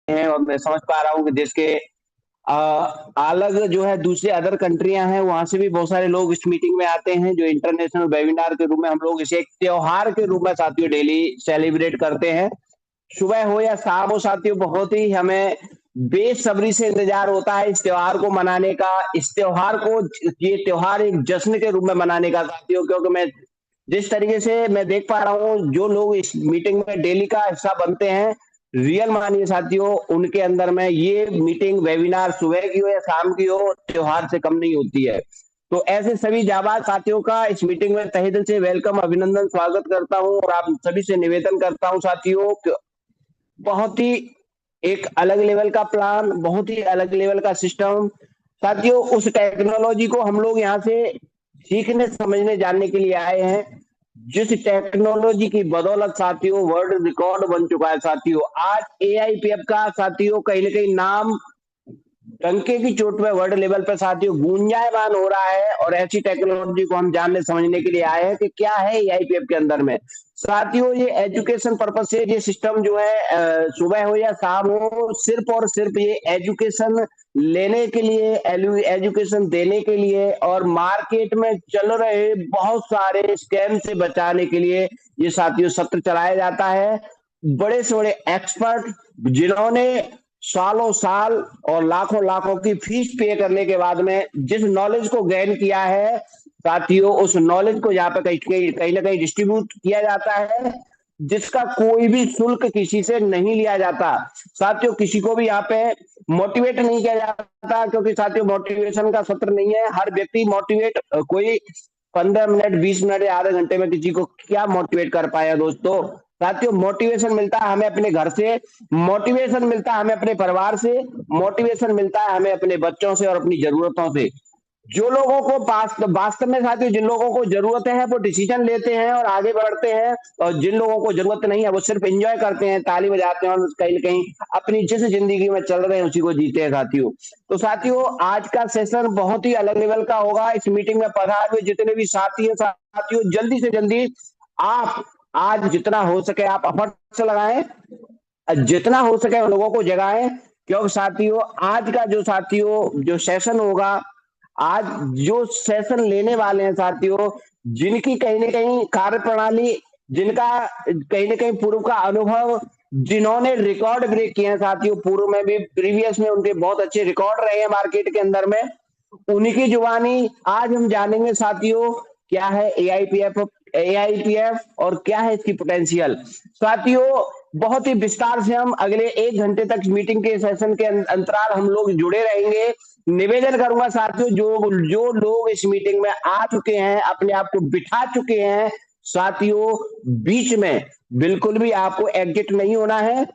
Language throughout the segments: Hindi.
हैं और मैं समझ पा रहा हूँ कि देश के अलग जो है दूसरे अदर कंट्रियां हैं वहां से भी बहुत सारे लोग इस मीटिंग में आते हैं जो इंटरनेशनल वेबिनार के रूप में हम लोग इसे एक त्योहार के रूप में साथियों डेली सेलिब्रेट करते हैं। सुबह हो या शाम हो साथियों, बहुत ही हमें बेसब्री से इंतजार होता है इस त्योहार को मनाने का। इस त्योहार को, ये त्योहार एक जश्न के रूप में मनाने का साथियों, क्योंकि मैं जिस तरीके से मैं देख पा रहा हूँ जो लोग इस मीटिंग में डेली का हिस्सा बनते हैं, रियल मानिए साथियों, उनके अंदर में ये मीटिंग वेबिनार सुबह की हो या शाम की हो, त्योहार से कम नहीं होती है। तो ऐसे सभी जाबाज साथियों का इस मीटिंग में तहे दिल से वेलकम, अभिनंदन, स्वागत करता हूं और आप सभी से निवेदन करता हूं साथियों, बहुत ही एक अलग लेवल का प्लान, बहुत ही अलग लेवल का सिस्टम साथियों। उस टेक्नोलॉजी को हम लोग यहाँ से सीखने समझने जानने के लिए आए हैं, जिस टेक्नोलॉजी की बदौलत साथियों वर्ल्ड रिकॉर्ड बन चुका है साथियों। आज एआईपीएफ का साथियों कहीं ना कहीं नाम डंके की चोट पे वर्ल्ड लेवल पे साथियों गूंजायमान हो रहा है, और ऐसी टेक्नोलॉजी को हम जानने समझने के लिए आए हैं कि क्या है एआईपीएफ के अंदर में साथियों। ये एजुकेशन पर्पज से ये सिस्टम जो है सुबह हो या शाम हो, सिर्फ और सिर्फ ये एजुकेशन लेने के लिए, एजुकेशन देने के लिए और मार्केट में चल रहे बहुत सारे स्कैम से बचाने के लिए ये साथियों सत्र चलाया जाता है। बड़े से बड़े एक्सपर्ट जिन्होंने सालों साल और लाखों लाखों की फीस पे करने के बाद में जिस नॉलेज को गेन किया है साथियों, उस नॉलेज को यहाँ पे कहीं ना कहीं डिस्ट्रीब्यूट किया जाता है, जिसका कोई भी शुल्क किसी से नहीं लिया जाता साथियों। किसी को भी यहाँ पे मोटिवेट नहीं किया जाता, क्योंकि साथियों मोटिवेशन का सत्र नहीं है। हर व्यक्ति मोटिवेट, कोई 15 मिनट 20 मिनट या आधे घंटे में किसी को क्या मोटिवेट कर पाया दोस्तों। साथियों मोटिवेशन मिलता है हमें अपने घर से, मोटिवेशन मिलता है हमें अपने परिवार से, मोटिवेशन मिलता है हमें अपने बच्चों से और अपनी जरूरतों से। जो लोगों को वास्तव में साथियों जिन लोगों को जरूरत है वो डिसीजन लेते हैं और आगे बढ़ते हैं, और जिन लोगों को जरूरत नहीं है वो सिर्फ एंजॉय करते हैं, ताली बजाते हैं और कहीं ना कहीं अपनी जिस जिंदगी में चल रहे हैं उसी को जीते हैं साथियों। तो साथियों आज का सेशन बहुत ही अलग लेवल का होगा। इस मीटिंग में पधारे हुए जितने भी साथी हैं साथियों, जल्दी से जल्दी आप आज जितना हो सके आप एफर्ट्स लगाएं, जितना हो सके उन लोगों को जगाएं, क्योंकि साथियों आज का जो साथियों जो सेशन होगा, आज जो सेशन लेने वाले हैं साथियों, जिनकी कहीं ना कहीं कार्य प्रणाली, जिनका कहीं ना कहीं पूर्व का अनुभव, जिन्होंने रिकॉर्ड ब्रेक किए हैं साथियों, पूर्व में भी प्रीवियस में उनके बहुत अच्छे रिकॉर्ड रहे हैं मार्केट के अंदर में, उन्हीं की जुबानी आज हम जानेंगे साथियों क्या है एआईपीएफ, एआईपीएफ और क्या है इसकी पोटेंशियल। साथियों बहुत ही विस्तार से हम अगले 1 घंटे तक मीटिंग के सेशन के अंतराल हम लोग जुड़े रहेंगे। निवेदन करूंगा साथियों, जो जो लोग इस मीटिंग में आ चुके हैं, अपने आप को बिठा चुके हैं साथियों, बीच में बिल्कुल भी आपको एग्जिट नहीं होना है।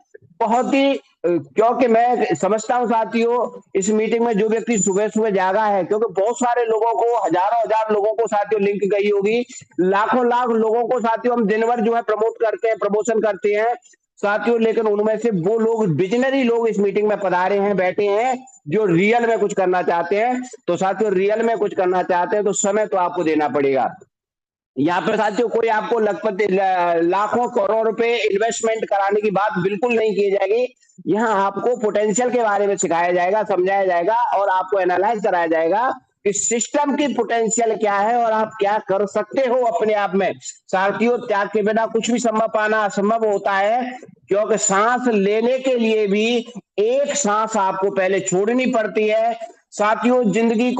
बहुत ही क्योंकि मैं समझता हूं साथियों इस मीटिंग में जो व्यक्ति सुबह सुबह जागा है, क्योंकि बहुत सारे लोगों को, हजारों हजार लोगों को साथियों लिंक गई होगी, लाखों लाख लोगों को साथियों हम दिन भर जो है प्रमोट करते हैं, प्रमोशन करते हैं साथियों, लेकिन उनमें से वो लोग विजनरी लोग इस मीटिंग में पधारे हैं, बैठे हैं, जो रियल में कुछ करना चाहते हैं। तो साथियों रियल में कुछ करना चाहते हैं तो समय तो आपको देना पड़ेगा। यहाँ पे साथियों कोई आपको लखपति लाखों करोड़ रुपए इन्वेस्टमेंट कराने की बात बिल्कुल नहीं की जाएगी। यहाँ आपको पोटेंशियल के बारे में सिखाया जाएगा, समझाया जाएगा और आपको एनालाइज कराया जाएगा कि सिस्टम की पोटेंशियल क्या है और आप क्या कर सकते हो अपने आप में। साथियों त्याग के बिना कुछ भी संभव पाना असंभव होता है, क्योंकि सांस लेने के लिए भी एक सांस आपको पहले छोड़नी पड़ती है। साथियों जिंदगी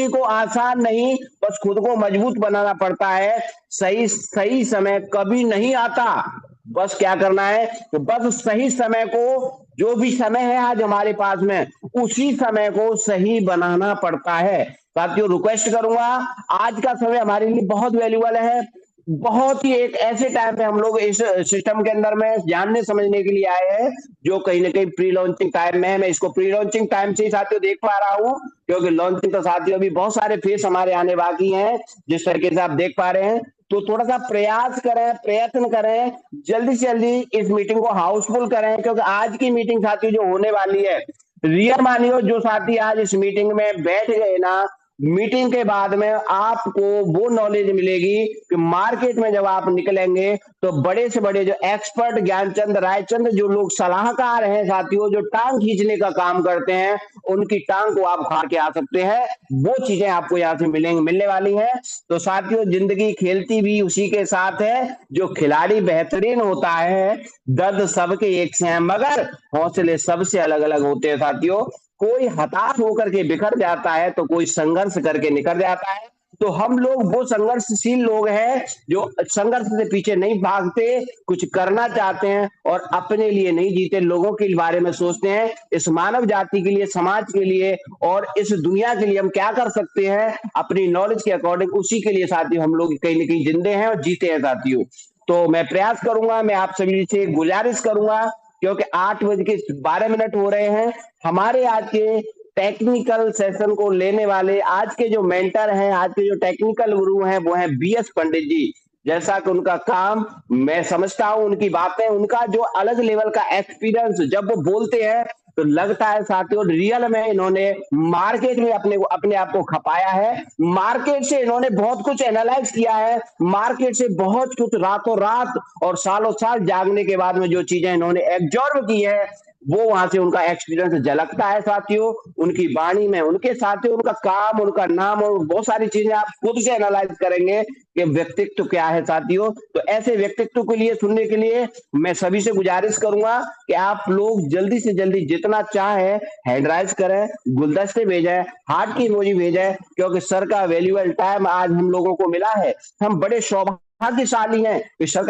को आसान नहीं, बस खुद को मजबूत बनाना पड़ता है। सही सही समय कभी नहीं आता, बस क्या करना है तो बस सही समय को, जो भी समय है आज हमारे पास में, उसी समय को सही बनाना पड़ता है। साथियों रिक्वेस्ट करूंगा, आज का समय हमारे लिए बहुत वैल्यूबल है, बहुत ही एक ऐसे टाइम पे हम लोग इस सिस्टम के अंदर में जानने समझने के लिए आए हैं, जो कहीं ना कहीं प्री लॉन्चिंग टाइम में है। मैं इसको प्री लॉन्चिंग टाइम से ही साथियों देख पा रहा हूँ, क्योंकि लॉन्चिंग तो साथियों अभी बहुत सारे फेस हमारे आने बाकी हैं, जिस तरीके से आप देख पा रहे हैं। तो थोड़ा सा प्रयास करें, प्रयत्न करें, जल्दी से जल्दी इस मीटिंग को हाउसफुल करें, क्योंकि आज की मीटिंग साथियों जो होने वाली है, रियल मानियो जो साथी आज इस मीटिंग में बैठ गए ना, मीटिंग के बाद में आपको वो नॉलेज मिलेगी कि मार्केट में जब आप निकलेंगे तो बड़े से बड़े जो एक्सपर्ट ज्ञानचंद रायचंद जो लोग सलाहकार हैं साथियों, जो टांग खींचने का काम करते हैं, उनकी टांग को आप फाड़ के आ सकते हैं। वो चीजें आपको यहाँ से मिलने वाली हैं। तो साथियों, जिंदगी खेलती भी उसी के साथ है। जो खिलाड़ी बेहतरीन होता है, दर्द सबके एक से हैं मगर हौसले सबसे अलग अलग होते हैं साथियों। कोई हताश होकर के बिखर जाता है तो कोई संघर्ष करके निकल जाता है। तो हम लोग वो संघर्षशील लोग हैं जो संघर्ष से पीछे नहीं भागते, कुछ करना चाहते हैं और अपने लिए नहीं जीते, लोगों के बारे में सोचते हैं, इस मानव जाति के लिए, समाज के लिए और इस दुनिया के लिए हम क्या कर सकते हैं अपनी नॉलेज के अकॉर्डिंग, उसी के लिए साथियों हम लोग कहीं ना कहीं जिंदे हैं और जीते हैं साथियों। तो मैं प्रयास करूंगा, मैं आप सभी से गुजारिश करूंगा, क्योंकि 8 बज के 12 मिनट हो रहे हैं। हमारे आज के टेक्निकल सेशन को लेने वाले आज के जो मेंटर हैं, आज के जो टेक्निकल गुरु हैं, वो हैं बीएस पंडित जी। जैसा कि उनका काम मैं समझता हूं, उनकी बातें, उनका जो अलग लेवल का एक्सपीरियंस, जब वो बोलते हैं तो लगता है साथियों रियल में इन्होंने मार्केट में अपने आप को खपाया है। मार्केट से इन्होंने बहुत कुछ एनालाइज किया है, मार्केट से बहुत कुछ रातों रात और सालों साल जागने के बाद में जो चीजें इन्होंने एब्जॉर्व की है, वो वहां से उनका एक्सपीरियंस झलकता है साथियों। उनकी वाणी में, उनके साथियों, उनका काम, उनका नाम और बहुत सारी चीजें आप खुद से एनालाइज करेंगे कि व्यक्तित्व क्या है साथियों। तो ऐसे व्यक्तित्व के लिए, सुनने के लिए मैं सभी से गुजारिश करूंगा कि आप लोग जल्दी से जल्दी जितना चाहे हैंडराइज करें, गुलदस्ते भेजें, हार्ट की इमोजी भेजें, क्योंकि सर का वैल्यूएबल टाइम आज हम लोगों को मिला है। हम बड़े सौभाग्यशाली हैं कि सर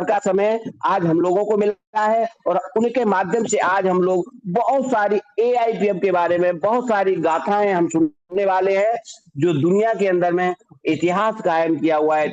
का समय आज हम लोगों को मिला है और उनके माध्यम से आज हम लोग बहुत सारी एआईपीएफ के बारे में बहुत सारी गाथाएं हम सुनने वाले हैं, जो दुनिया के अंदर में इतिहास कायम किया हुआ है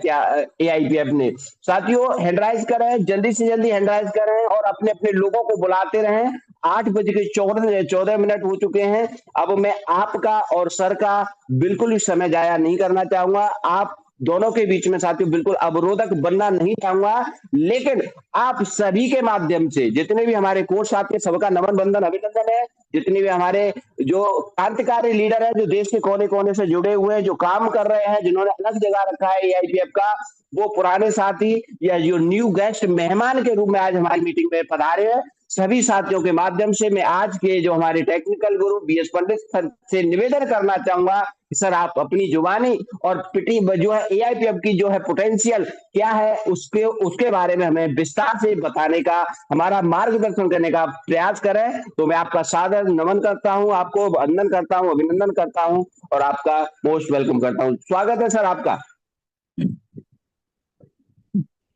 एआईपीएफ ने। साथियों, हैंडराइज करें, जल्दी से जल्दी हैंडराइज करें और अपने अपने लोगों को बुलाते रहें। 8 बज के 14 मिनट हो चुके हैं। अब मैं आपका और सर का बिल्कुल भी समय जाया नहीं करना चाहूंगा। आप दोनों के बीच में साथियों बिल्कुल अवरोधक बनना नहीं चाहूंगा, लेकिन आप सभी के माध्यम से जितने भी हमारे कोच साथी हैं, सबका नमन बंदन अभिनंदन है। जितने भी हमारे जो क्रांतिकारी लीडर है, जो देश के कोने कोने से जुड़े हुए हैं, जो काम कर रहे हैं, जिन्होंने अलग जगह रखा है एआईपीएफ का, वो पुराने साथी या जो न्यू गेस्ट मेहमान के रूप में आज हमारी मीटिंग में पधारे हैं, सभी साथियों के माध्यम से मैं आज के जो हमारे टेक्निकल गुरु बीएस पंडित सर से निवेदन करना चाहूंगा कि सर आप अपनी जुबानी और पिटी जो है एआईपीएफ की जो है पोटेंशियल क्या है, उसके उसके बारे में हमें विस्तार से बताने का, हमारा मार्गदर्शन करने का प्रयास करें। तो मैं आपका सादर नमन करता हूं, आपको वंदन करता हूं, अभिनंदन करता हूं और आपका मोस्ट वेलकम करता हूं। स्वागत है सर आपका।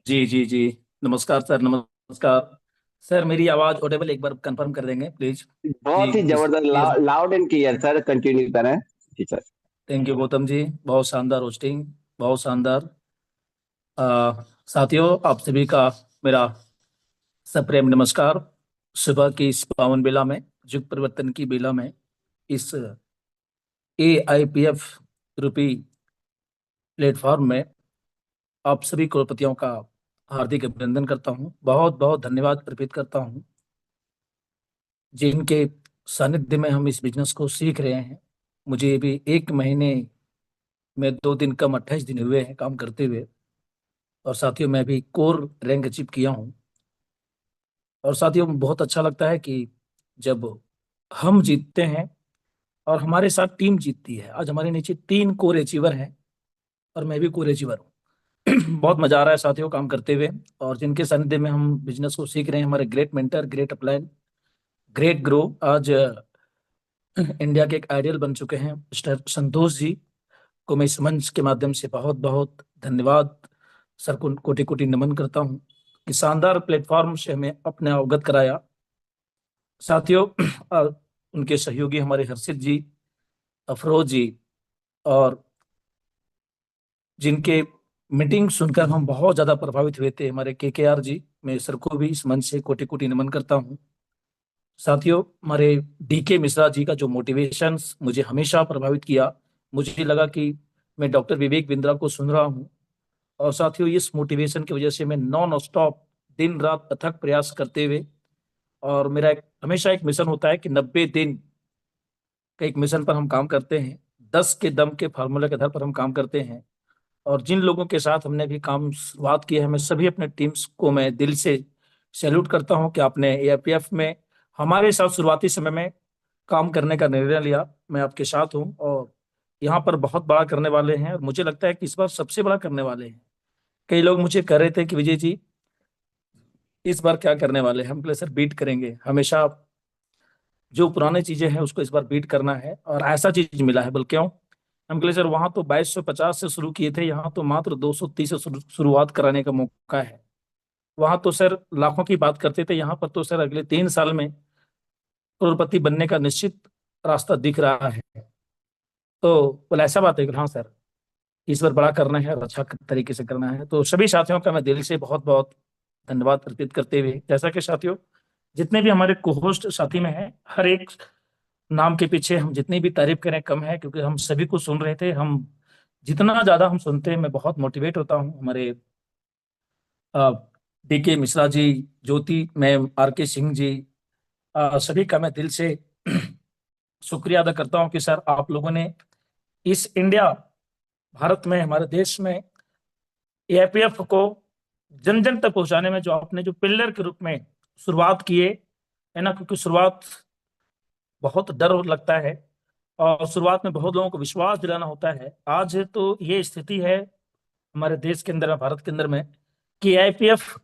जी जी जी। नमस्कार सर, नमस्कार। सर मेरी आवाज़ ऑडिबल एक बार कंफर्म कर देंगे प्लीज। जी बहुत ही जिस जबरदस्त, clear. Loud and clear sir, continue करें। जी sir. Thank you Gautam ji, बहुत शानदार होस्टिंग, बहुत शानदार। साथियों, आप सभी का मेरा सप्रेम नमस्कार। सुबह की इस पावन बेला में, युग परिवर्तन की बेला में, इस AIPF रूपी प्लेटफॉर्म में आप सभी करोड़पतियों का हार्दिक अभिनंदन करता हूं, बहुत बहुत धन्यवाद अर्पित करता हूं, जिनके सानिध्य में हम इस बिजनेस को सीख रहे हैं। मुझे भी 1 महीने में 2 दिन कम 28 दिन हुए हैं काम करते हुए। और साथियों, मैं भी कोर रैंक अचीव किया हूं। और साथियों, बहुत अच्छा लगता है कि जब हम जीतते हैं और हमारे साथ टीम जीतती है। आज हमारे नीचे 3 कोर अचीवर हैं और मैं भी कोर अचीवर हूँ। बहुत मजा आ रहा है साथियों काम करते हुए। और जिनके सानिध्य में हम बिजनेस को सीख रहे हैं, हमारे great mentor, great upline, great grow, आज इंडिया के एक आइडियल बन चुके हैं, मिस्टर संतोष जी को मैं इस मंच के माध्यम से बहुत बहुत धन्यवाद, सर को कोटि कोटि नमन करता हूं कि शानदार प्लेटफॉर्म से हमें अपने अवगत कराया। साथियों, उनके सहयोगी हमारे हर्षित जी, अफरोज जी, और जिनके मीटिंग सुनकर हम बहुत ज्यादा प्रभावित हुए थे, हमारे KKR जी, मैं सर को भी इस मंच से कोटि कोटि नमन करता हूं। साथियों, हमारे DK मिश्रा जी का जो मोटिवेशन मुझे हमेशा प्रभावित किया, मुझे लगा कि मैं डॉक्टर विवेक बिंद्रा को सुन रहा हूँ। और साथियों, इस मोटिवेशन की वजह से मैं नॉन स्टॉप दिन रात अथक प्रयास करते हुए, और मेरा हमेशा एक मिशन होता है कि 90 दिन का एक मिशन पर हम काम करते हैं। 10 के दम के फार्मूले के आधार पर हम काम करते हैं। और जिन लोगों के साथ हमने भी काम शुरुआत की है, मैं सभी अपने टीम्स को मैं दिल से सैल्यूट करता हूं कि आपने एआईपीएफ में हमारे साथ शुरुआती समय में काम करने का निर्णय लिया। मैं आपके साथ हूं और यहाँ पर बहुत बड़ा करने वाले हैं, और मुझे लगता है कि इस बार सबसे बड़ा करने वाले हैं। कई लोग मुझे कह रहे थे कि विजय जी इस बार क्या करने वाले हैं। हम बोले सर बीट करेंगे, हमेशा जो पुरानी चीजें हैं उसको इस बार बीट करना है, और ऐसा चीज मिला है। बोल क्यों? हम बोले सर वहां तो 2250 से शुरू किए थे, यहाँ तो मात्र 230 से शुरुआत कराने का मौका है। वहां तो सर लाखों की बात करते थे, यहाँ पर तो सर अगले 3 साल में करोड़पति बनने का निश्चित रास्ता दिख रहा है। तो बोले ऐसा बात है कि हाँ सर, इस बार बड़ा करना है और अच्छा तरीके से करना है। तो सभी साथियों का मैं दिल से बहुत बहुत धन्यवाद अर्पित करते हुए, जैसा कि साथियों जितने भी हमारे कोहोस्ट साथी में हैं, हर एक नाम के पीछे हम जितनी भी तारीफ करें कम है, क्योंकि हम सभी को सुन रहे थे। हम जितना ज्यादा हम सुनते हैं, मैं बहुत मोटिवेट होता हूँ। हमारे DK Mishra ji, Jyoti ma'am, R K Singh जी, सभी का मैं दिल से शुक्रिया अदा करता हूँ कि सर आप लोगों ने इस इंडिया, भारत में, हमारे देश में एआईपीएफ को जन जन तक पहुंचाने में जो आपने जो पिलर के रूप में शुरुआत किए है ना, क्योंकि शुरुआत बहुत डर लगता है और शुरुआत में बहुत लोगों को विश्वास दिलाना होता है। आज तो ये स्थिति है हमारे देश के अंदर, भारत के अंदर में, कि आईपीएफ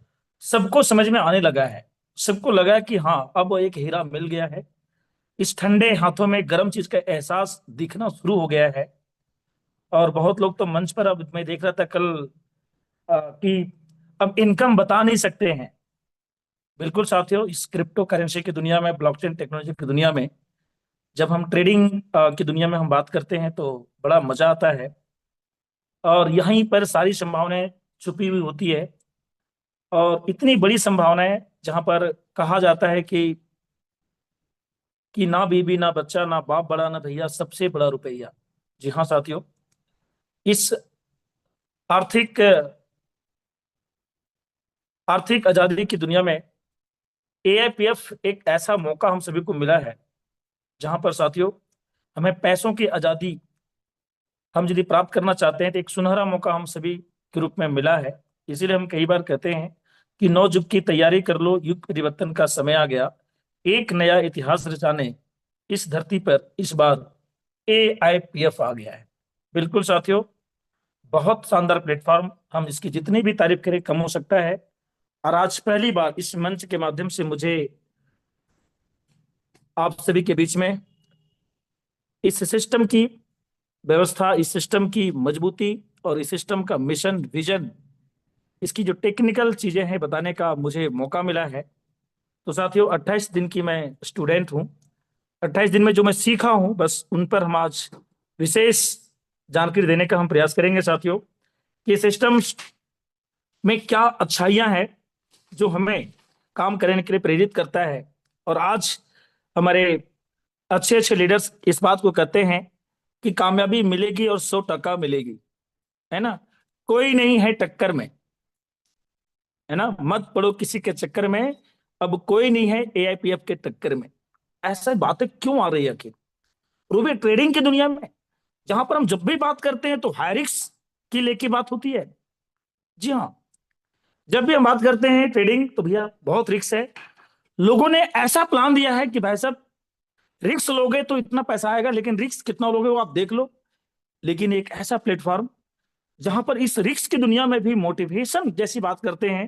सबको समझ में आने लगा है। सबको लगा है कि हाँ अब एक हीरा मिल गया है। इस ठंडे हाथों में गर्म चीज का एहसास दिखना शुरू हो गया है। और बहुत लोग तो मंच पर, अब मैं देख रहा था कल, कि अब इनकम बता नहीं सकते हैं। बिल्कुल साथियों, इस क्रिप्टो करेंसी की दुनिया में, ब्लॉकचेन टेक्नोलॉजी की दुनिया में, जब हम ट्रेडिंग की दुनिया में हम बात करते हैं तो बड़ा मजा आता है। और यहीं पर सारी संभावनाएं छुपी हुई होती है, और इतनी बड़ी संभावनाएं जहां पर कहा जाता है कि ना बीबी ना बच्चा ना बाप बड़ा ना भैया, सबसे बड़ा रुपया। जी हाँ साथियों, इस आर्थिक आर्थिक आजादी की दुनिया में एआईपीएफ एक ऐसा मौका हम सभी को मिला है, जहां पर साथियों हमें पैसों की आजादी हम यदि प्राप्त करना चाहते हैं तो एक सुनहरा मौका हम सभी के रूप में मिला है। इसीलिए हम कई बार कहते हैं कि नौ युग की तैयारी कर लो, युग परिवर्तन का समय आ गया, एक नया इतिहास रचाने इस धरती पर इस बार एआईपीएफ आ गया है। बिल्कुल साथियों, बहुत शानदार प्लेटफॉर्म, हम इसकी जितनी भी तारीफ करें कम हो सकता है। और आज पहली बार इस मंच के माध्यम से मुझे आप सभी के बीच में इस सिस्टम की व्यवस्था, इस सिस्टम की मजबूती और इस सिस्टम का मिशन, विजन, इसकी जो टेक्निकल चीजें हैं बताने का मुझे मौका मिला है। तो साथियों 28 दिन की मैं स्टूडेंट हूं। 28 दिन में जो मैं सीखा हूं, बस उन पर हम आज विशेष जानकारी देने का हम प्रयास करेंगे साथियों, कि सिस्टम में क्या अच्छाइयां हैं जो हमें काम करने के लिए प्रेरित करता है। और आज हमारे अच्छे अच्छे लीडर्स इस बात को कहते हैं कि कामयाबी मिलेगी और 100% मिलेगी, है ना। कोई नहीं है टक्कर में, है ना, मत पड़ो किसी के चक्कर में, अब कोई नहीं है एआईपीएफ के टक्कर में। ऐसा बातें क्यों आ रही है आखिर? रूबी ट्रेडिंग की दुनिया में, जहां पर हम जब भी बात करते हैं तो हाई रिस्क की लेके बात होती है। जी हाँ, जब भी हम बात करते हैं ट्रेडिंग तो भैया बहुत रिस्क है। लोगों ने ऐसा प्लान दिया है कि भाई साहब रिस्क लोगे तो इतना पैसा आएगा, लेकिन रिस्क कितना लोगे वो आप देख लो। लेकिन एक ऐसा प्लेटफॉर्म जहां पर इस रिस्क की दुनिया में भी मोटिवेशन जैसी बात करते हैं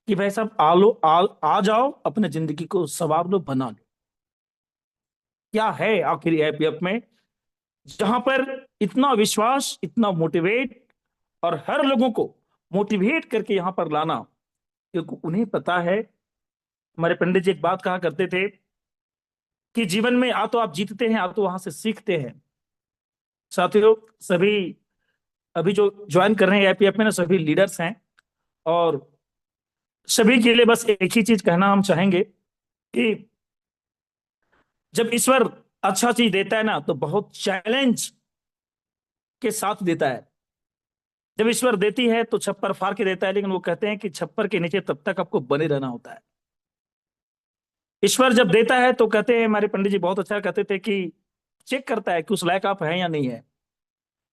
कि भाई साहब आ लो, आ जाओ, अपने जिंदगी को संवार लो, बना लो। क्या है आखिर एआईपीएफ में, जहां पर इतना विश्वास, इतना मोटिवेट, और हर लोगों को मोटिवेट करके यहां पर लाना, क्योंकि उन्हें पता है। हमारे पंडित जी एक बात कहा करते थे कि जीवन में या तो आप जीतते हैं या तो वहां से सीखते हैं। साथियों सभी अभी जो ज्वाइन कर रहे हैं एआईपीएफ में ना, सभी लीडर्स हैं, और सभी के लिए बस एक ही चीज कहना हम चाहेंगे कि जब ईश्वर अच्छा चीज देता है ना तो बहुत चैलेंज के साथ देता है। जब ईश्वर देती है तो छप्पर फाड़ के देता है, लेकिन वो कहते हैं कि छप्पर के नीचे तब तक आपको बने रहना होता है। ईश्वर जब देता है तो कहते हैं, हमारे पंडित जी बहुत अच्छा कहते थे कि चेक करता है कि उस लायक आप हैं या नहीं है।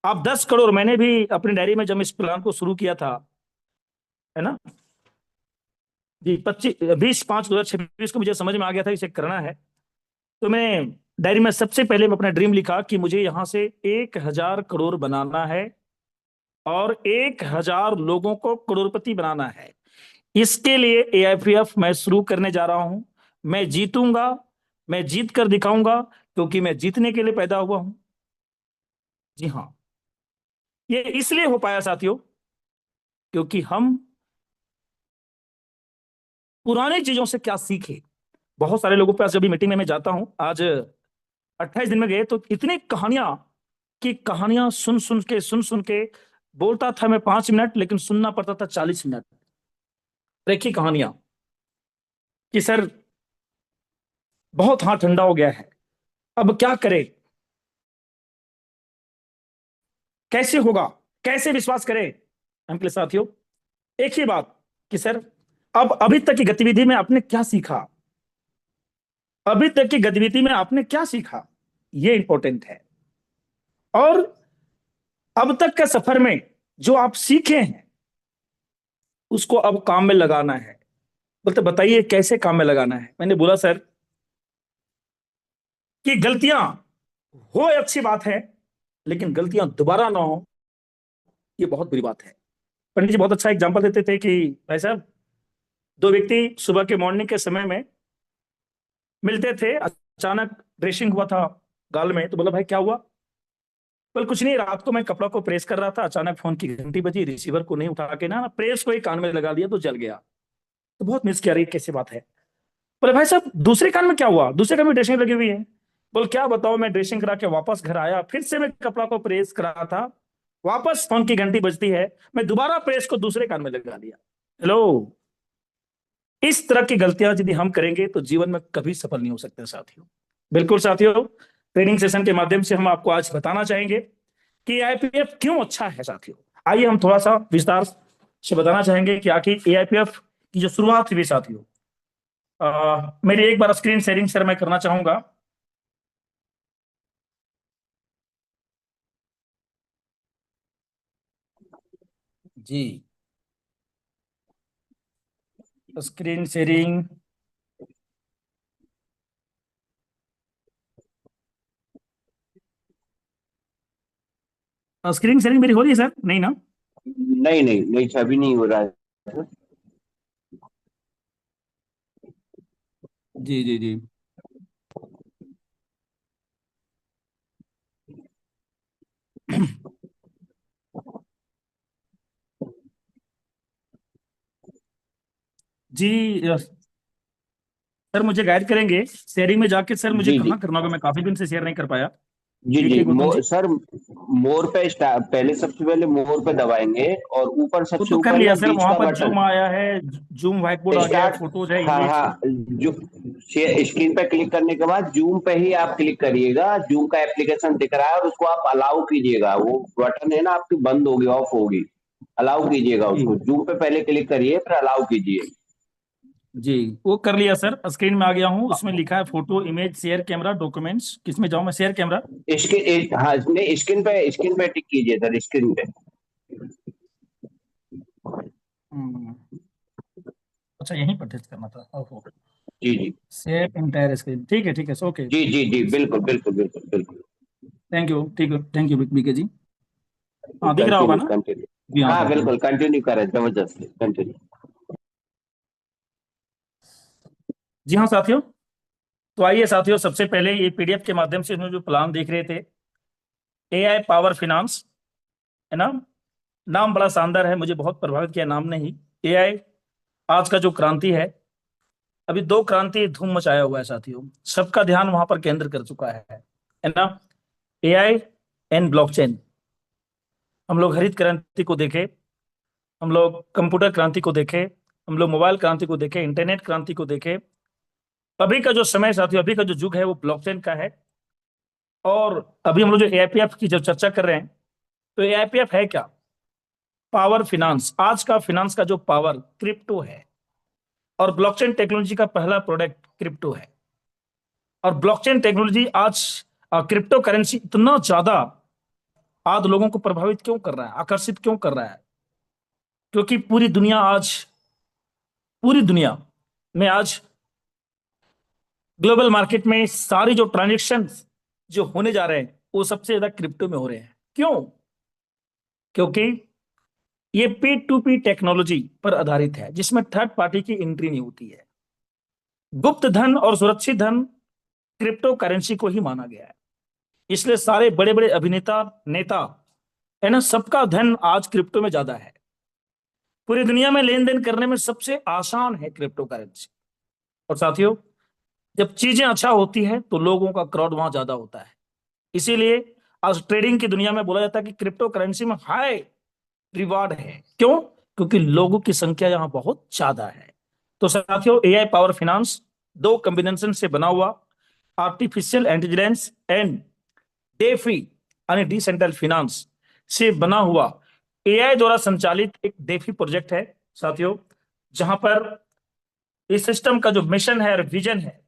आप 10 करोड़, मैंने भी अपनी डायरी में जब इस प्लान को शुरू किया था, है ना जी, 25/5/2026 को मुझे समझ में आ गया था इसे करना है। तो मैं डायरी में सबसे पहले मैं अपना ड्रीम लिखा कि मुझे यहां से 1,000 करोड़ बनाना है और 1,000 लोगों को करोड़पति बनाना है। इसके लिए एआईपीएफ मैं शुरू करने जा रहा हूं। मैं जीतूंगा, मैं जीत कर दिखाऊंगा, क्योंकि मैं जीतने के लिए पैदा हुआ हूं। जी हाँ, ये इसलिए हो पाया साथियों, क्योंकि हम पुरानी चीजों से क्या सीखे। बहुत सारे लोगों के पास जब भी मीटिंग में मैं जाता हूं, आज 28 दिन में गए, तो इतनी कहानियां कि कहानियां सुन सुन के बोलता था मैं 5 मिनट, लेकिन सुनना पड़ता था 40 मिनट। देखिए कहानियां कि सर बहुत हाथ ठंडा हो गया है, अब क्या करें, कैसे होगा, कैसे विश्वास करें। अंकल साथियों, एक ही बात कि सर अब अभी तक की गतिविधि में आपने क्या सीखा, अभी तक की गतिविधि में आपने क्या सीखा, ये इंपॉर्टेंट है। और अब तक के सफर में जो आप सीखे हैं उसको अब काम में लगाना है। बोलते बताइए कैसे काम में लगाना है। मैंने बोला सर कि गलतियां हो अच्छी बात है, लेकिन गलतियां दोबारा ना हो ये बहुत बुरी बात है। पंडित जी बहुत अच्छा एग्जांपल देते थे कि भाई साहब, दो व्यक्ति सुबह के मॉर्निंग के समय में मिलते थे, अचानक ड्रेसिंग हुआ था गाल में, तो बोला भाई क्या हुआ। बोल कुछ नहीं, रात को मैं कपड़ा को प्रेस कर रहा था, अचानक फोन की घंटी बजी, रिसीवर को नहीं उठा के ना प्रेस को ही कान में लगा दिया तो जल गया। तो बहुत मिस किया, रही कैसी बात है। बोले भाई साहब दूसरे कान में क्या हुआ, दूसरे कान में ड्रेसिंग लगी हुई है। बोल क्या बताओ, मैं ड्रेसिंग करा के वापस घर आया, फिर से मैं कपड़ा को प्रेस करा था, वापस फोन की घंटी बजती है, मैं दोबारा प्रेस को दूसरे कान में लगा दिया। हेलो, इस तरह की गलतियां यदि हम करेंगे तो जीवन में कभी सफल नहीं हो सकते साथियों। बिल्कुल साथियों, ट्रेनिंग सेशन के माध्यम से हम आपको आज बताना चाहेंगे कि आईपीएफ क्यों अच्छा है साथियों। आइए हम थोड़ा सा विस्तार से बताना चाहेंगे कि आखिर एआईपीएफ की जो शुरुआत हुई साथियों। मेरी एक बार स्क्रीन शेयरिंग सर मैं करना चाहूंगा। जी, स्क्रीन शेयरिंग। स्क्रीन शेयरिंग मेरी हो रही है सर, नहीं ना? नहीं नहीं नहीं, अभी नहीं हो रहा है। जी जी जी। जी सर मुझे गाइड करेंगे शेयरिंग में जाके, सर मुझे जी जी कहाँ करना होगा, मैं काफी दिन से शेयर नहीं कर पाया। जी ठीक जी है गौतम जी। सर, मोर पे पहले, सबसे पहले मोर पे दबाएंगे और ऊपर वो सबसे तो कर ऊपर लिया ना सर, बीच वहां का पर बटन जूम आया है, जूम व्हाइट बोर्ड आ गया है, स्टार्ट। फोटोज है, हाँ इमेज। हाँ, जो स्क्रीन पे क्लिक करने के बाद जूम पे ही आप क्लिक करिएगा, जूम का एप्लीकेशन दिख रहा है और उसको आप अलाउ कीजिएगा। वो बटन है ना आपकी बंद होगी, ऑफ होगी, अलाउ कीजिएगा जी उसको। जूम पे पहले क्लिक करिए फिर अलाउ कीजिए। जी, वो कर लिया सर, स्क्रीन में आ गया हूँ, उसमें लिखा है photo, image, share camera, documents. किस में जाऊँ मैं, शेयर कैमरा? हाँ नहीं, स्क्रीन पे टिक कीजिए सर, स्क्रीन पे। हम्म, अच्छा यहीं पर टच करना था, ओहो। जी जी शेयर एंटायर स्क्रीन, ठीक है ओके। जी जी जी, बिल्कुल बिल्कुल बिल्कुल बिल्कुल। थैंक यू, ठीक है, थैंक यू बीके जी। हाँ दिख रहा होगा कंटिन्यू ना? कंटिन्यू। जी हाँ हाँ साथियों। बिल्कुल कंटिन्यू करें, जबरदस्त कंटिन्यू। जी हाँ साथियों, तो आइए साथियों, सबसे पहले ये पीडीएफ के माध्यम से इसमें जो प्लान देख रहे थे, एआई पावर फाइनेंस, है ना? नाम बड़ा शानदार है, मुझे बहुत प्रभावित किया नाम ने ही। एआई आज का जो क्रांति है, अभी दो क्रांति धूम मचाया हुआ है साथियों, सबका ध्यान वहां पर केंद्र कर चुका है ना? AI and blockchain. हम लोग हरित क्रांति को देखे, हम लोग कंप्यूटर क्रांति को देखे, हम लोग मोबाइल क्रांति को देखे, इंटरनेट क्रांति को देखे। अभी का जो समय साथियों, अभी का जो युग है वो ब्लॉकचेन का है। और अभी हम लोग जो एआईपीएफ की जब चर्चा कर रहे हैं, तो एआईपीएफ है क्या? Power finance. आज का फाइनेंस का जो पावर क्रिप्टो है, और ब्लॉकचेन टेक्नोलॉजी का पहला प्रोडक्ट क्रिप्टो है। और ब्लॉकचेन टेक्नोलॉजी आज, क्रिप्टो करेंसी इतना ज्यादा आज लोगों को प्रभावित क्यों कर रहा है, आकर्षित क्यों कर रहा है? क्योंकि पूरी दुनिया में आज ग्लोबल मार्केट में सारी जो ट्रांजेक्शन जो होने जा रहे हैं वो सबसे ज्यादा क्रिप्टो में हो रहे हैं। क्यों? क्योंकि ये P2P टेक्नोलॉजी पर आधारित है, जिसमें थर्ड पार्टी की एंट्री नहीं होती है। गुप्त धन और सुरक्षित धन क्रिप्टो करेंसी को ही माना गया है। इसलिए सारे बड़े बड़े अभिनेता, नेता है ना, सबका धन आज क्रिप्टो में ज्यादा है। पूरी दुनिया में लेन देन करने में सबसे आसान है क्रिप्टो करेंसी। और साथियों, जब चीजें अच्छा होती है तो लोगों का क्राउड वहां ज्यादा होता है। इसीलिए आज ट्रेडिंग की दुनिया में बोला जाता है कि क्रिप्टो करेंसी में हाई रिवार्ड है। क्यों? क्योंकि लोगों की संख्या यहां बहुत ज्यादा है। तो साथियों, एआई पावर फाइनेंस दो कॉम्बिनेशन से बना हुआ आर्टिफिशियल इंटेलिजेंस एंड डेफी यानी डिसेंट्रल फाइनेंस से बना हुआ एआई द्वारा संचालित एक डेफी प्रोजेक्ट है साथियों, जहां पर इस सिस्टम का जो मिशन है और विजन है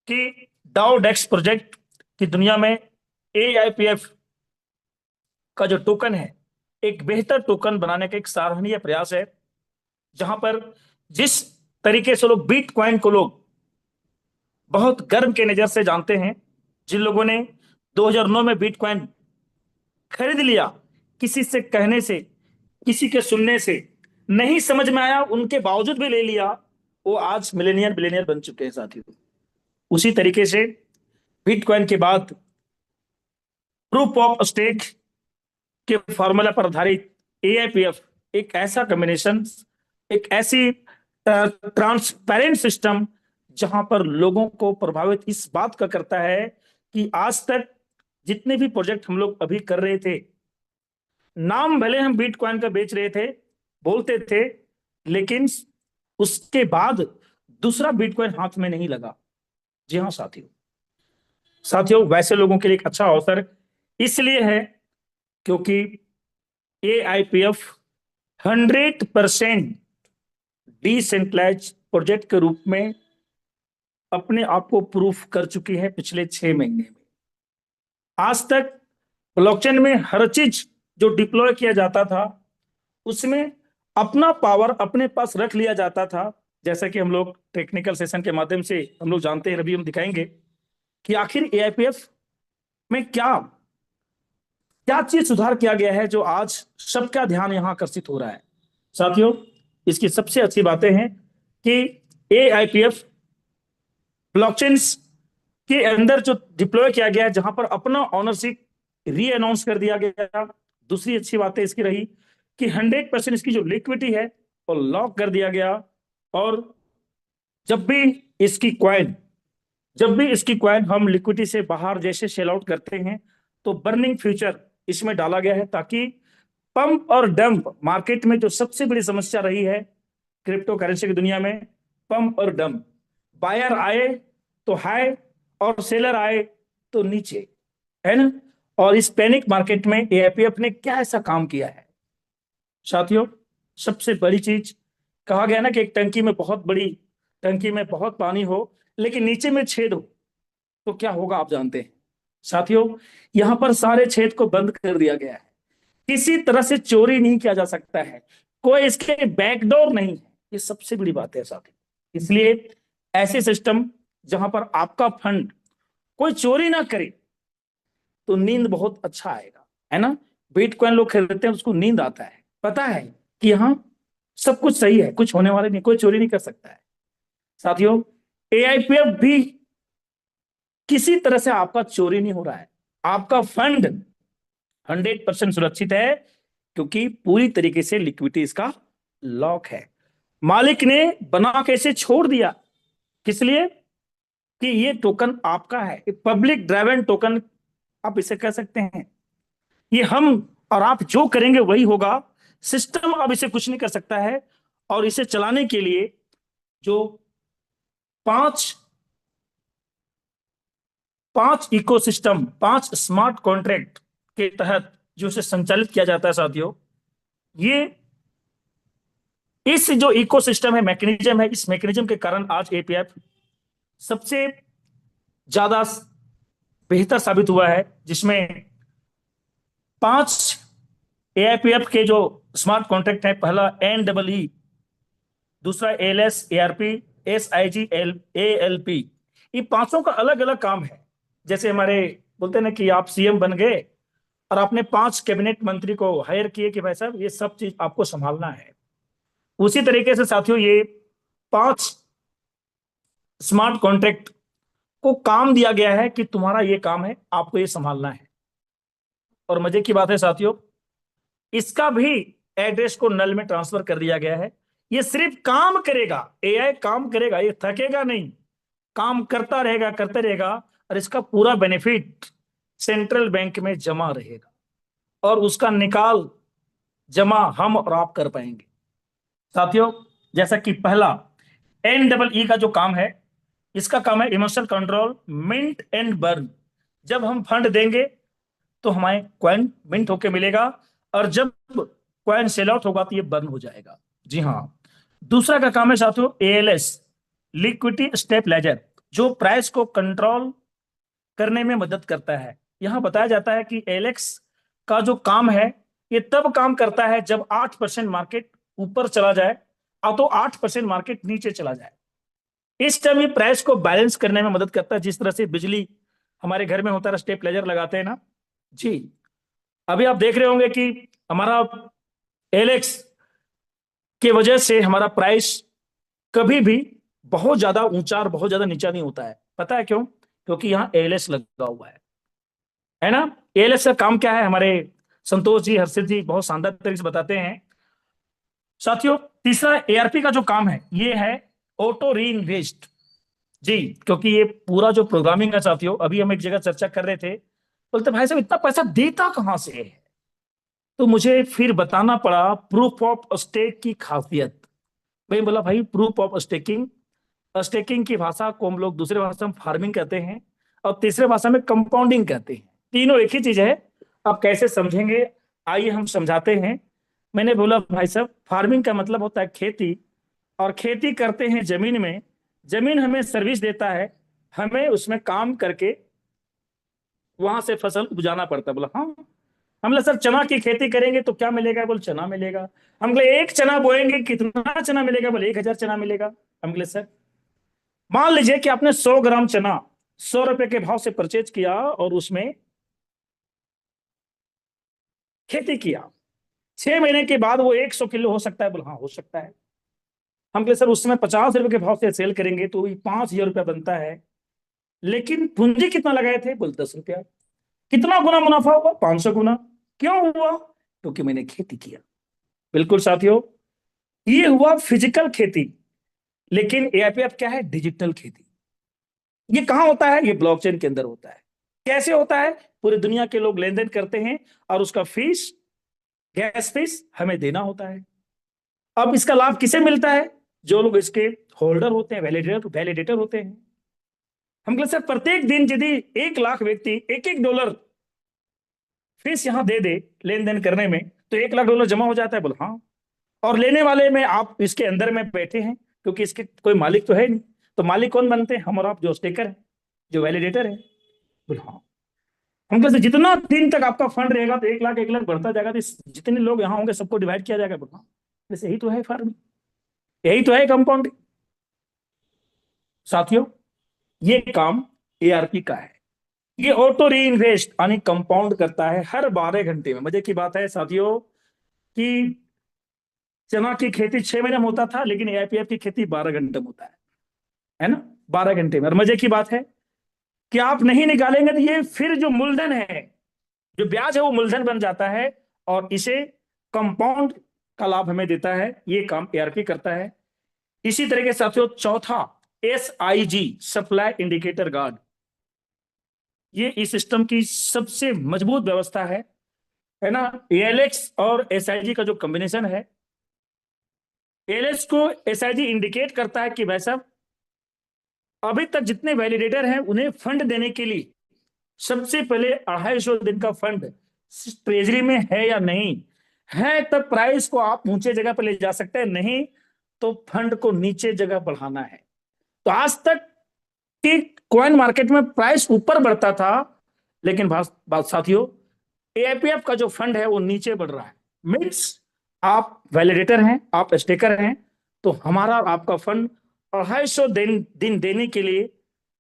कि डाउ डेक्स प्रोजेक्ट की दुनिया में एआईपीएफ का जो टोकन है एक बेहतर टोकन बनाने का एक सराहनीय प्रयास है। जहां पर जिस तरीके से लोग बिटकॉइन को लोग बहुत गर्व के नजर से जानते हैं, जिन लोगों ने 2009 में बिटकॉइन खरीद लिया, किसी से कहने से, किसी के सुनने से नहीं समझ में आया, उनके बावजूद भी ले लिया, वो आज मिलेनियर बिलियनियर बन चुके हैं साथियों। उसी तरीके से बिटकॉइन के बाद प्रूफ ऑफ स्टेक के फॉर्मूला पर आधारित एआईपीएफ एक ऐसा कॉम्बिनेशन, एक ऐसी ट्रांसपेरेंट सिस्टम जहां पर लोगों को प्रभावित इस बात का करता है कि आज तक जितने भी प्रोजेक्ट हम लोग अभी कर रहे थे, नाम भले हम बिटकॉइन का बेच रहे थे, बोलते थे, लेकिन उसके बाद दूसरा बिटकॉइन हाथ में नहीं लगा। जी हाँ साथियों, वैसे लोगों के लिए एक अच्छा अवसर इसलिए है क्योंकि एआईपीएफ 100% डिसेंट्रलाइज प्रोजेक्ट के रूप में अपने आप को प्रूफ कर चुकी है पिछले 6 महीने में। आज तक ब्लॉकचेन में हर चीज जो डिप्लॉय किया जाता था उसमें अपना पावर अपने पास रख लिया जाता था। जैसा कि हम लोग टेक्निकल सेशन के माध्यम से हम लोग जानते हैं, अभी हम दिखाएंगे कि आखिर एआईपीएफ में क्या क्या चीज सुधार किया गया है जो आज सबका ध्यान यहां आकर्षित हो रहा है। साथियों, इसकी सबसे अच्छी बातें हैं कि एआईपीएफ ब्लॉकचेन के अंदर जो डिप्लॉय किया गया है, जहां पर अपना ऑनरशिप री अनाउंस कर दिया गया। दूसरी अच्छी बात इसकी रही कि 100% इसकी जो लिक्विडिटी है वो लॉक कर दिया गया। और जब भी इसकी क्वाइन हम लिक्विडिटी से बाहर जैसे सेल आउट करते हैं तो बर्निंग फ्यूचर इसमें डाला गया है, ताकि पंप और डंप मार्केट में जो सबसे बड़ी समस्या रही है क्रिप्टो करेंसी की दुनिया में, पंप और डंप, बायर आए तो हाई और सेलर आए तो नीचे, है ना। और इस पैनिक मार्केट में एआईपीएफ ने क्या ऐसा काम किया है साथियों? सबसे बड़ी चीज, कहा गया ना कि एक टंकी में बहुत पानी हो लेकिन नीचे में छेद हो तो क्या होगा आप जानते हैं साथियों। यहां पर सारे छेद को बंद कर दिया गया है, किसी तरह से चोरी नहीं किया जा सकता है, कोई इसके बैकडोर नहीं है। ये सबसे बड़ी बात है साथियों। इसलिए ऐसे सिस्टम जहां पर आपका फंड कोई चोरी ना करे तो नींद बहुत अच्छा आएगा, है ना। बिटकॉइन लोग खरीदते हैं, उसको नींद आता है, पता है कि यहाँ सब कुछ सही है, कुछ होने वाले नहीं, कोई चोरी नहीं कर सकता है। साथियों, एआईपीएफ भी किसी तरह से आपका चोरी नहीं हो रहा है, आपका फंड 100% सुरक्षित है क्योंकि पूरी तरीके से लिक्विडिटी इसका लॉक है। मालिक ने बना कैसे छोड़ दिया, किस लिए? कि ये टोकन आपका है, पब्लिक ड्राइवन टोकन आप इसे कह सकते हैं। ये हम और आप जो करेंगे वही होगा, सिस्टम अब इसे कुछ नहीं कर सकता है। और इसे चलाने के लिए जो पांच इकोसिस्टम, 5 स्मार्ट कॉन्ट्रैक्ट के तहत जो इसे संचालित किया जाता है साथियों, ये इस जो इकोसिस्टम है, मैकेनिज्म है, इस मैकेनिज्म के कारण आज एपीएफ सबसे ज्यादा बेहतर साबित हुआ है, जिसमें 5 एआईपीएफ के जो स्मार्ट कॉन्ट्रैक्ट है, पहला NEE, दूसरा ALS, ARP, SIG, ALP, ये पांचों का अलग अलग काम है। जैसे हमारे बोलते हैं ना कि आप CM बन गए और आपने 5 कैबिनेट मंत्री को हायर किए कि भाई साहब ये सब चीज आपको संभालना है, उसी तरीके से साथियों ये 5 स्मार्ट कॉन्ट्रैक्ट को काम दिया गया है कि तुम्हारा ये काम है, आपको ये संभालना है। और मजे की बात है साथियों, इसका भी एड्रेस को नल में ट्रांसफर कर दिया गया है। ये सिर्फ काम करेगा, AI काम करेगा, ये थकेगा नहीं, काम करता रहेगा करते रहेगा, और इसका पूरा बेनिफिट सेंट्रल बैंक में जमा रहेगा और उसका निकाल जमा हम और आप कर पाएंगे। साथियों, जैसा कि पहला NEE का जो काम है, इसका काम है emotional control, mint and burn. जब हम फंड देंगे तो हमारे कॉइन मिंट होके मिलेगा, और जब कॉइन सेल आउट होगा तो ये बर्न हो जाएगा। जी हाँ। दूसरा का काम है साथियों ALS, लिक्विडिटी स्टेबलाइजर, जो प्राइस को कंट्रोल करने में मदद करता है। यहां बताया जाता है कि ALX का जो काम है ये तब काम करता है जब 8% मार्केट ऊपर चला जाए और तो 8% मार्केट नीचे चला जाए। इस टाइम ये प्राइस को बैलेंस करने में मदद करता है। जिस तरह से बिजली हमारे घर में होता है, स्टेबलाइजर लगाते हैं ना जी, अभी आप देख रहे होंगे कि हमारा ALX की वजह से हमारा प्राइस कभी भी बहुत ज्यादा ऊंचा और बहुत ज्यादा नीचा नहीं होता है। पता है क्यों? क्योंकि यहाँ ALS लगा हुआ है ना। ALS का काम क्या है, हमारे संतोष जी, हर्षित जी बहुत शानदार तरीके से बताते हैं। साथियों, तीसरा ARP का जो काम है ये है ऑटो री इन्वेस्ट जी, क्योंकि ये पूरा जो प्रोग्रामिंग है साथियों, अभी हम एक जगह चर्चा कर रहे थे, बोलते भाई साहब इतना पैसा देता कहां से है, तो मुझे फिर बताना पड़ा प्रूफ ऑफ स्टेक की खासियत। मैं बोला भाई प्रूफ ऑफ स्टेकिंग, स्टेकिंग की भाषा को हम लोग दूसरे भाषा में फार्मिंग कहते हैं और तीसरे भाषा में कंपाउंडिंग कहते हैं। तीनों एक ही चीज है, आप कैसे समझेंगे आइए हम समझाते हैं। मैंने बोला भाई साहब फार्मिंग का मतलब होता है खेती, और खेती करते हैं जमीन में, जमीन हमें सर्विस देता है, हमें उसमें काम करके वहां से फसल उपजाना पड़ता है। बोला हाँ। हम बोले सर चना की खेती करेंगे तो क्या मिलेगा? बोले चना मिलेगा। हम बोले एक चना बोएंगे कितना चना मिलेगा? बोले 1000 चना मिलेगा। हम बोले सर मान लीजिए कि आपने 100 ग्राम चना 100 रुपए के भाव से परचेज किया और उसमें खेती किया, 6 महीने के बाद वो 100 किलो हो सकता है? बोले हाँ हो सकता है। हम बोले सर उस समय 50 रुपए के भाव से सेल करेंगे तो 5000 रुपया बनता है, लेकिन पूंजी कितना लगाए थे? बोले 10 रुपया। कितना गुना मुनाफा हुआ? 500 गुना। क्यों हुआ? क्योंकि मैंने खेती किया। बिल्कुल साथियों, ये हुआ फिजिकल खेती, लेकिन AIPF क्या है? डिजिटल खेती। ये कहां होता है? ये ब्लॉकचेन के अंदर होता है। कैसे होता है? पूरी दुनिया के लोग लेन देन करते हैं और उसका फीस, गैस फीस हमें देना होता है। अब इसका लाभ किसे मिलता है? जो लोग इसके होल्डर होते हैं, वैलिडेटर होते हैं। हम कहते सर प्रत्येक दिन यदि 1 लाख व्यक्ति $1 फीस यहां दे दे लेन देन करने में तो $1 लाख जमा हो जाता है? बोले हाँ। और लेने वाले में आप इसके अंदर में बैठे हैं, क्योंकि इसके कोई मालिक तो है नहीं, तो मालिक कौन बनते हैं? हम और आप, जो स्टेकर है, जो वैलिडेटर है। बोले हाँ। हम कहते जितना दिन तक आपका फंड रहेगा तो 1 लाख बढ़ता जाएगा, तो जितने लोग यहाँ होंगे सबको डिवाइड किया जाएगा। बोले हाँ। वैसे यही तो है फार्मिंग, यही तो है कंपाउंडिंग। साथियों, ये काम ARP का है। ये ऑटो री इन्वेस्ट यानी कंपाउंड करता है हर 12 घंटे में। मजे की बात है साथियों कि चना की खेती 6 महीने में होता था, लेकिन AIPF की खेती 12 घंटे में होता है ना, 12 घंटे में। और मजे की बात है कि आप नहीं निकालेंगे तो ये फिर जो मूलधन है, जो ब्याज है, वो मूलधन बन जाता है और इसे कंपाउंड का लाभ हमें देता है। ये काम ARP करता है। इसी तरह के साथियों चौथा SIG, सप्लाई इंडिकेटर गार्ड, ये इस सिस्टम की सबसे मजबूत व्यवस्था है ना। ALX और SIG का जो कॉम्बिनेशन है, ALX को SIG इंडिकेट करता है कि भाई साहब अभी तक जितने वैलिडेटर हैं उन्हें फंड देने के लिए सबसे पहले 250 दिन का फंड ट्रेजरी में है या नहीं है, तब प्राइस को आप ऊंचे जगह पर ले जा सकते हैं, नहीं तो फंड को नीचे जगह बढ़ाना है। तो आज तक कि कॉइन मार्केट में प्राइस ऊपर बढ़ता था, लेकिन बात साथियों एआईपीएफ का जो फंड है वो नीचे बढ़ रहा है। मीन्स आप वैलिडेटर हैं, आप स्टेकर हैं, तो हमारा और आपका फंड 250 दिन देने के लिए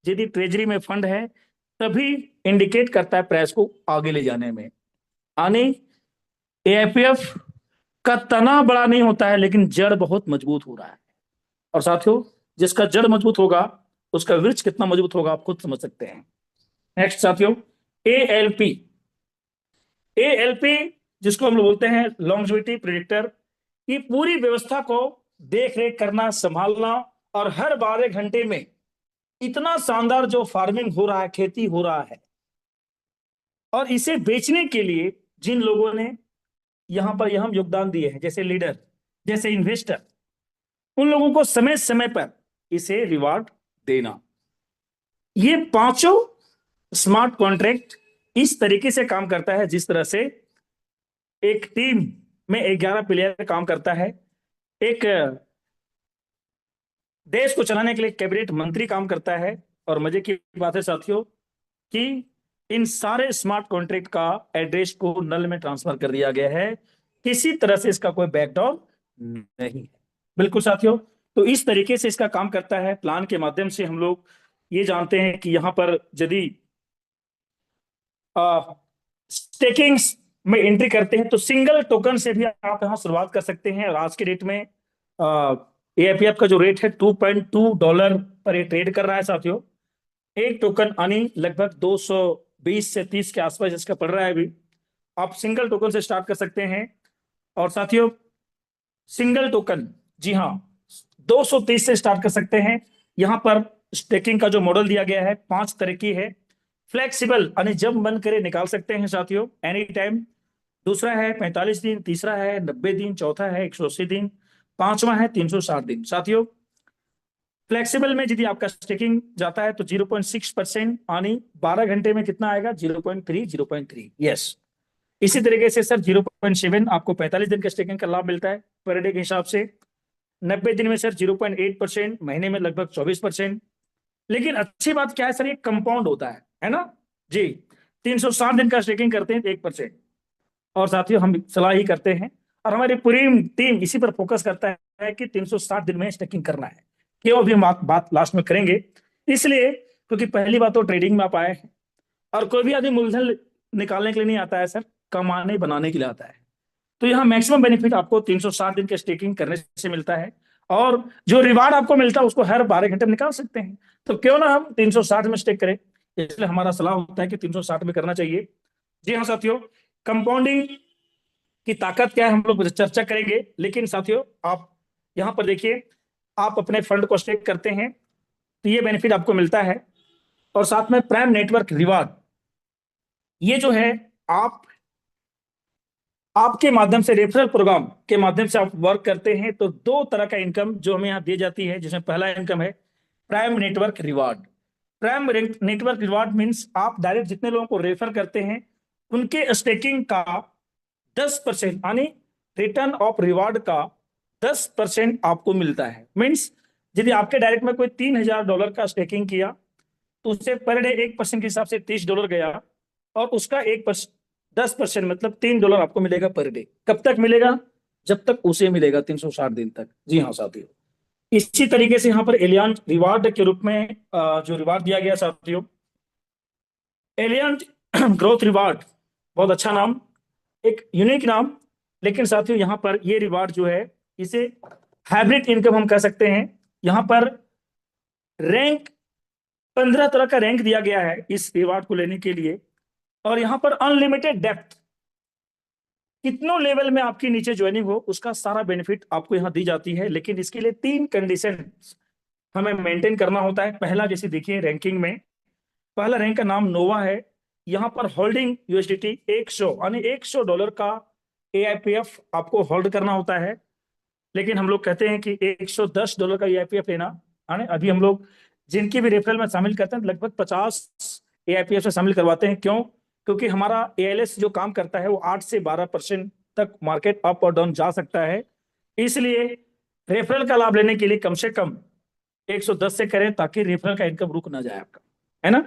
यदि ट्रेजरी में फंड है तभी इंडिकेट करता है प्राइस को आगे ले जाने में। यानी एआईपीएफ का तना बड़ा नहीं होता है, लेकिन जड़ बहुत मजबूत हो रहा है। और साथियों, जिसका जड़ मजबूत होगा उसका वृक्ष कितना मजबूत होगा आप खुद समझ सकते हैं। नेक्स्ट साथियों, एएलपी। एएलपी जिसको हम लोग बोलते हैं लॉन्जेविटी प्रेडिक्टर, ये पूरी व्यवस्था को देख रेख करना, संभालना, और हर 12 घंटे में इतना शानदार जो फार्मिंग हो रहा है, खेती हो रहा है, और इसे बेचने के लिए जिन लोगों ने यहां पर यहां योगदान दिए हैं, जैसे लीडर, जैसे इन्वेस्टर, उन लोगों को समय समय पर इसे रिवार्ड देना। ये पांचों स्मार्ट कॉन्ट्रैक्ट इस तरीके से काम करता है जिस तरह से एक टीम में 11 प्लेयर काम करता है, एक देश को चलाने के लिए कैबिनेट मंत्री काम करता है। और मजे की बात है साथियों कि इन सारे स्मार्ट कॉन्ट्रैक्ट का एड्रेस को नल में ट्रांसफर कर दिया गया है, किसी तरह से इसका कोई बैकडोर नहीं है। बिल्कुल साथियों, तो इस तरीके से इसका काम करता है। प्लान के माध्यम से हम लोग ये जानते हैं कि यहां पर यदि स्टेकिंग में एंट्री करते हैं तो सिंगल टोकन से भी आप यहां शुरुआत कर सकते हैं। और आज के डेट में एआईपीएफ का जो रेट है $2.2 पर ये ट्रेड कर रहा है साथियों। एक टोकन यानी लगभग 220 से 30 के आसपास इसका पड़ रहा है अभी। आप सिंगल टोकन से स्टार्ट कर सकते हैं। और साथियों, सिंगल टोकन, जी हाँ, 230 से स्टार्ट कर सकते हैं। यहां पर स्टेकिंग का जो मॉडल दिया गया है 5 तरह की है। फ्लेक्सिबल यानी जब मन करे निकाल सकते हैं साथियों, एनी टाइम। दूसरा है 45 दिन, तीसरा है 90 दिन, चौथा है 180 दिन, पांचवा है 360 दिन। साथियों, फ्लेक्सिबल में यदि आपका स्टेकिंग जाता है तो 0.6% यानी 12 घंटे में कितना आएगा, 0.3। यस, इसी तरीके से सर 0.7 आपको 45 दिन का स्टेकिंग का लाभ मिलता है पर डे के हिसाब से। 90 दिन में सर 0.8%, महीने में लगभग 24%। लेकिन अच्छी बात क्या है सर, ये कंपाउंड होता है ना जी। 360 दिन का स्टेकिंग करते हैं 1%। और साथियों, हम सलाह ही करते हैं और हमारी पूरी टीम इसी पर फोकस करता है कि 360 दिन में स्टेकिंग करना है। क्यों, अभी हम बात लास्ट में करेंगे। इसलिए क्योंकि पहली बात तो ट्रेडिंग में आप आए हैं और कोई भी आदमी मूलधन निकालने के लिए नहीं आता है सर, कमाने बनाने के लिए आता है। तो यहाँ मैक्सिमम बेनिफिट आपको 360 दिन के स्टेकिंग करने से मिलता है। और जो रिवार्ड आपको मिलता है उसको हर 12 घंटे में निकाल सकते हैं। तो क्यों ना हम 360 में स्टेक करें, इसलिए हमारा सलाह होता है कि 360 में करना चाहिए। जी हाँ साथियों, कंपाउंडिंग की ताकत क्या है हम लोग चर्चा करेंगे। लेकिन साथियों, आप यहाँ पर देखिए, आप अपने फंड को स्टेक करते हैं तो ये बेनिफिट आपको मिलता है। और साथ में प्राइम नेटवर्क रिवार्ड, ये जो है आपके माध्यम से, रेफरल प्रोग्राम के माध्यम से आप वर्क करते हैं तो 2 तरह का इनकम जो हमें यहाँ दी जाती है, जिसमें पहला इनकम है prime network reward. Prime network reward means आप डायरेक्ट जितने लोगों को रेफर करते हैं उनके स्टेकिंग का 10% यानी रिटर्न ऑफ रिवार्ड का 10% आपको मिलता है। मीन्स यदि आपके डायरेक्ट में कोई $3000 का स्टेकिंग किया तो उससे पर डे 1% के हिसाब से $30 गया, और उसका 10% मतलब $3 आपको मिलेगा पर डे। कब तक मिलेगा, जब तक उसे मिलेगा 360 दिन तक। जी हाँ साथियों, इसी तरीके से यहाँ पर एलियंस रिवार्ड के रूप में जो रिवार्ड दिया गया साथियों, एलियंस ग्रोथ रिवार्ड, बहुत अच्छा नाम, एक यूनिक नाम। लेकिन साथियों, यहाँ पर ये रिवार्ड जो है इसे हाइब्रिड इनकम हम कह सकते हैं। यहाँ पर रैंक 15 तरह का रैंक दिया गया है इस रिवार्ड को लेने के लिए। और यहाँ पर अनलिमिटेड डेप्थ, कितनों लेवल में आपकी नीचे ज्वाइनिंग हो उसका सारा बेनिफिट आपको यहाँ दी जाती है। लेकिन इसके लिए 3 कंडीशन हमें मेंटेन करना होता है। पहला, जैसे देखिए रैंकिंग में पहला रैंक का नाम नोवा है। यहाँ पर होल्डिंग यूएसडीटी 100 यानी $100 का एआईपीएफ आपको होल्ड करना होता है। लेकिन हम लोग कहते हैं कि $110 का एआईपीएफ लेना। अभी हम लोग जिनकी भी रेफरल में शामिल करते हैं लगभग 50 एआईपीएफ से शामिल करवाते हैं। क्यों, क्योंकि हमारा एएलएस जो काम करता है वो 8 से 12% तक मार्केट अप और डाउन जा सकता है। इसलिए रेफरल का लाभ लेने के लिए कम से कम 110 से करें ताकि रेफरल का इनकम रुक ना जाए आपका, है ना।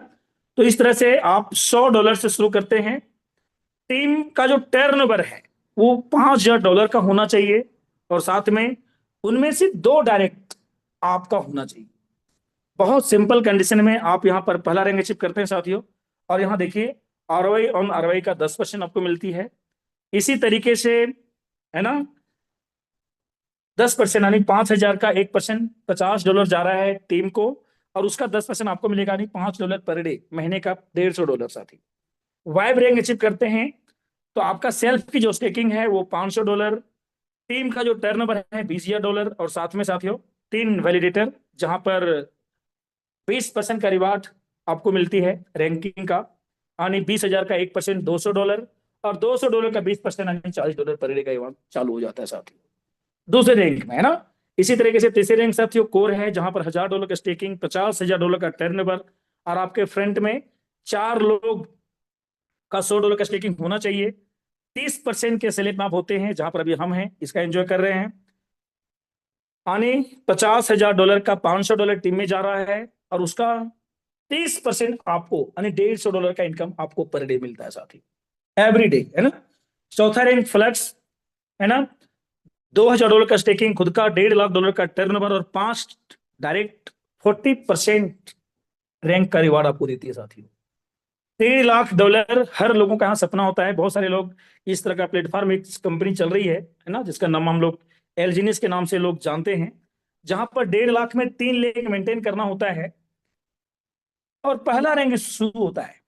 तो इस तरह से आप $100 से शुरू करते हैं टीम का जो टर्नओवर है वो $5,000 का होना चाहिए, और साथ में उनमें से 2 डायरेक्ट आपका होना चाहिए। बहुत सिंपल कंडीशन में आप यहाँ पर पहला रैंक अचीव करते हैं साथियों। और यहाँ देखिए, आरओआई ऑन आरओआई का 10% आपको मिलती है। इसी तरीके से, है ना, 10% यानी 5,000 का 1% $50 जा रहा है टीम को, और उसका 10% आपको मिलेगा, यानी $5 पर डे, महीने का $150 साथी। वाइब रैंक अचीव करते हैं तो आपका सेल्फ की जो स्टेकिंग है वो $500, टीम का जो टर्नओवर है $20,000, और साथ में साथियों 3 वैलिडेटर, जहां पर 20% का रिवार्ड आपको मिलती है रैंकिंग का, यानी 20,000 का 1% $200, और $200 का 20% यानी $40 पर डे का रिवार्ड चालू हो जाता है साथियों, दूसरे रैंक में, है ना। इसी तरीके से तीसरे रैंक साथियों कोर है, जहां पर $1,000 का स्टेकिंग, $50,000 का टर्नओवर, और आपके फ्रंट में 4 लोग का $100 का स्टेकिंग होना चाहिए। 30% के सेलेक्ट मैप होते हैं, जहां पर अभी हम हैं, इसका एंजॉय कर रहे हैं, यानी $50,000 का $500 टीम में जा रहा है, और उसका 30% आपको, यानी $150 का इनकम आपको पर डे मिलता है साथी, एवरी डे, है ना। चौथा रैंक फ्लक्स, है ना, $2,000 का स्टेकिंग, खुद का $1.5 लाख का टर्नओवर, और 5 डायरेक्ट 40% रैंक का रिवार्ड आपको देती है साथियों। $1.5 लाख हर लोगों का यहाँ सपना होता है। बहुत सारे लोग इस तरह का प्लेटफॉर्म, एक कंपनी चल रही है ना, जिसका नाम हम लोग एलजीनियस के नाम से लोग जानते हैं, जहां पर 1.5 लाख में 3 लेग मेंटेन करना होता है, और पहला रैंक शुरू होता है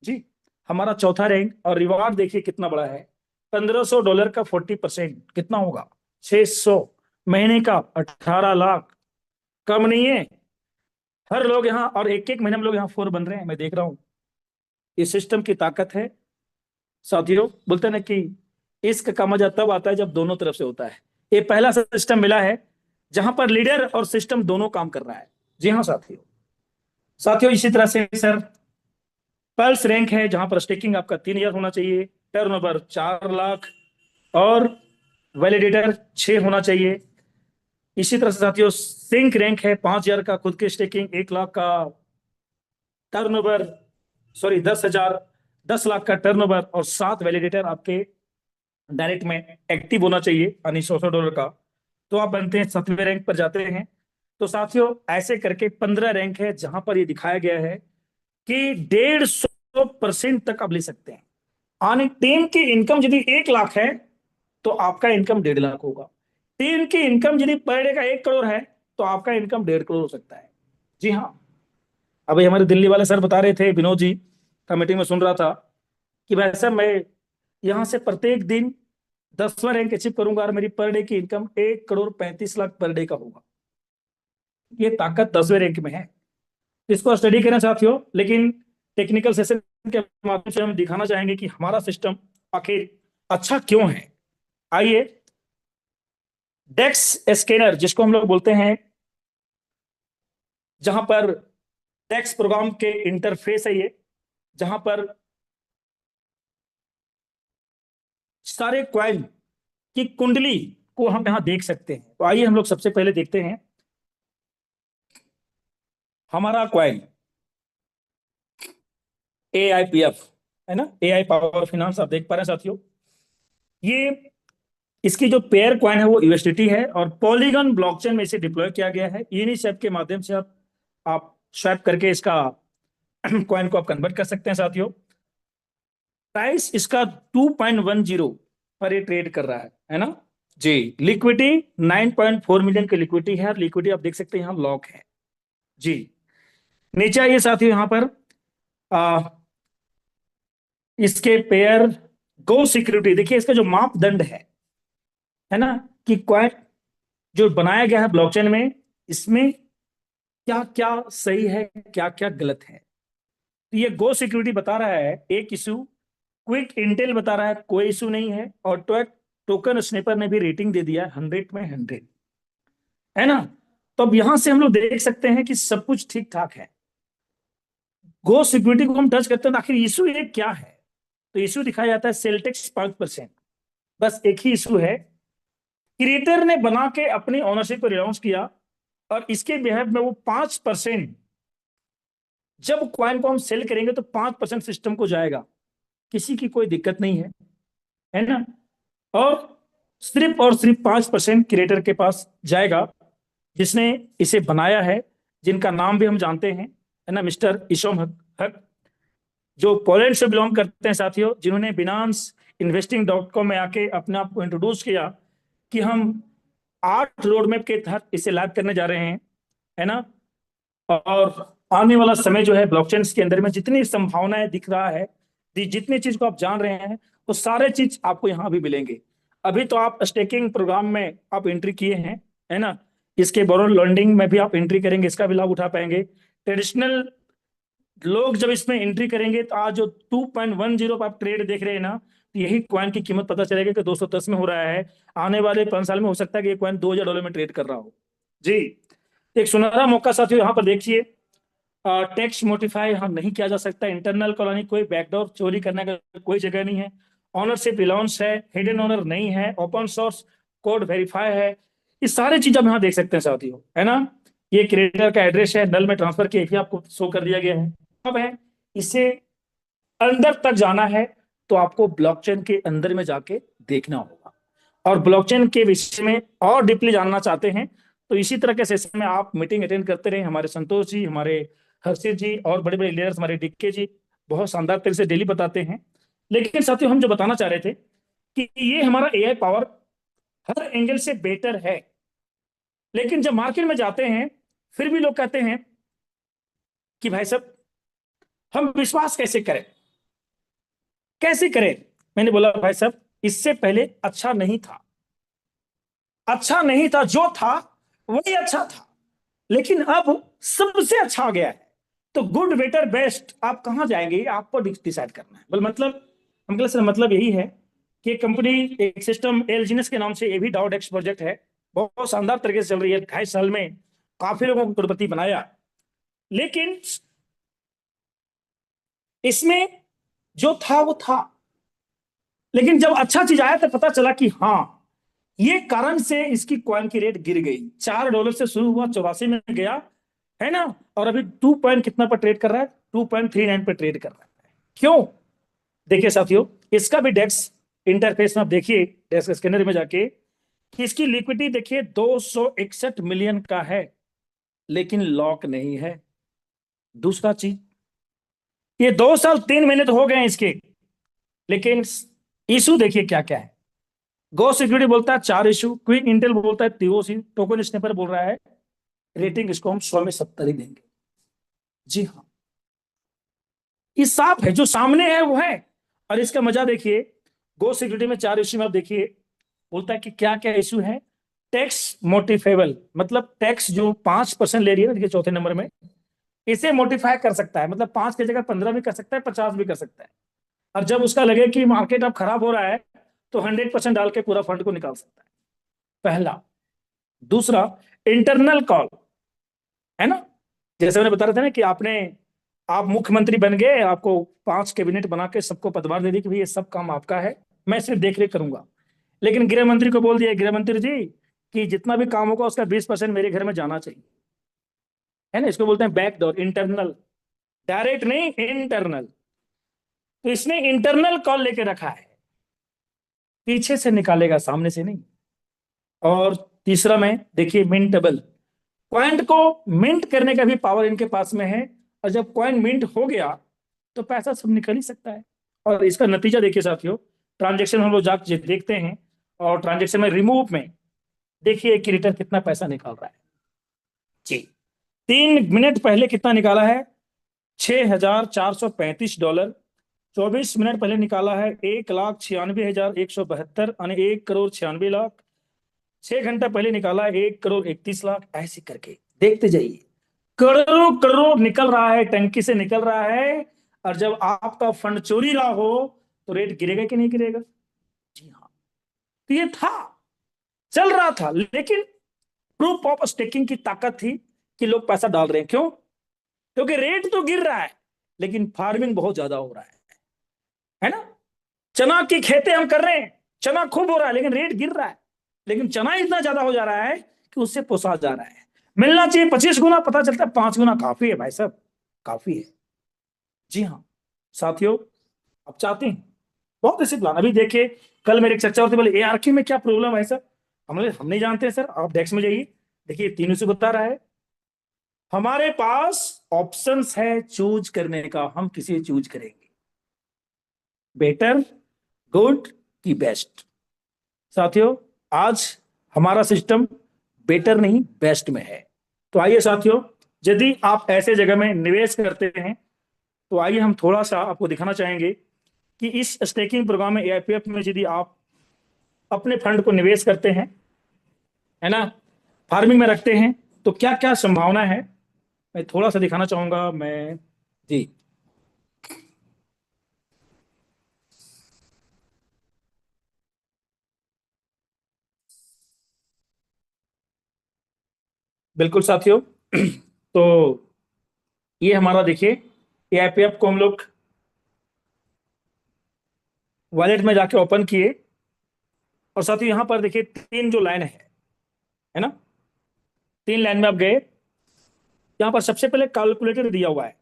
जी। हमारा चौथा रैंक, और रिवार्ड देखिए कितना बड़ा है, $1,500 का 40%, कितना होगा, 600, महीने का 18 लाख, कम नहीं है। हर लोग यहाँ, और एक एक महीने में लोग यहाँ 4 बन रहे हैं, मैं देख रहा हूँ। इस सिस्टम की ताकत है साथियों। बोलते हैं ना कि इश्क का मजा तब आता है जब दोनों तरफ से होता है। ये पहला सिस्टम मिला है जहां पर लीडर और सिस्टम दोनों काम कर रहा है। जी हाँ साथियों। साथियों इसी तरह से सर पल्स रैंक है, जहां पर स्टेकिंग आपका 3,000 होना चाहिए, टर्नओवर 4 लाख, और वैलिडेटर 6 होना चाहिए। इसी तरह से साथियों सिंक रैंक है, 5,000 का खुद की स्टेकिंग, 1 लाख का टर्नओवर, सॉरी 10 लाख का टर्नओवर, और 7 वैलिडेटर आपके डायरेक्ट में एक्टिव होना चाहिए, यानी $100 का, तो आप बनते हैं 7वें रैंक पर जाते हैं। तो साथियों ऐसे करके 15 रैंक है, जहां पर ये दिखाया गया है कि 150% तक आप ले सकते हैं। यानी टीम की इनकम यदि 1 लाख है तो आपका इनकम 1.5 लाख होगा। टीम की इनकम यदि पर डे का 1 करोड़ है तो आपका इनकम 1.5 करोड़ हो सकता है। जी हाँ। अभी हमारे दिल्ली वाले सर बता रहे थे, विनोद जी का मीटिंग में सुन रहा था, कि भाई साहब मैं यहां से प्रत्येक दिन 10वां रैंक अचीव करूंगा और मेरी पर डे की इनकम 1,35 लाख पर डे का होगा। ये ताकत 10वें रैंक में है। इसको स्टडी करना साथियों, लेकिन टेक्निकल सेशन के माध्यम से हम दिखाना चाहेंगे कि हमारा सिस्टम आखिर अच्छा क्यों है। आइए, डेक्स स्कैनर जिसको हम लोग बोलते हैं, जहां पर डेक्स प्रोग्राम के इंटरफेस है ये, जहां पर सारे क्वाइल की कुंडली को हम यहां देख सकते हैं। तो आइए हम लोग सबसे पहले देखते हैं हमारा क्वाइल AIPF, है ना, AI पावर फाइनेंस, आप देख पा रहे हैं साथियों। ये इसकी जो पेयर क्वाइन है वो यूएसडीटी है, और पॉलीगन ब्लॉकचेन में इसे डिप्लॉय किया गया है। यूनिस्वैप के माध्यम से आप स्वैप करके इसका क्वाइन को आप कन्वर्ट कर सकते हैं साथियों। प्राइस इसका 2.10 पर ये ट्रेड कर रहा है ना जी। लिक्विडिटी 9.4 मिलियन की लिक्विडिटी है, और लिक्विडिटी आप देख सकते हैं यहाँ लॉक है जी। नीचे आइए साथियों, यहाँ पर आ, इसके पेयर गो सिक्योरिटी देखिए, इसका जो मापदंड है ना, कि क्वाइन जो बनाया गया है ब्लॉकचेन में, इसमें क्या क्या सही है, क्या क्या गलत है। तो ये गो सिक्योरिटी बता रहा है एक इशू, क्विक इंटेल बता रहा है कोई इशू नहीं है, और टोकन स्नेपर ने भी रेटिंग दे दिया है 100 में 100, है ना। तो अब यहां से हम लोग देख सकते हैं कि सब कुछ ठीक ठाक है। गो सिक्योरिटी को हम टच करते हैं, आखिर इशू ये क्या है। तो इशू दिखाया जाता है सेल्टेक्स 5%, बस एक ही इशू है, क्रिएटर ने बना के अपनी ओनरशिप को रिलाउंस किया, और इसके बिहेव में वो 5%, जब क्वाइन को हम सेल करेंगे तो 5% सिस्टम को जाएगा। किसी की कोई दिक्कत नहीं है ना। और सिर्फ 5% क्रिएटर के पास जाएगा जिसने इसे बनाया है, जिनका नाम भी हम जानते हैं, है ना, मिस्टर इशोम हक, जो पोलैंड से बिलोंग करते हैं साथियों, जिन्होंने बिनांस investing.com में आके अपने आप को इंट्रोड्यूस किया कि हम 8 रोड मैप के तहत इसे लाइव करने जा रहे हैं, है ना। और आने वाला समय जो है ब्लॉकचेन के अंदर में जितनी संभावनाएं दिख रहा है, जितनी चीज को आप जान रहे हैं, वो सारे चीज आपको यहाँ भी मिलेंगे। अभी तो आप स्टेकिंग प्रोग्राम में आप एंट्री किए हैं, है ना, इसके बोरो लैंडिंग में भी आप एंट्री करेंगे, इसका भी लाभ उठा पाएंगे। ट्रेडिशनल लोग जब इसमें एंट्री करेंगे तो आज जो 2.10 पर आप ट्रेड देख रहे हैं ना, तो यही कॉइन की कीमत पता चलेगा कि 210 में हो रहा है। आने वाले 5 साल में हो सकता है कि ये कॉइन $2000 में ट्रेड कर रहा हो जी। एक सुनहरा मौका साथियों, यहाँ पर देखिए, टैक्स मोडिफाई हम नहीं किया जा सकता, इंटरनल कॉलोनी, कोई बैकडोर चोरी करने का कोई जगह नहीं है, ऑनरशिप रिलाउंस है, हिडन ऑनर नहीं है, ओपन सोर्स कोड वेरीफाई है। ये सारी चीज आप यहाँ देख सकते हैं साथियों, है ना। ये क्रिएटर का एड्रेस है, नल में ट्रांसफर किया, आपको शो कर दिया गया है। अब है इसे अंदर तक जाना है तो आपको ब्लॉकचेन के अंदर में जाके देखना होगा। और ब्लॉकचेन के विषय में और डीपली जानना चाहते हैं तो इसी तरह के सेशन में आप मीटिंग अटेंड करते रहे। हमारे संतोष जी, हमारे हर्षित जी और बड़े बड़े लीडर्स, हमारे डीके जी बहुत शानदार तरीके से डेली बताते हैं। लेकिन साथियों, हम जो बताना चाह रहे थे कि ये हमारा एआई पावर हर एंगल से बेटर है, लेकिन जब मार्केट में जाते हैं फिर भी लोग कहते हैं कि भाई साहब हम विश्वास कैसे करें, कैसे करें। मैंने बोला भाई साहब इससे पहले अच्छा नहीं था, अच्छा नहीं था, जो था वही अच्छा था, लेकिन अब सबसे अच्छा आ गया है। तो गुड बेटर बेस्ट आप कहां जाएंगे आपको डिसाइड करना है। बोल मतलब हम सर मतलब यही है कि कंपनी एक सिस्टम एलजीनेस के नाम से ये भी डाउडेक्स प्रोजेक्ट है, बहुत शानदार तरीके से चल रही है। 2.5 साल में काफी लोगों को करोड़पति बनाया, लेकिन इसमें जो था वो था, लेकिन जब अच्छा चीज आया तो पता चला कि हाँ ये कारण से इसकी कॉइन की रेट गिर गई। $4 से शुरू हुआ, 84 में गया, है ना, और अभी 2 पॉइंट कितना पर ट्रेड कर रहा है, 2.39 पर ट्रेड कर रहा है। क्यों? देखिए साथियों, इसका भी डेस्क इंटरफेस में आप देखिए, डेस्क स्कैनर में जाके कि इसकी लिक्विडिटी देखिए 261 मिलियन का है, लेकिन लॉक नहीं है। दूसरा चीज, ये 2 साल 3 महीने तो हो गए हैं इसके, लेकिन इशू देखिए क्या क्या है। गो सिक्योरिटी बोलता है 4 इशू, क्विक इंटेल बोलता है 3 टोकन स्नैपर बोल रहा है रेटिंग इसको हम 100 में 70 ही देंगे। जी हाँ, ये साफ है, जो सामने है वो है। और इसका मजा देखिए, गो सिक्योरिटी में 4 इशू में आप देखिए बोलता है कि क्या क्या इशू है। टैक्स मोटिफेबल, मतलब टैक्स जो 5% ले रही है ना, देखिए चौथे नंबर में, इसे मोटिफाई कर सकता है, मतलब 5 की जगह 15 भी कर सकता है, 50 भी कर सकता है। और जब उसका लगे कि मार्केट अब खराब हो रहा है तो 100% डाल के पूरा फंड को निकाल सकता है, पहला। दूसरा, इंटरनल कॉल, है ना, जैसे मैंने बता रहा था ना कि आप मुख्यमंत्री बन गए, आपको 5 कैबिनेट बना के सबको पदभार दे दी कि भाई ये सब काम आपका है, मैं सिर्फ देख रेख करूंगा। लेकिन गृह मंत्री को बोल दिया, गृह मंत्री जी कि जितना भी काम होगा उसका 20% मेरे घर में जाना चाहिए, है ना। इसको बोलते हैं बैकडोर, इंटरनल, डायरेक्ट नहीं, इंटरनल। तो इसने इंटरनल कॉल लेके रखा है, पीछे से निकालेगा, सामने से नहीं। और तीसरा में देखिए मिंटेबल, कॉइन को मिंट करने का भी पावर इनके पास में है। और जब कॉइन मिंट हो गया तो पैसा सब निकल ही सकता है। और इसका नतीजा देखिए साथियों, ट्रांजेक्शन हम लोग जाके देखते हैं, और ट्रांजेक्शन में रिमूव में देखिए कि रिटर्न कितना पैसा निकाल रहा है जी। 3 मिनट पहले कितना निकाला है, $6,435। 24 मिनट पहले निकाला है 1,96,172, यानी 1,96,96,00,000। 6 घंटा पहले निकाला है 1,31,00,000। ऐसे करके देखते जाइए, करोड़ों करोड़ निकल रहा है, टंकी से निकल रहा है। और जब आपका फंड चोरी रहा हो तो रेट गिरेगा कि नहीं गिरेगा? जी हाँ, तो ये था, चल रहा था, लेकिन प्रूफ ऑफ स्टेकिंग की ताकत थी कि लोग पैसा डाल रहे हैं। क्यों? क्योंकि रेट तो गिर रहा है, लेकिन फार्मिंग बहुत ज्यादा हो रहा है ना। चना की खेती हम कर रहे हैं, चना खूब हो रहा है, लेकिन रेट गिर रहा है, लेकिन चना इतना ज्यादा हो जा रहा है कि उससे पोसा जा रहा है। मिलना चाहिए 25 गुना, पता चलता है 5 गुना काफी है भाई साहब, काफी है। जी हाँ साथियों, आप चाहते हैं बहुत ऐसे प्लान। अभी देखिए, कल मेरे एक चर्चा होते बोले ARQ में क्या प्रॉब्लम है सर, हम नहीं जानते हैं सर, आप डेस्क में जाइए, देखिए तीनों से बता रहा है। हमारे पास ऑप्शंस है चूज करने का, हम किसे चूज करेंगे, बेटर, गुड की बेस्ट। साथियों आज हमारा सिस्टम बेटर नहीं बेस्ट में है। तो आइए साथियों, यदि आप ऐसे जगह में निवेश करते हैं तो आइए हम थोड़ा सा आपको दिखाना चाहेंगे कि इस स्टेकिंग प्रोग्राम में AIPF में यदि आप अपने फंड को निवेश करते हैं, है ना, फार्मिंग में रखते हैं, तो क्या क्या संभावना है, मैं थोड़ा सा दिखाना चाहूंगा मैं जी। बिल्कुल साथियों तो ये हमारा देखिए AIPF को हम लोग वॉलेट में जाके ओपन किए, और साथियों यहां पर देखिए तीन जो लाइन है ना, तीन लाइन में आप गए, यहां पर सबसे पहले कैलकुलेटर दिया हुआ है,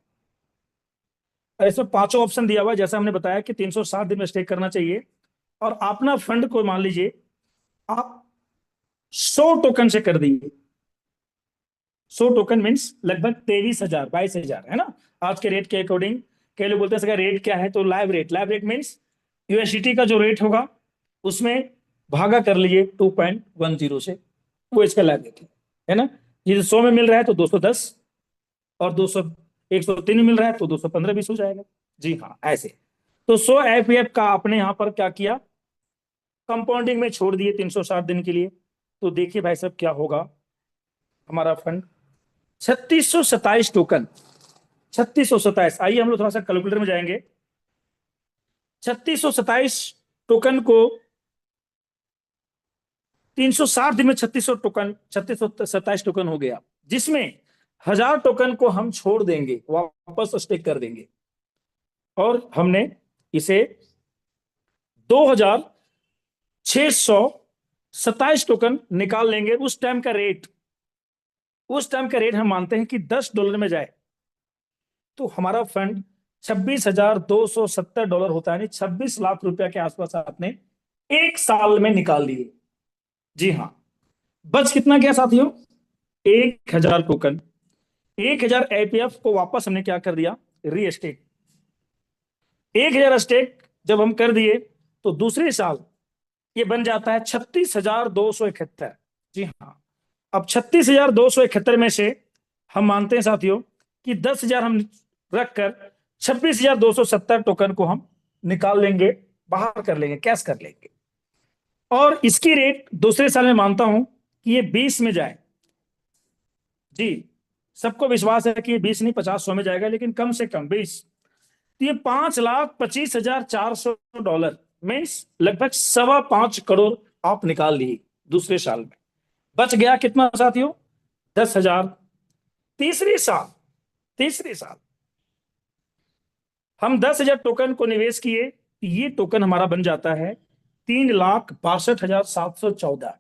और इसमें पांचों ऑप्शन दिया हुआ है, जैसा हमने बताया कि 360 दिन में स्टेक करना चाहिए। और अपना फंड को मान लीजिए आप 100 टोकन से कर दिए, 100 टोकन मीन्स लगभग 23,000 22,000, है ना, आज के रेट के अकॉर्डिंग। कई लोग बोलते हैं रेट क्या है, तो लाइव रेट मीन्स USDT का जो रेट होगा उसमें भागा कर लीजिए 2.10 से, वो इसका लाइव रेट है ना। ये 100 में मिल रहा है तो 210, और 103 में मिल रहा है तो 215-20 हो जाएगा। जी हाँ ऐसे। तो 100 AIPF का आपने यहाँ पर क्या किया, कंपाउंडिंग में छोड़ दिए 360 दिन के लिए। तो देखिए भाई साहब क्या होगा, हमारा फंड 3627 टोकन, 3627, आइए हम लोग थोड़ा सा कैलकुलेटर में जाएंगे। 3627 टोकन को 360 दिन में 3627 टोकन हो गया, जिसमें 1000 टोकन को हम छोड़ देंगे, वापस स्टेक कर देंगे, और हमने इसे 2627 टोकन निकाल लेंगे। उस टाइम का रेट हम मानते हैं कि $10 में जाए तो हमारा फंड $26,270 होता है, यानी 26 लाख रुपया के आसपास आपने एक साल में निकाल लिए। जी हाँ, बच कितना गया साथियों, 1000 टोकन। 1000 AIPF को वापस हमने क्या कर दिया, रीस्टेक। 1000 स्टेक जब हम कर दिए तो दूसरे साल ये बन जाता है 36,271। जी हाँ, अब 36,271 में से हम मानते हैं साथियों कि 10,000 हम रखकर 26,270 टोकन को हम निकाल लेंगे, बाहर कर लेंगे, कैश कर लेंगे। और इसकी रेट दूसरे साल में मानता हूं कि ये 20 में जाए। जी, सबको विश्वास है कि ये 20 नहीं 50 100 में जाएगा, लेकिन कम से कम 20। तो ये $5,25,400 मीन्स लगभग 5.25 करोड़ आप निकाल लिए दूसरे साल में। बच गया कितना साथियों, 10,000। तीसरी साल हम 10,000 टोकन को निवेश किए, ये टोकन हमारा बन जाता है 3,62,714।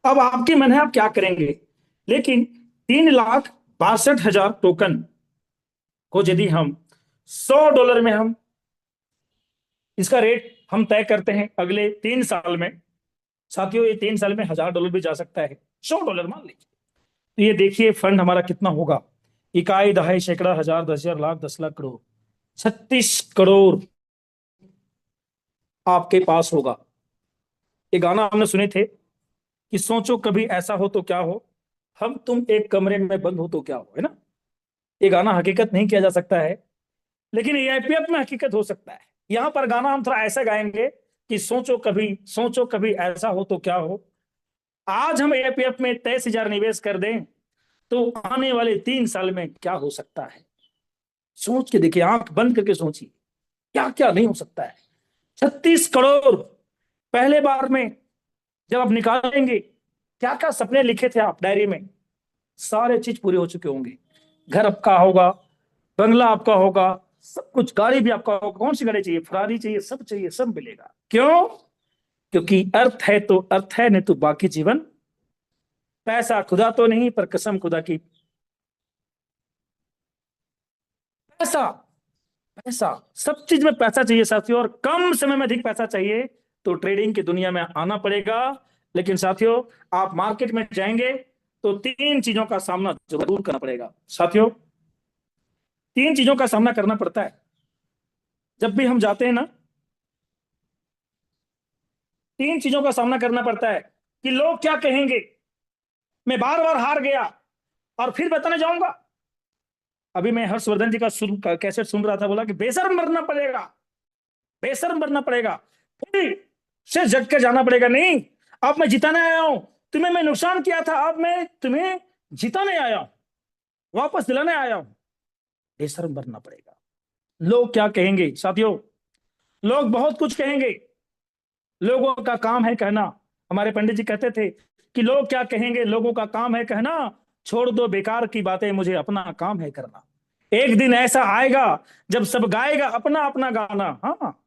अब आपके मन है आप क्या करेंगे, लेकिन 3,62,000 टोकन को यदि हम $100 में हम इसका रेट हम तय करते हैं अगले 3 साल में, साथियों ये 3 साल में $1,000 भी जा सकता है, $100 मान लीजिए। तो ये देखिए फंड हमारा कितना होगा, इकाई दहाई सैकड़ा हजार 10,000 लाख 10 लाख करोड़, 36 करोड़ आपके पास होगा। ये गाना हमने सुने थे कि सोचो कभी ऐसा हो तो क्या हो, हम तुम एक कमरे में बंद हो तो क्या हो, है ना। ये गाना हकीकत नहीं किया जा सकता है, लेकिन AIPF में हकीकत हो सकता है। यहां पर गाना हम थोड़ा ऐसा गाएंगे कि सोचो कभी ऐसा हो तो क्या हो। आज हम AIPF में 23,000 निवेश कर दें तो आने वाले 3 साल में क्या हो सकता है, सोच के देखिए, आंख बंद करके सोचिए क्या क्या नहीं हो सकता है। 36 करोड़ पहले बार में जब आप निकालेंगे, क्या क्या सपने लिखे थे आप डायरी में, सारे चीज पूरे हो चुके होंगे। घर आपका होगा, बंगला आपका होगा, सब कुछ, गाड़ी भी आपका होगा। कौन सी गाड़ी चाहिए, फरारी चाहिए, सब चाहिए, सब मिलेगा। क्यों, क्योंकि अर्थ है तो अर्थ है, नहीं तो बाकी जीवन। पैसा खुदा तो नहीं, पर कसम खुदा की, पैसा पैसा, सब चीज में पैसा चाहिए साथियों, और कम समय में अधिक पैसा चाहिए, तो ट्रेडिंग की दुनिया में आना पड़ेगा। लेकिन साथियों, आप मार्केट में जाएंगे तो तीन चीजों का सामना जरूर करना पड़ेगा साथियों। तीन चीजों का सामना करना पड़ता है जब भी हम जाते हैं ना। तीन चीजों का सामना करना पड़ता है कि लोग क्या कहेंगे, मैं बार बार हार गया और फिर बताने जाऊंगा। अभी मैं हर्षवर्धन जी का कैसेट सुन रहा था, बोला कि बेशर्म बनना पड़ेगा, बेशर्म बनना पड़ेगा, फिर से जग के जाना पड़ेगा। नहीं, अब मैं जिताने आया हूं, तुम्हें मैं नुकसान किया था, अब मैं तुम्हें जिताने आया हूं, वापस दिलाने आया हूं। बेशर्म बनना पड़ेगा। लोग क्या कहेंगे साथियों, लोग बहुत कुछ कहेंगे, लोगों का काम है कहना। हमारे पंडित जी कहते थे कि लोग क्या कहेंगे, लोगों का काम है कहना, छोड़ दो बेकार की बातें, मुझे अपना काम है करना। एक दिन ऐसा आएगा जब सब गाएगा अपना अपना गाना। हाँ,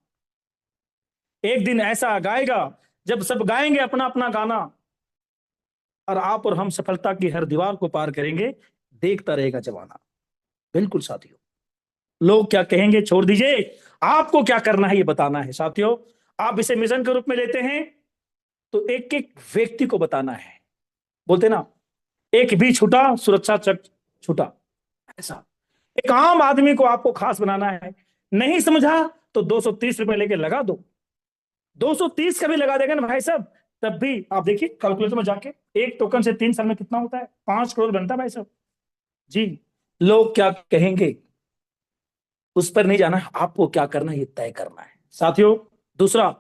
एक दिन ऐसा गाएगा जब सब गाएंगे अपना अपना गाना, और आप और हम सफलता की हर दीवार को पार करेंगे, देखता रहेगा जमाना। बिल्कुल साथियों, लोग क्या कहेंगे छोड़ दीजिए, आपको क्या करना है ये बताना है साथियों। आप इसे मिशन के रूप में लेते हैं तो एक एक व्यक्ति को बताना है। बोलते ना, एक भी छूटा सुरक्षा चक छूटा, ऐसा एक आम आदमी को आपको खास बनाना है। नहीं समझा तो 230 रुपए लेके लगा दो, 230 का भी लगा देगा ना भाई साहब, तब भी आप देखिए कैलकुलेटर में जाके, एक टोकन से 3 साल में कितना होता है, 5 करोड़ बनता है भाई साहब जी। लोग क्या कहेंगे उस पर नहीं जाना है, आपको क्या करना है ये तय करना है साथियों। दूसरा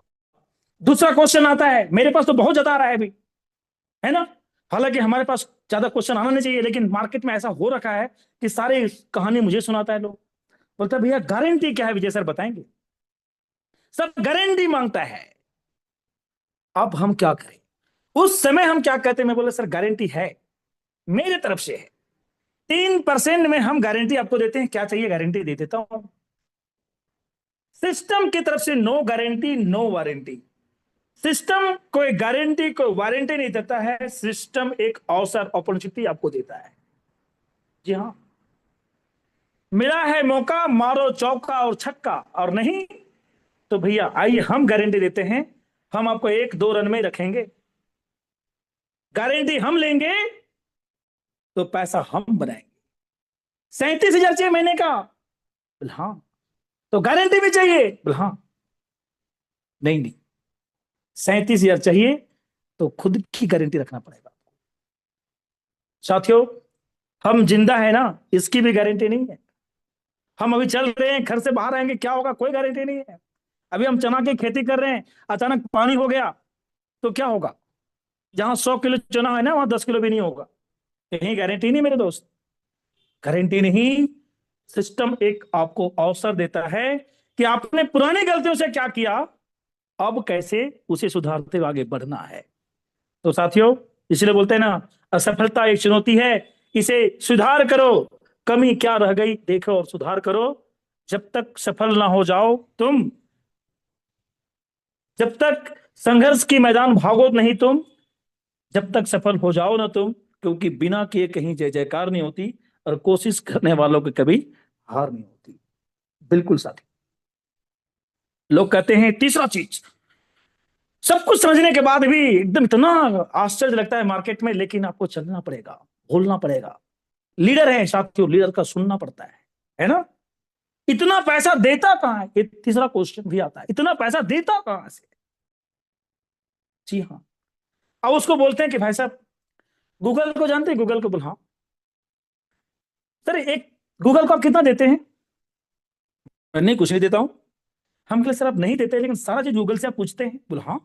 दूसरा क्वेश्चन आता है, मेरे पास तो बहुत ज्यादा आ रहा है अभी, है ना। हालांकि हमारे पास ज्यादा क्वेश्चन आना नहीं चाहिए, लेकिन मार्केट में ऐसा हो रखा है कि सारी कहानी मुझे सुनाता है लोग। बोलता है भैया गारंटी क्या है, विजय सर बताएंगे। सब गारंटी मांगता है। अब हम क्या करें, उस समय हम क्या कहते हैं, मैं बोला सर गारंटी है, मेरे तरफ से है, 3% में हम गारंटी आपको देते हैं, क्या चाहिए गारंटी दे देता हूं। सिस्टम की तरफ से no guarantee no warranty. System कोई गारंटी कोई वारंटी नहीं देता है, सिस्टम एक अवसर अपॉर्चुनिटी आपको देता है। जी हाँ, मिला है मौका, मारो चौका और छक्का, और नहीं तो भैया आइए हम गारंटी देते हैं, हम आपको 1-2 रन में रखेंगे। गारंटी हम लेंगे तो पैसा हम बनाएंगे। 37,000 चाहिए महीने का, बोल हाँ, तो गारंटी भी चाहिए, बोल हाँ। नहीं नहीं, 37,000 चाहिए तो खुद की गारंटी रखना पड़ेगा साथियों। हम जिंदा है ना, इसकी भी गारंटी नहीं है। हम अभी चल रहे हैं, घर से बाहर आएंगे क्या होगा, कोई गारंटी नहीं है। अभी हम चना की खेती कर रहे हैं, अचानक पानी हो गया तो क्या होगा। जहां 100 किलो चना है ना, वहां 10 किलो भी नहीं होगा। कहीं गारंटी नहीं मेरे दोस्त, गारंटी नहीं। सिस्टम एक आपको अवसर देता है कि आपने पुरानी गलतियों से क्या किया, अब कैसे उसे सुधारते हुए आगे बढ़ना है। तो साथियों, इसलिए बोलते हैं ना, असफलता एक चुनौती है, इसे सुधार करो, कमी क्या रह गई देखो और सुधार करो। जब तक सफल ना हो जाओ तुम, जब तक संघर्ष की मैदान भागो नहीं तुम, जब तक सफल हो जाओ ना तुम, क्योंकि बिना किए कहीं जय जयकार नहीं होती, और कोशिश करने वालों की कभी हार नहीं होती। बिल्कुल साथी, लोग कहते हैं तीसरा चीज, सब कुछ समझने के बाद भी एकदम इतना आश्चर्य लगता है मार्केट में, लेकिन आपको चलना पड़ेगा, बोलना पड़ेगा। लीडर है साथियों, लीडर का सुनना पड़ता है ना। इतना पैसा देता कहां है, ये तीसरा क्वेश्चन भी आता है, इतना पैसा देता कहां से। जी हाँ, अब उसको बोलते हैं कि भाई साहब गूगल को जानते हैं, गूगल को, बोल हाँ सर, एक गूगल को आप कितना देते हैं। मैं नहीं, कुछ नहीं देता हूं। हम कहे सर आप नहीं देते, लेकिन सारा चीज गूगल से आप पूछते हैं, बोल हाँ।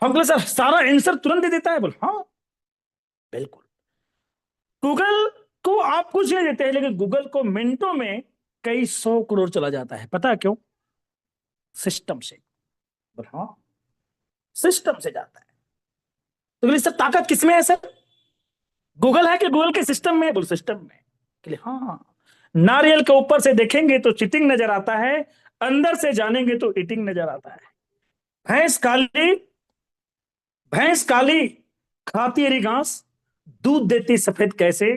हम कहे सर सारा आंसर तुरंत दे देता है, बोल हाँ। बिल्कुल, गूगल को आप कुछ नहीं देते हैं, लेकिन गूगल को मिनटों में कई 100 करोड़ चला जाता है, पता है क्यों। सिस्टम से, बोल हाँ, सिस्टम से जाता है। तो बोले सर ताकत किसमें है सर, गूगल है कि गूगल के सिस्टम में, बोल सिस्टम में। कि हाँ, नारियल के ऊपर से देखेंगे तो चिटिंग नजर आता है, अंदर से जानेंगे तो ईटिंग नजर आता है। भैंस काली, भैंस काली खाती हरी घास, दूध देती सफेद कैसे।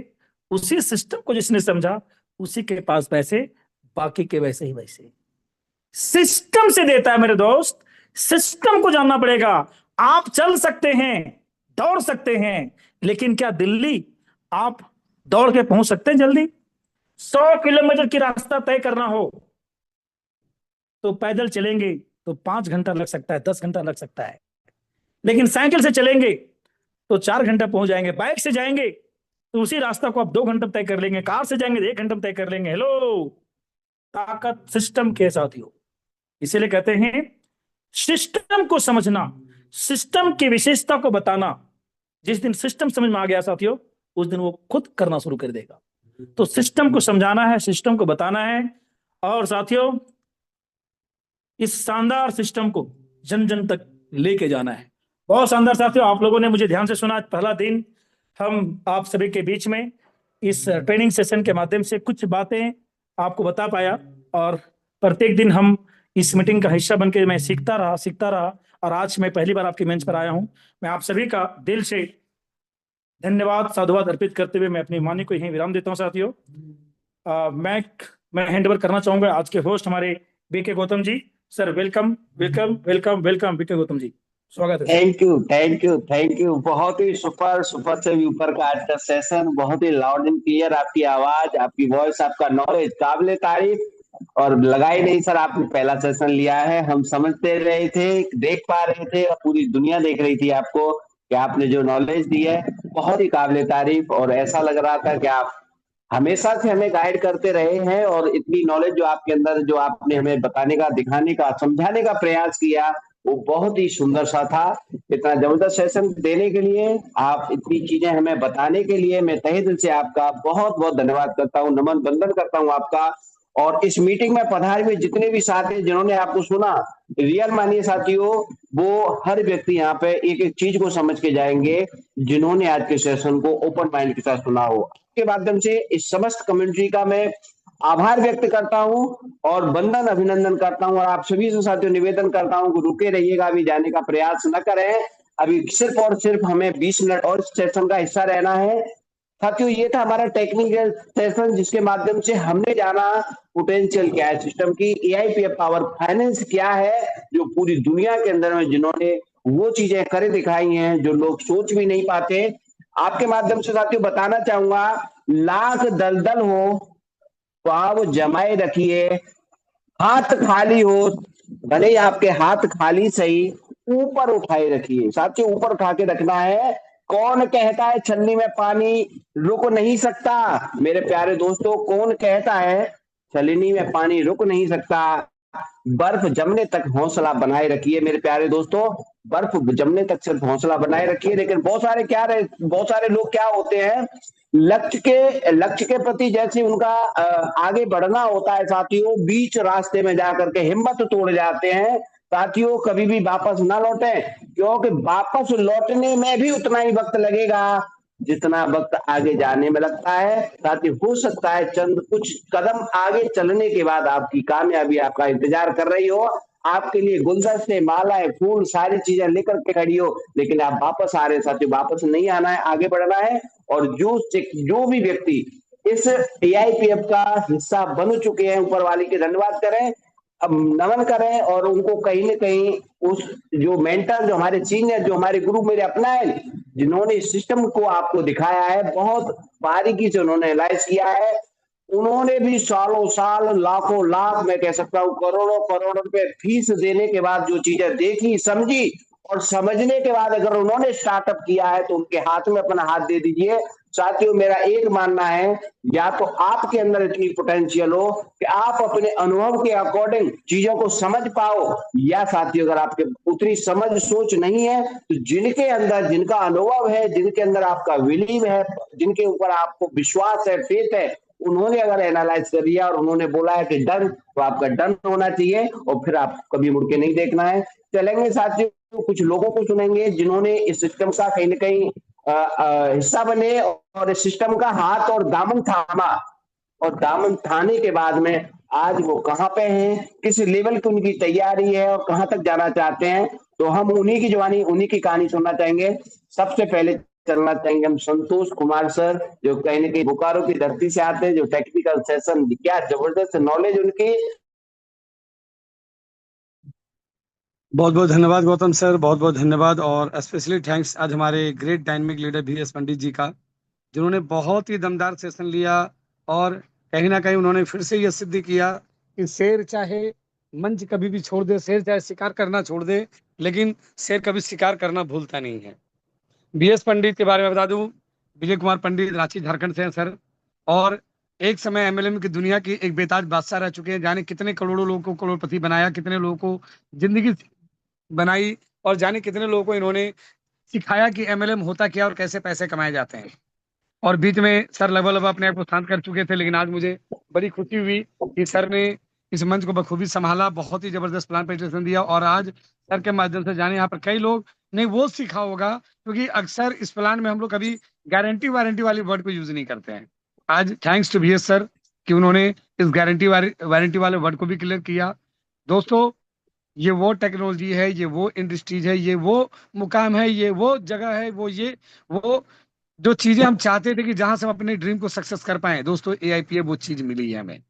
उसी सिस्टम को जिसने समझा, उसी के पास पैसे, बाकी के वैसे ही वैसे। सिस्टम से देता है मेरे दोस्त, सिस्टम को जानना पड़ेगा। आप चल सकते हैं, दौड़ सकते हैं, लेकिन क्या दिल्ली आप दौड़ के पहुंच सकते हैं जल्दी? 100 किलोमीटर की रास्ता तय करना हो तो पैदल चलेंगे तो 5 घंटा लग सकता है, 10 घंटा लग सकता है, लेकिन साइकिल से चलेंगे तो 4 घंटा पहुंच जाएंगे। बाइक से जाएंगे तो उसी रास्ता को आप 2 घंटे में तय कर लेंगे। कार से जाएंगे तो 1 घंटे में तय कर लेंगे। हेलो, ताकत सिस्टम के साथ ही हो। इसीलिए कहते हैं सिस्टम को समझना, सिस्टम की विशेषता को बताना। जिस दिन सिस्टम समझ में आ गया साथियों, उस दिन वो खुद करना शुरू कर देगा। तो सिस्टम को समझाना है, सिस्टम को बताना है, और साथियों इस शानदार सिस्टम को जन जन तक लेके जाना है। बहुत शानदार साथियों, आप लोगों ने मुझे ध्यान से सुना। पहला दिन हम आप सभी के बीच में इस ट्रेनिंग सेशन के माध्यम से कुछ बातें आपको बता पाया, और प्रत्येक दिन हम इस मीटिंग का हिस्सा बनकर मैं सीखता रहा, और आज मैं पहली बार आपके मंच पर आया हूं। मैं आप सभी का दिल से धन्यवाद, साधुवाद अर्पित करते हुए मैं अपनी वाणी को यहीं विराम देता हूं साथियों। मैं हैंड ओवर करना चाहूंगा आज के होस्ट हमारे BK Gautam ji. Sir welcome welcome welcome welcome BK Gautam ji, स्वागत है। Thank you. बहुत ही सुपर से भी ऊपर का आज का सेशन, बहुत ही लाउड एंड क्लियर, आपकी आवाज, आपकी वॉइस, आपका नॉलेज काबिले तारीफ। और लगा ही नहीं सर, आपने पहला सेशन लिया है, हम समझते रहे थे, देख पा रहे थे, और पूरी दुनिया देख रही थी आपको कि आपने जो नॉलेज दी है बहुत ही काबिले तारीफ। और ऐसा लग रहा था कि आप हमेशा से हमें गाइड करते रहे हैं, और इतनी नॉलेज जो आपके अंदर, जो आपने हमें बताने का, दिखाने का, समझाने का प्रयास किया, वो बहुत ही सुंदर सा था। इतना जबरदस्त सेशन देने के लिए, आप इतनी चीजें हमें बताने के लिए, मैं तहे दिल से आपका बहुत बहुत धन्यवाद करता हूँ, नमन बंदन करता हूँ आपका। और इस मीटिंग में पधारे हुए जितने भी साथी जिन्होंने आपको सुना, रियल मानिए साथियों, वो हर व्यक्ति यहाँ पे एक एक चीज को समझ के जाएंगे जिन्होंने आज के सेशन को ओपन माइंड के साथ सुना हो। के माध्यम से इस समस्त कम्युनिटी का मैं आभार व्यक्त करता हूं और वंदन अभिनंदन करता हूं, और आप सभी से साथियों निवेदन करता हूं कि रुके रहिएगा, अभी जाने का प्रयास न करें। अभी सिर्फ और सिर्फ हमें 20 मिनट और सेशन का हिस्सा रहना है साथियों। ये था हमारा टेक्निकल सेशन, जिसके माध्यम से हमने जाना पोटेंशियल क्या है सिस्टम की, एआईपीएफ पावर फाइनेंस क्या है, जो पूरी दुनिया के अंदर में जिन्होंने वो चीजें करे दिखाई हैं जो लोग सोच भी नहीं पाते। आपके माध्यम से साथियों बताना चाहूंगा, लाख दलदल हो पाव जमाए रखिए, हाथ खाली हो भले ही आपके हाथ खाली सही, ऊपर उठाए रखिए। साथियों ऊपर उठा के रखना है। कौन कहता है छन्नी में पानी रुक नहीं सकता? मेरे प्यारे दोस्तों, कौन कहता है छलनी में पानी रुक नहीं सकता? बर्फ जमने तक हौसला बनाए रखिए मेरे प्यारे दोस्तों, बर्फ जमने तक सिर्फ हौसला बनाए रखिए। लेकिन बहुत सारे लोग क्या होते हैं, लक्ष्य के प्रति जैसे उनका आगे बढ़ना होता है साथियों, बीच रास्ते में जाकर के हिम्मत तोड़ जाते हैं। साथियों कभी भी वापस ना लौटे, क्योंकि वापस लौटने में भी उतना ही वक्त लगेगा जितना वक्त आगे जाने में लगता है। साथियों हो सकता है चंद कुछ कदम आगे चलने के बाद आपकी कामयाबी आपका इंतजार कर रही हो, आपके लिए गुलदस्ते, मालाएं, फूल, सारी चीजें लेकर के खड़ी हो, लेकिन आप वापस आ रहे हैं साथियों। वापस नहीं आना है, आगे बढ़ना है। और जो भी व्यक्ति इस एआईपीएफ का हिस्सा बन चुके हैं, ऊपर वाले के धन्यवाद करें, अब नमन करें, और उनको कहीं ना कहीं उस जो मेंटर, जो हमारे सीनियर, जो हमारे गुरु मेरे अपनाए, जिन्होंने इस सिस्टम को आपको दिखाया है, बहुत बारीकी से उन्होंने एनालाइज किया है, उन्होंने भी सालों साल, लाखों लाख, मैं कह सकता हूँ करोड़ों करोड़ रुपए फीस देने के बाद जो चीजें देखी, समझी और समझने के बाद अगर उन्होंने स्टार्टअप किया है, तो उनके हाथ में अपना हाथ दे दीजिए। साथियों मेरा एक मानना है, या तो आपके अंदर इतनी पोटेंशियल हो कि आप अपने अनुभव के अकॉर्डिंग चीजों को समझ पाओ, या साथियों अगर आपके उतनी समझ सोच नहीं है, तो जिनके अंदर, जिनका अनुभव है, जिनके अंदर आपका बिलीव है, जिनके ऊपर आपको विश्वास है, फेथ है, उन्होंने अगर एनालाइज कर लिया और उन्होंने बोला है कि डन, तो आपका डन होना चाहिए, और फिर आप कभी मुड़ के नहीं देखना है। चलेंगे साथियों, कुछ लोगों को सुनेंगे जिन्होंने इस सिस्टम का कहीं ना कहीं हिस्सा बने और इस सिस्टम का हाथ और दामन थामा, और दामन थाने के बाद में आज वो कहाँ पे हैं, किस लेवल की उनकी तैयारी है और कहाँ तक जाना चाहते हैं। तो हम उन्हीं की जवानी, उन्हीं की कहानी सुनना चाहेंगे। सबसे पहले करना चाहेंगे हम संतोष कुमार सर, जो कहीं ना कहीं बोकारो की धरती से आते हैं, जो टेक्निकल सेशन, क्या जबरदस्त नॉलेज उनकी। बहुत बहुत धन्यवाद गौतम सर, बहुत बहुत धन्यवाद। और स्पेशली थैंक्स आज हमारे ग्रेट डायनेमिक लीडर VS पंडित जी का, जिन्होंने बहुत ही दमदार सेशन लिया। और कहीं ना कहीं उन्होंने फिर से यह सिद्ध किया कि शेर चाहे मंच कभी भी छोड़ दे, शेर चाहे शिकार करना छोड़ दे, लेकिन शेर कभी शिकार करना भूलता नहीं है। VS पंडित के बारे में बता दूं, विजय कुमार पंडित रांची झारखंड से हैं सर। और एक समय MLM की दुनिया की एक बेताज बादशाह रह चुके हैं। जाने कितने करोड़ों लोगों को करोड़पति बनाया, कितने लोगों को जिंदगी बनाई, और जाने कितने लोगों को इन्होंने सिखाया कि MLM होता क्या और कैसे पैसे कमाए जाते हैं। और बीच में सर लगभग अपने आप को शांत कर चुके थे, लेकिन आज मुझे बड़ी खुशी हुई कि सर ने इस मंच को बखूबी संभाला, बहुत ही जबरदस्त प्लान प्रेजेंटेशन दिया। और आज सर के माध्यम से जाने यहाँ पर कई लोग ने वो सीखा होगा, क्योंकि अक्सर इस प्लान में हम लोग कभी गारंटी वारंटी वाली वर्ड को यूज नहीं करते हैं। आज थैंक्स टू VS सर कि उन्होंने इस गारंटी वारंटी वाले वर्ड को भी क्लियर किया। दोस्तों, ये वो टेक्नोलॉजी है, ये वो इंडस्ट्रीज है, ये वो मुकाम है, ये वो जगह है, वो जो चीजें हम चाहते थे कि जहां से हम अपने ड्रीम को सक्सेस कर पाए। दोस्तों, AIPF वो चीज मिली है हमें।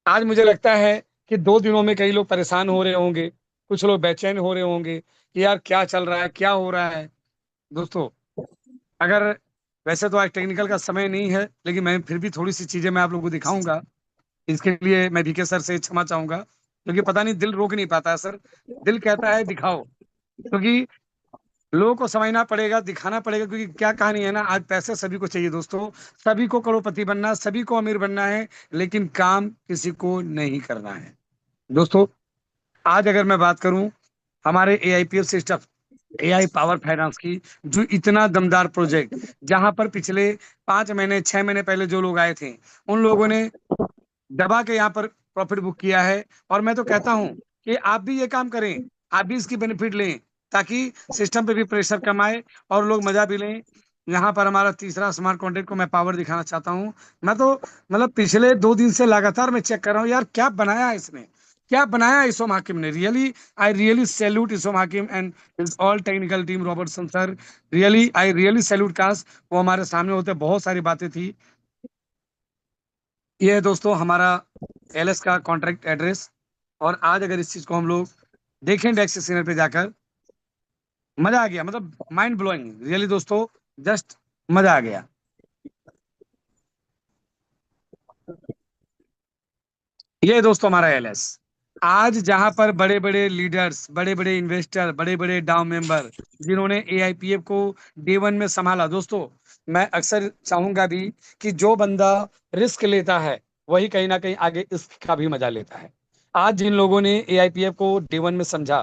आज मुझे लगता है कि 2 दिनों में कई लोग परेशान हो रहे होंगे, कुछ लोग बेचैन हो रहे होंगे कि यार क्या चल रहा है, क्या हो रहा है। दोस्तों, अगर वैसे तो आज टेक्निकल का समय नहीं है, लेकिन मैं फिर भी थोड़ी सी चीजें मैं आप लोगों को दिखाऊंगा। इसके लिए मैं VK सर से क्षमा चाहूंगा, क्योंकि पता नहीं दिल रोक नहीं पाता है सर। दिल कहता है दिखाओ, क्योंकि लोगों को समझना पड़ेगा, दिखाना पड़ेगा। क्योंकि क्या कहानी है ना, आज पैसे सभी को चाहिए दोस्तों, सभी को करोड़पति बनना, सभी को अमीर बनना है, लेकिन काम किसी को नहीं करना है। दोस्तों, आज अगर मैं बात करूं हमारे AIPF system, AI power finance की, जो इतना दमदार प्रोजेक्ट, जहां पर पिछले 5 महीने 6 महीने पहले जो लोग आए थे, उन लोगों ने दबा के यहाँ पर प्रॉफिट बुक किया है। और मैं तो कहता हूं कि आप भी ये काम करें, आप भी इसकी बेनिफिट लें, ताकि सिस्टम पे भी प्रेशर कम आए और लोग मजा भी लें। यहाँ पर हमारा तीसरा स्मार्ट कॉन्ट्रैक्ट को मैं पावर दिखाना चाहता हूँ। मैं तो मतलब पिछले 2 दिन से लगातार मैं चेक कर रहा हूँ, यार क्या बनाया है इसने, क्या बनाया है इसोम हाकिम ने। रियली आई रियली सैल्यूट इसोम हाकिम and his all technical team, Robertson sir. Really I really salute. काश वो हमारे सामने होते, बहुत सारी बातें थी। ये है दोस्तों हमारा LS का कॉन्ट्रैक्ट एड्रेस। और आज अगर इस चीज को हम लोग देखें डेस्क स्क्रीनर पे जाकर, मजा आ गया, मतलब माइंड ब्लोइंग रियली दोस्तों, जस्ट मजा आ गया। ये दोस्तों हमारा LS। आज जहां पर बड़े बड़े लीडर्स, बड़े बड़े इन्वेस्टर, बड़े बड़े डाउ मेंबर, जिन्होंने AIPF को Day 1 में संभाला। दोस्तों, मैं अक्सर चाहूंगा भी कि जो बंदा रिस्क लेता है, वही कहीं ना कहीं आगे इसका भी मजा लेता है। आज जिन लोगों ने AIPF को Day 1 में समझा,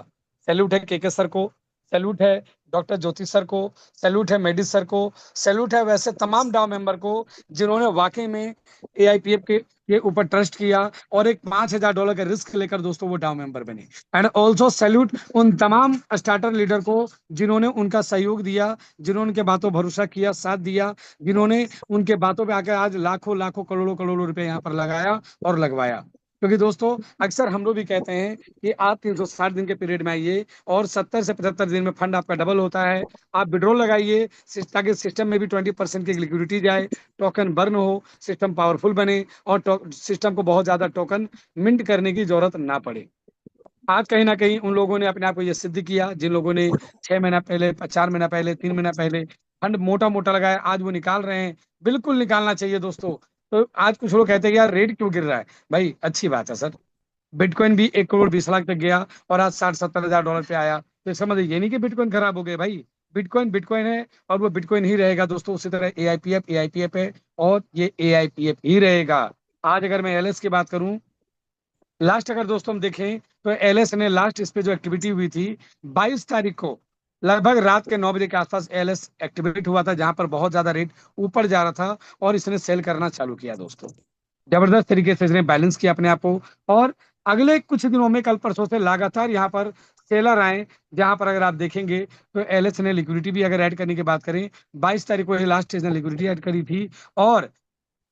सैल्यूट है KK सर को, सैल्यूट है डॉक्टर ज्योति सर को, सैल्यूट है मेडिस सर को, सैल्यूट है वैसे तमाम डाउ मेंबर को, जिन्होंने वाकई में AIPF के ऊपर ट्रस्ट किया और एक $5,000 का रिस्क लेकर दोस्तों वो डाउ मेंबर बने। एंड ऑल्सो सैल्यूट उन तमाम स्टार्टर लीडर को, जिन्होंने उनका सहयोग दिया, जिन्होंने उनके बातों भरोसा किया, साथ दिया, जिन्होंने उनके बातों पे आकर आज लाखों लाखों करोड़ों करोड़ों रुपए यहाँ पर लगाया और लगवाया। क्योंकि दोस्तों, अक्सर हम लोग भी कहते हैं कि आप 360 दिन के पीरियड में आइए और 70 से 75 दिन में फंड आपका डबल होता है। आप विड्रॉल लगाइए, ताकि सिस्टम में भी 20% की लिक्विडिटी जाए, टोकन बर्न हो, सिस्टम पावरफुल बने और सिस्टम को बहुत ज्यादा टोकन मिंट करने की जरूरत ना पड़े। आज कहीं ना कहीं उन लोगों ने अपने आप को यह सिद्ध किया, जिन लोगों ने 6 महीना पहले, 4 महीना पहले, 3 महीना पहले फंड मोटा मोटा लगाया, आज वो निकाल रहे हैं। बिल्कुल निकालना चाहिए दोस्तों। तो आज कुछ लोग कहते हैं यार रेट क्यों गिर रहा है, भाई अच्छी बात है सर। बिटकॉइन भी 1 करोड़ 20 लाख तक गया और आज 60-70 हज़ार डॉलर पे आया। तो इसका मतलब ये नहीं कि बिटकॉइन खराब हो गए भाई, बिटकॉइन बिटकॉइन है और वो बिटकॉइन ही रहेगा दोस्तों। उसी तरह AIPF है और ये AIPF ही रहेगा। आज अगर मैं LS की बात करूं, लास्ट अगर दोस्तों हम देखें तो LS ने लास्ट इस पे जो एक्टिविटी हुई थी 22 तारीख को, लगभग रात के 9 बजे के आसपास LS एक्टिवेट हुआ था, जहां पर बहुत ज्यादा रेट ऊपर जा रहा था और इसने सेल करना चालू किया दोस्तों। जबरदस्त तरीके से इसने बैलेंस किया अपने आप को। और अगले कुछ दिनों में, कल परसों से लगातार यहाँ पर सेलर आए, जहां पर अगर आप देखेंगे तो LS ने लिक्विडिटी भी अगर ऐड करने की बात करें, 22 तारीख को लास्ट इसने लिक्विडिटी ऐड करी थी। और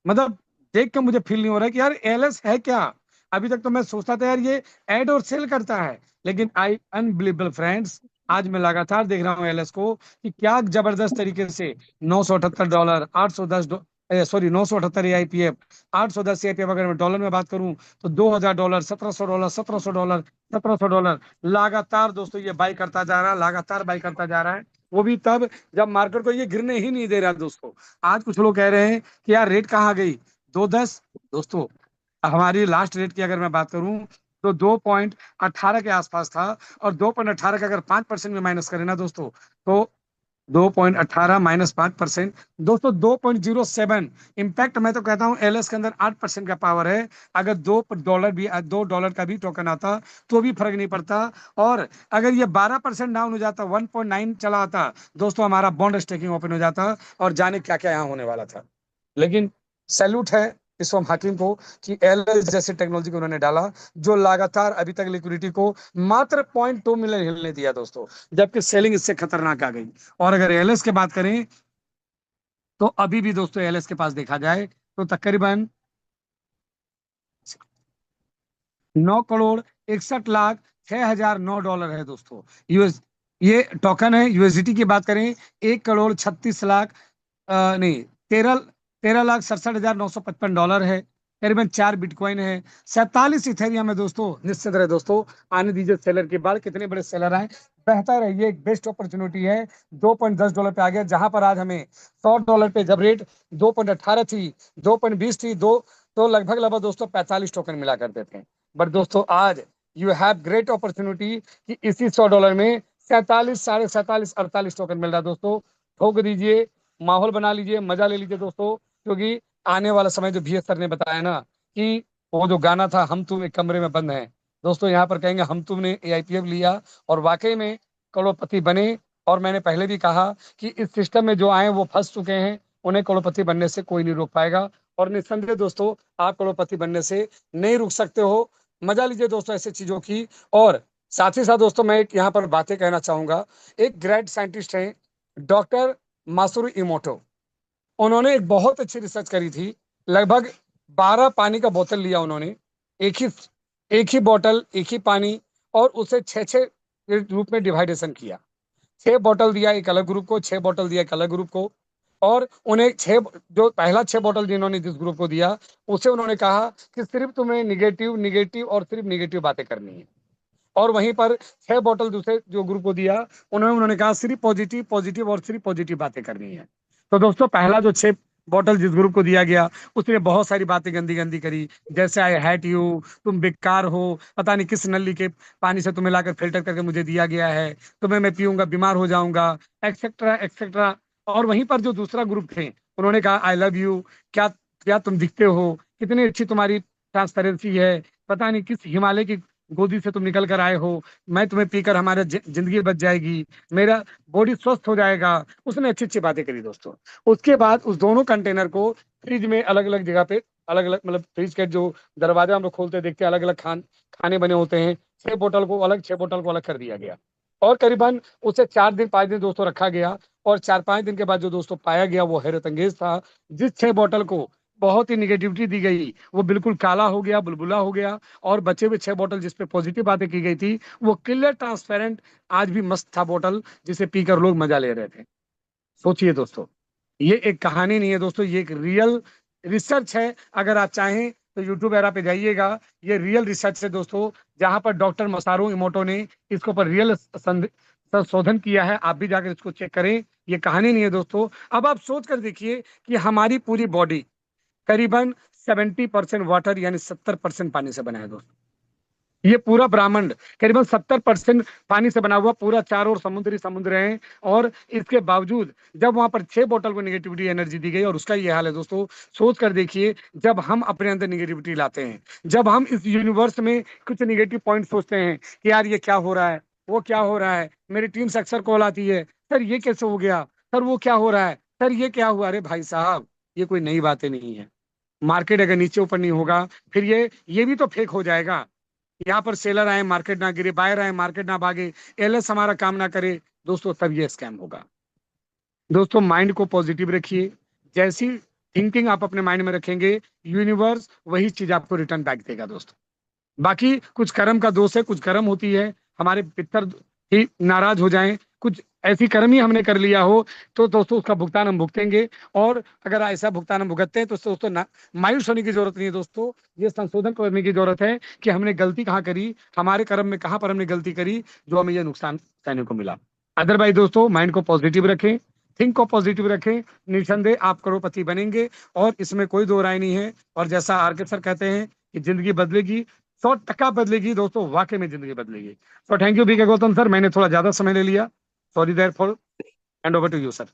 मतलब देख के मुझे फील नहीं हो रहा है कि यार LS है क्या। अभी तक तो मैं सोचता था यार ये ऐड और सेल करता है, लेकिन आई अनबिलीवेबल फ्रेंड्स, आज मैं लगातार देख रहा हूँ एलएस को कि क्या जबरदस्त तरीके से $978, सॉरी 978 AIPF, 810 AIPF, अगर मैं डॉलर में बात करूं तो $2000, $1700, $1700, $1700 लगातार दोस्तों ये बाई करता जा रहा है, लगातार बाई करता जा रहा है। वो भी तब जब मार्केट को ये गिरने ही नहीं दे रहा दोस्तों। आज कुछ लोग कह रहे हैं कि यार रेट कहाँ गई, 210। दोस्तों हमारी लास्ट रेट की अगर मैं बात करूं तो 2.18 के आसपास था, और 2.18 का अगर 5% में माइनस करें ना दोस्तों, तो 2.18 माइनस 5%, दोस्तों 2.07। इम्पैक्ट मैं तो कहता हूं एलएस के अंदर 8% का पावर है। अगर $2 का भी टोकन आता तो भी फर्क नहीं पड़ता। और अगर ये 12% डाउन हो जाता, 1.9 चला आता दोस्तों, हमारा बॉन्ड स्टेकिंग ओपन हो जाता और जाने क्या क्या यहाँ होने वाला था। लेकिन सैल्यूट है विश्वम हाकिम को कि एलएस जैसे टेक्नोलॉजी को उन्होंने डाला, जो लगातार अभी तक लिक्विडिटी को मात्र 0.2 मिलियन हिलने दिया दोस्तों, जबकि सेलिंग इससे खतरनाक आ गई। और अगर एलएस की बात करें तो अभी भी दोस्तों एलएस के पास देखा जाए तो तकरीबन 9,61,06,009 है दोस्तों। यूएस ये टोकन है। यूएसडीटी की बात करें 1,36,00,000 नहीं, 13,67,955 है। करीबन 4 बिटकॉइन है, 47 इथेरियम है दोस्तों। निश्चित रहे दोस्तों, आने दीजिए सेलर की बात, कितने बड़े सेलर आए, बेहतर है। ये एक बेस्ट अपॉर्चुनिटी है। $2.10 पे आ गया, जहां पर आज हमें $100 पे जब रेट 2.18 थी, 2.20 थी, दो तो लगभग लगभग दोस्तों 45 टोकन मिला करते थे। बट दोस्तों आज यू हैव ग्रेट अपॉर्चुनिटी कि इसी $100 में 47, 47, 48 टोकन मिल रहा है दोस्तों। ठोक दीजिए, माहौल बना लीजिए, मजा ले लीजिए दोस्तों, क्योंकि आने वाला समय जो VS सर ने बताया ना कि वो जो गाना था हम तुम एक कमरे में बंद हैं, दोस्तों यहाँ पर कहेंगे हम तुमने AIPF लिया और वाकई में करोड़पति बने। और मैंने पहले भी कहा कि इस सिस्टम में जो आए वो फंस चुके हैं, उन्हें करोड़पति बनने से कोई नहीं रोक पाएगा। और निस्संदेह दोस्तों आप करोड़पति बनने से नहीं रुक सकते हो। मजा लीजिए दोस्तों ऐसी चीजों की। और साथ ही साथ दोस्तों मैं एक यहाँ पर बातें कहना चाहूंगा। एक ग्रेट साइंटिस्ट हैं डॉक्टर मासुरू इमोटो, उन्होंने एक बहुत अच्छी रिसर्च करी थी। लगभग 12 पानी का बोतल लिया उन्होंने, एक ही बोतल, एक ही पानी, और उसे 6-6 ग्रुप में डिवाइडेशन किया। 6 बोतल दिया एक अलग ग्रुप को, 6 बोतल दिया एक अलग ग्रुप को। और उन्हें 6 जो पहला 6 बोतल जिन्होंने जिस ग्रुप को दिया, उसे उन्होंने कहा कि सिर्फ तुम्हें निगेटिव निगेटिव और सिर्फ निगेटिव बातें करनी है। और वहीं पर 6 बोतल दूसरे जो ग्रुप को दिया, उन्होंने कहा सिर्फ पॉजिटिव पॉजिटिव और सिर्फ पॉजिटिव बातें करनी है। तो दोस्तों पहला जो 6 बोतल जिस ग्रुप को दिया गया, उसने बहुत सारी बातें गंदी गंदी करी, जैसे आई हैट यू, तुम बेकार हो, पता नहीं किस नली के पानी से तुम्हें लाकर फिल्टर करके मुझे दिया गया है, तुम्हें मैं पीऊंगा बीमार हो जाऊंगा, एक्सेट्रा एक्सेट्रा। और वहीं पर जो दूसरा ग्रुप थे, उन्होंने कहा आई लव यू, क्या क्या तुम दिखते हो, कितनी अच्छी तुम्हारी ट्रांसपेरेंसी है, पता नहीं किस हिमालय की गोदी से तुम निकल कर आए हो, मैं तुम्हें पीकर हमारा जिंदगी बच जाएगी, मेरा बॉडी स्वस्थ हो जाएगा। उसने अच्छी अच्छी बातें करी दोस्तों। उसके बाद उस दोनों कंटेनर को फ्रिज में अलग अलग जगह पे, अलग अलग मतलब फ्रिज के जो दरवाजा हम लोग खोलते देखते अलग अलग खाने बने होते हैं, 6 बोतल को अलग, 6 बोतल को अलग कर दिया गया। और करीबन उसे 4 दिन 5 दिन दोस्तों रखा गया। और 4-5 दिन के बाद जो दोस्तों पाया गया वो हैरत अंगेज था। जिस 6 बोतल को बहुत ही निगेटिविटी दी गई, वो बिल्कुल काला हो गया, बुलबुला हो गया। और बचे हुए 6 बोतल जिसपे पॉजिटिव बातें की गई थी, वो क्लियर ट्रांसपेरेंट आज भी मस्त था बोतल, जिसे पीकर लोग मजा ले रहे थे। सोचिए दोस्तों, ये एक कहानी नहीं है दोस्तों, ये एक रियल रिसर्च है। अगर आप चाहें तो यूट्यूब एरा पे जाइएगा, ये रियल रिसर्च है दोस्तों, जहां पर डॉक्टर मसारू इमोटो ने इसके ऊपर रियल संशोधन किया है। आप भी जाकर इसको चेक करें, ये कहानी नहीं है दोस्तों। अब आप सोच कर देखिए कि हमारी पूरी बॉडी करीबन 70% वाटर यानी 70% पानी से बना है दोस्तों। ये पूरा ब्रह्मांड करीबन 70% पानी से बना हुआ, पूरा चारों ओर समुद्र हैं। और इसके बावजूद जब वहां पर 6 बोतल को निगेटिविटी एनर्जी दी गई, और उसका ये हाल है दोस्तों। सोच कर देखिए, जब हम अपने अंदर निगेटिविटी लाते हैं, जब हम इस यूनिवर्स में कुछ निगेटिव पॉइंट सोचते हैं कि यार ये क्या हो रहा है, वो क्या हो रहा है, मेरी टीम से अक्सर कॉल आती है, सर ये कैसे हो गया, सर वो क्या हो रहा है, सर ये क्या हुआ। अरे भाई साहब, ये कोई नई बातें नहीं है। मार्केट अगर नीचे ऊपर नहीं होगा, फिर ये भी तो फेक हो जाएगा। यहाँ पर सेलर आए, मार्केट ना गिरे, बायर आए, मार्केट ना भागे, एलएस हमारा काम ना करे दोस्तों, तब ये स्कैम होगा। दोस्तों माइंड को पॉजिटिव रखिए। जैसी थिंकिंग आप अपने माइंड में रखेंगे, यूनिवर्स वही चीज आपको रिटर्न बैक देगा दोस्तों। बाकी कुछ कर्म का दोष है, कुछ कर्म होती है, हमारे पितर ही नाराज हो जाएं, कुछ ऐसी कर्म ही हमने कर लिया हो, तो दोस्तों उसका भुगतान हम भुगतेंगे। और अगर ऐसा भुगतान हम भुगतते हैं तो दोस्तों मायूस होने की जरूरत नहीं है। दोस्तों ये संशोधन करने की जरूरत है कि हमने गलती कहाँ करी, हमारे कर्म में कहाँ पर हमने गलती करी जो हमें ये नुकसान सहने को मिला। अदरवाइज दोस्तों माइंड को पॉजिटिव रखें, थिंक को पॉजिटिव रखें, निसंदेह आप करोड़पति बनेंगे, और इसमें कोई दो राय नहीं है। और जैसा आरके सर कहते हैं कि जिंदगी बदलेगी, 100% बदलेगी दोस्तों, वाकई में जिंदगी बदलेगी। तो thank you BK Gautam sir, मैंने थोड़ा ज्यादा समय ले लिया, sorry therefore, hand over to you sir.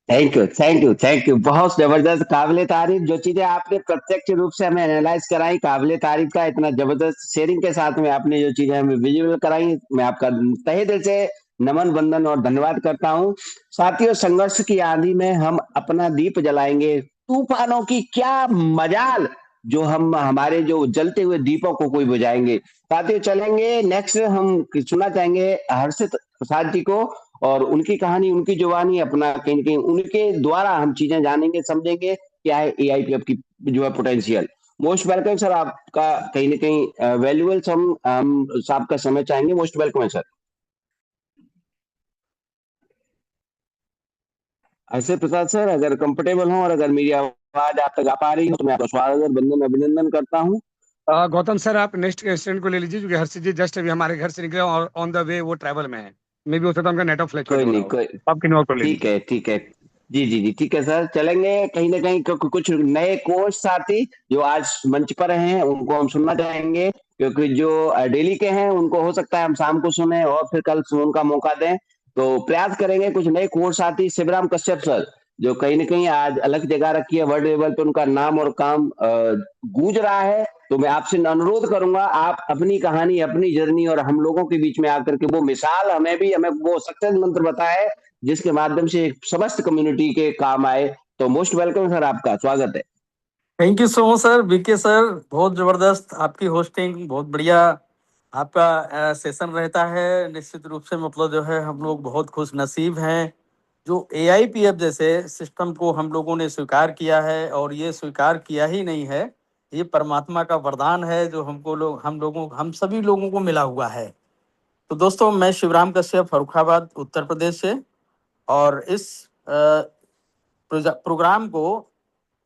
Thank you, thank you, thank you. बहुत जबरदस्त, काबिले तारीफ जो चीजें आपने प्रत्यक्ष रूप से हमें एनालाइज कराई, काबिले तारीफ का। इतना जबरदस्त शेयरिंग के साथ में आपने जो चीजें हमें विजुअल कराई, मैं आपका तहे दिल से नमन, वंदन और धन्यवाद करता हूँ। साथियों, संघर्ष की आंधी में हम अपना दीप जलाएंगे, तूफानों की क्या मजाल जो हम हमारे जो जलते हुए दीपों को कोई बुझाएंगे। साथियों, चलेंगे नेक्स्ट, हम सुनना चाहेंगे हर्षित प्रसाद जी को, और उनकी कहानी, उनकी जुबानी, अपना कहीं न कहीं उनके द्वारा हम चीजें जानेंगे, समझेंगे क्या है एआईपीएफ की जो है पोटेंशियल। मोस्ट वेलकम सर, आपका कहीं न कहीं वैल्यूएबल हम आपका समय चाहेंगे। मोस्ट वेलकम है सर। ऐसे प्रसाद सर, अगर कंफर्टेबल हो और अगर मेरी आवाज आप तक आ पा रही हो तो मैं आपका स्वागत, वंदन, अभिनंदन करता हूँ। गौतम सर आप नेक्स्ट स्टूडेंट को ले लीजिए, क्योंकि हर्षित जी जस्ट अभी हमारे घर से निकले और ऑन द वे वो ट्रैवल में है। मे भी हो सकता है उनका नेटवर्क फ्लक्चुएट कोई हो रहा नहीं, हो। कोई, आप किन्हीं और को ले ठीक लीजिए। है, ठीक है। जी, जी, जी, ठीक है सर, चलेंगे कहीं न कहीं, क्योंकि कुछ नए कोच साथी जो आज मंच पर हैं, उनको हम सुनना चाहेंगे, क्योंकि जो डेली के हैं, उनको हो सकता है हम शाम को सुने और फिर कल सुनने का मौका दें। तो प्रयास करेंगे कुछ नए कोच साथी, शिवराम कश्यप सर, जो कहीं न कहीं आज अलग जगह रखी है, वर्ल्ड लेवल पे उनका नाम और काम गूंज रहा है। तो मैं आपसे अनुरोध करूंगा, आप अपनी कहानी, अपनी जर्नी और हम लोगों के बीच में आकर के वो मिसाल हमें वो सक्सेस मंत्र बताए जिसके माध्यम से समस्त कम्युनिटी के काम आए। तो मोस्ट वेलकम सर, आपका स्वागत है। Thank you so much sir, BK sir, बहुत जबरदस्त आपकी होस्टिंग, बहुत बढ़िया आपका सेशन रहता है। निश्चित रूप से मतलब जो है हम लोग बहुत खुश नसीब हैं जो एआईपीएफ जैसे सिस्टम को हम लोगों ने स्वीकार किया है। और ये स्वीकार किया ही नहीं है, ये परमात्मा का वरदान है जो हम सभी लोगों को मिला हुआ है। तो दोस्तों, मैं शिवराम कश्यप, फर्रुखाबाद, उत्तर प्रदेश से, और इस प्रोग्राम को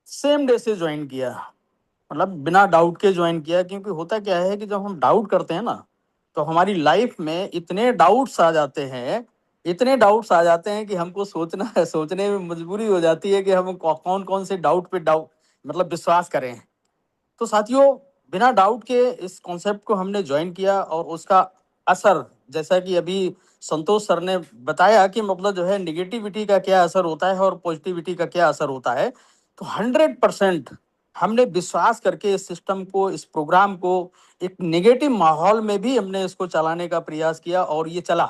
सेम डे से ज्वाइन किया, मतलब बिना डाउट के ज्वाइन किया। क्योंकि होता क्या है कि जब हम डाउट करते हैं ना, तो हमारी लाइफ में इतने डाउट्स आ जाते हैं, इतने डाउट्स आ जाते हैं कि हमको सोचने में मजबूरी हो जाती है कि हम कौन कौन से डाउट पे डाउट मतलब विश्वास करें। तो साथियों, बिना डाउट के इस कॉन्सेप्ट को हमने ज्वाइन किया, और उसका असर, जैसा कि अभी संतोष सर ने बताया कि मतलब जो है निगेटिविटी का क्या असर होता है और पॉजिटिविटी का क्या असर होता है, तो 100% हमने विश्वास करके इस सिस्टम को, इस प्रोग्राम को एक नेगेटिव माहौल में भी हमने इसको चलाने का प्रयास किया, और ये चला।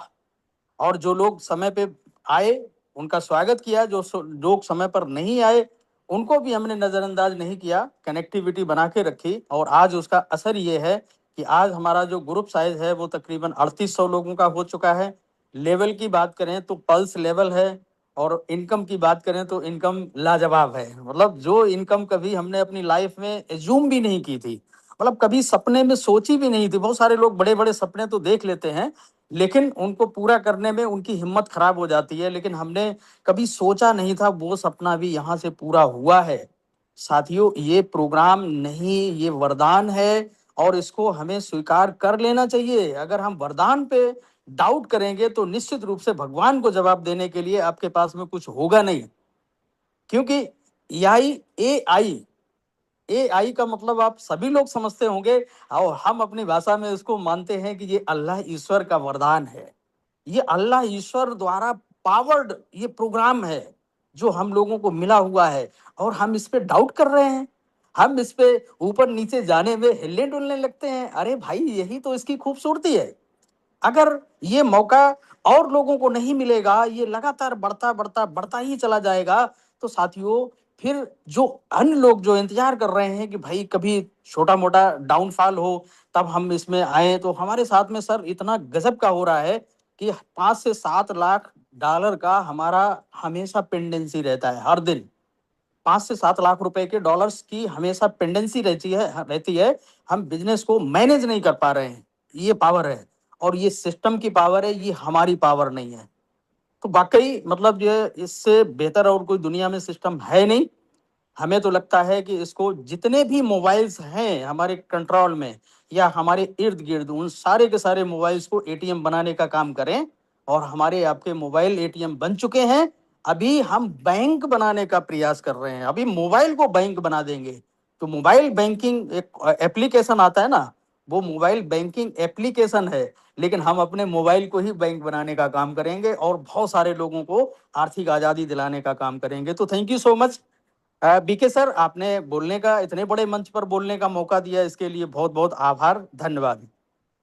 और जो लोग समय पे आए उनका स्वागत किया, जो लोग समय पर नहीं आए उनको भी हमने नज़रअंदाज नहीं किया, कनेक्टिविटी बना के रखी। और आज उसका असर ये है कि आज हमारा जो ग्रुप साइज है वो तकरीबन 3800 लोगों का हो चुका है। लेवल की बात करें तो पल्स लेवल है, और इनकम की बात करें तो इनकम लाजवाब है। मतलब जो इनकम कभी हमने अपनी लाइफ में एज्यूम भी नहीं की थी, मतलब कभी सपने में सोची भी नहीं थी। बहुत सारे लोग बड़े बड़े सपने तो देख लेते हैं, लेकिन उनको पूरा करने में उनकी हिम्मत खराब हो जाती है। लेकिन हमने कभी सोचा नहीं था वो सपना भी यहाँ से पूरा हुआ है। साथियों, ये प्रोग्राम नहीं, ये वरदान है, और इसको हमें स्वीकार कर लेना चाहिए। अगर हम वरदान पे डाउट करेंगे तो निश्चित रूप से भगवान को जवाब देने के लिए आपके पास में कुछ होगा नहीं। क्योंकि एआई एआई का मतलब आप सभी लोग समझते होंगे, और हम अपनी भाषा में इसको मानते हैं कि ये अल्लाह ईश्वर का वरदान है। ये अल्लाह ईश्वर द्वारा पावर्ड ये प्रोग्राम है जो हम लोगों को मिला हुआ है, और हम इस पे डाउट कर रहे हैं। हम इस पे ऊपर नीचे जाने में हिलने डुलने लगते हैं। अरे भाई, यही तो इसकी खूबसूरती है। अगर ये मौका और लोगों को नहीं मिलेगा, ये लगातार बढ़ता बढ़ता बढ़ता ही चला जाएगा, तो साथियों फिर जो अन्य लोग जो इंतजार कर रहे हैं कि भाई कभी छोटा मोटा डाउनफॉल हो तब हम इसमें आए, तो हमारे साथ में सर इतना गजब का हो रहा है कि 5 से 7 लाख डॉलर का हमारा हमेशा पेंडेंसी रहता है। हर दिन 5 से 7 लाख रुपए के डॉलर्स की हमेशा पेंडेंसी रहती है। हम बिजनेस को मैनेज नहीं कर पा रहे हैं, ये पावर है। और ये सिस्टम की पावर है, ये हमारी पावर नहीं है। तो वाकई मतलब ये इससे बेहतर और कोई दुनिया में सिस्टम है नहीं। हमें तो लगता है कि इसको जितने भी मोबाइल्स हैं हमारे कंट्रोल में या हमारे इर्द गिर्द, उन सारे के सारे मोबाइल्स को एटीएम बनाने का काम करें। और हमारे आपके मोबाइल एटीएम बन चुके हैं। अभी हम बैंक बनाने का प्रयास कर रहे हैं, अभी मोबाइल को बैंक बना देंगे। तो मोबाइल बैंकिंग एक एप्लीकेशन आता है ना, वो मोबाइल बैंकिंग एप्लीकेशन है, लेकिन हम अपने मोबाइल को ही बैंक बनाने का काम करेंगे और बहुत सारे लोगों को आर्थिक आज़ादी दिलाने का काम करेंगे। तो thank you so much BK sir, आपने बोलने का, इतने बड़े मंच पर बोलने का मौका दिया, इसके लिए बहुत बहुत आभार, धन्यवाद।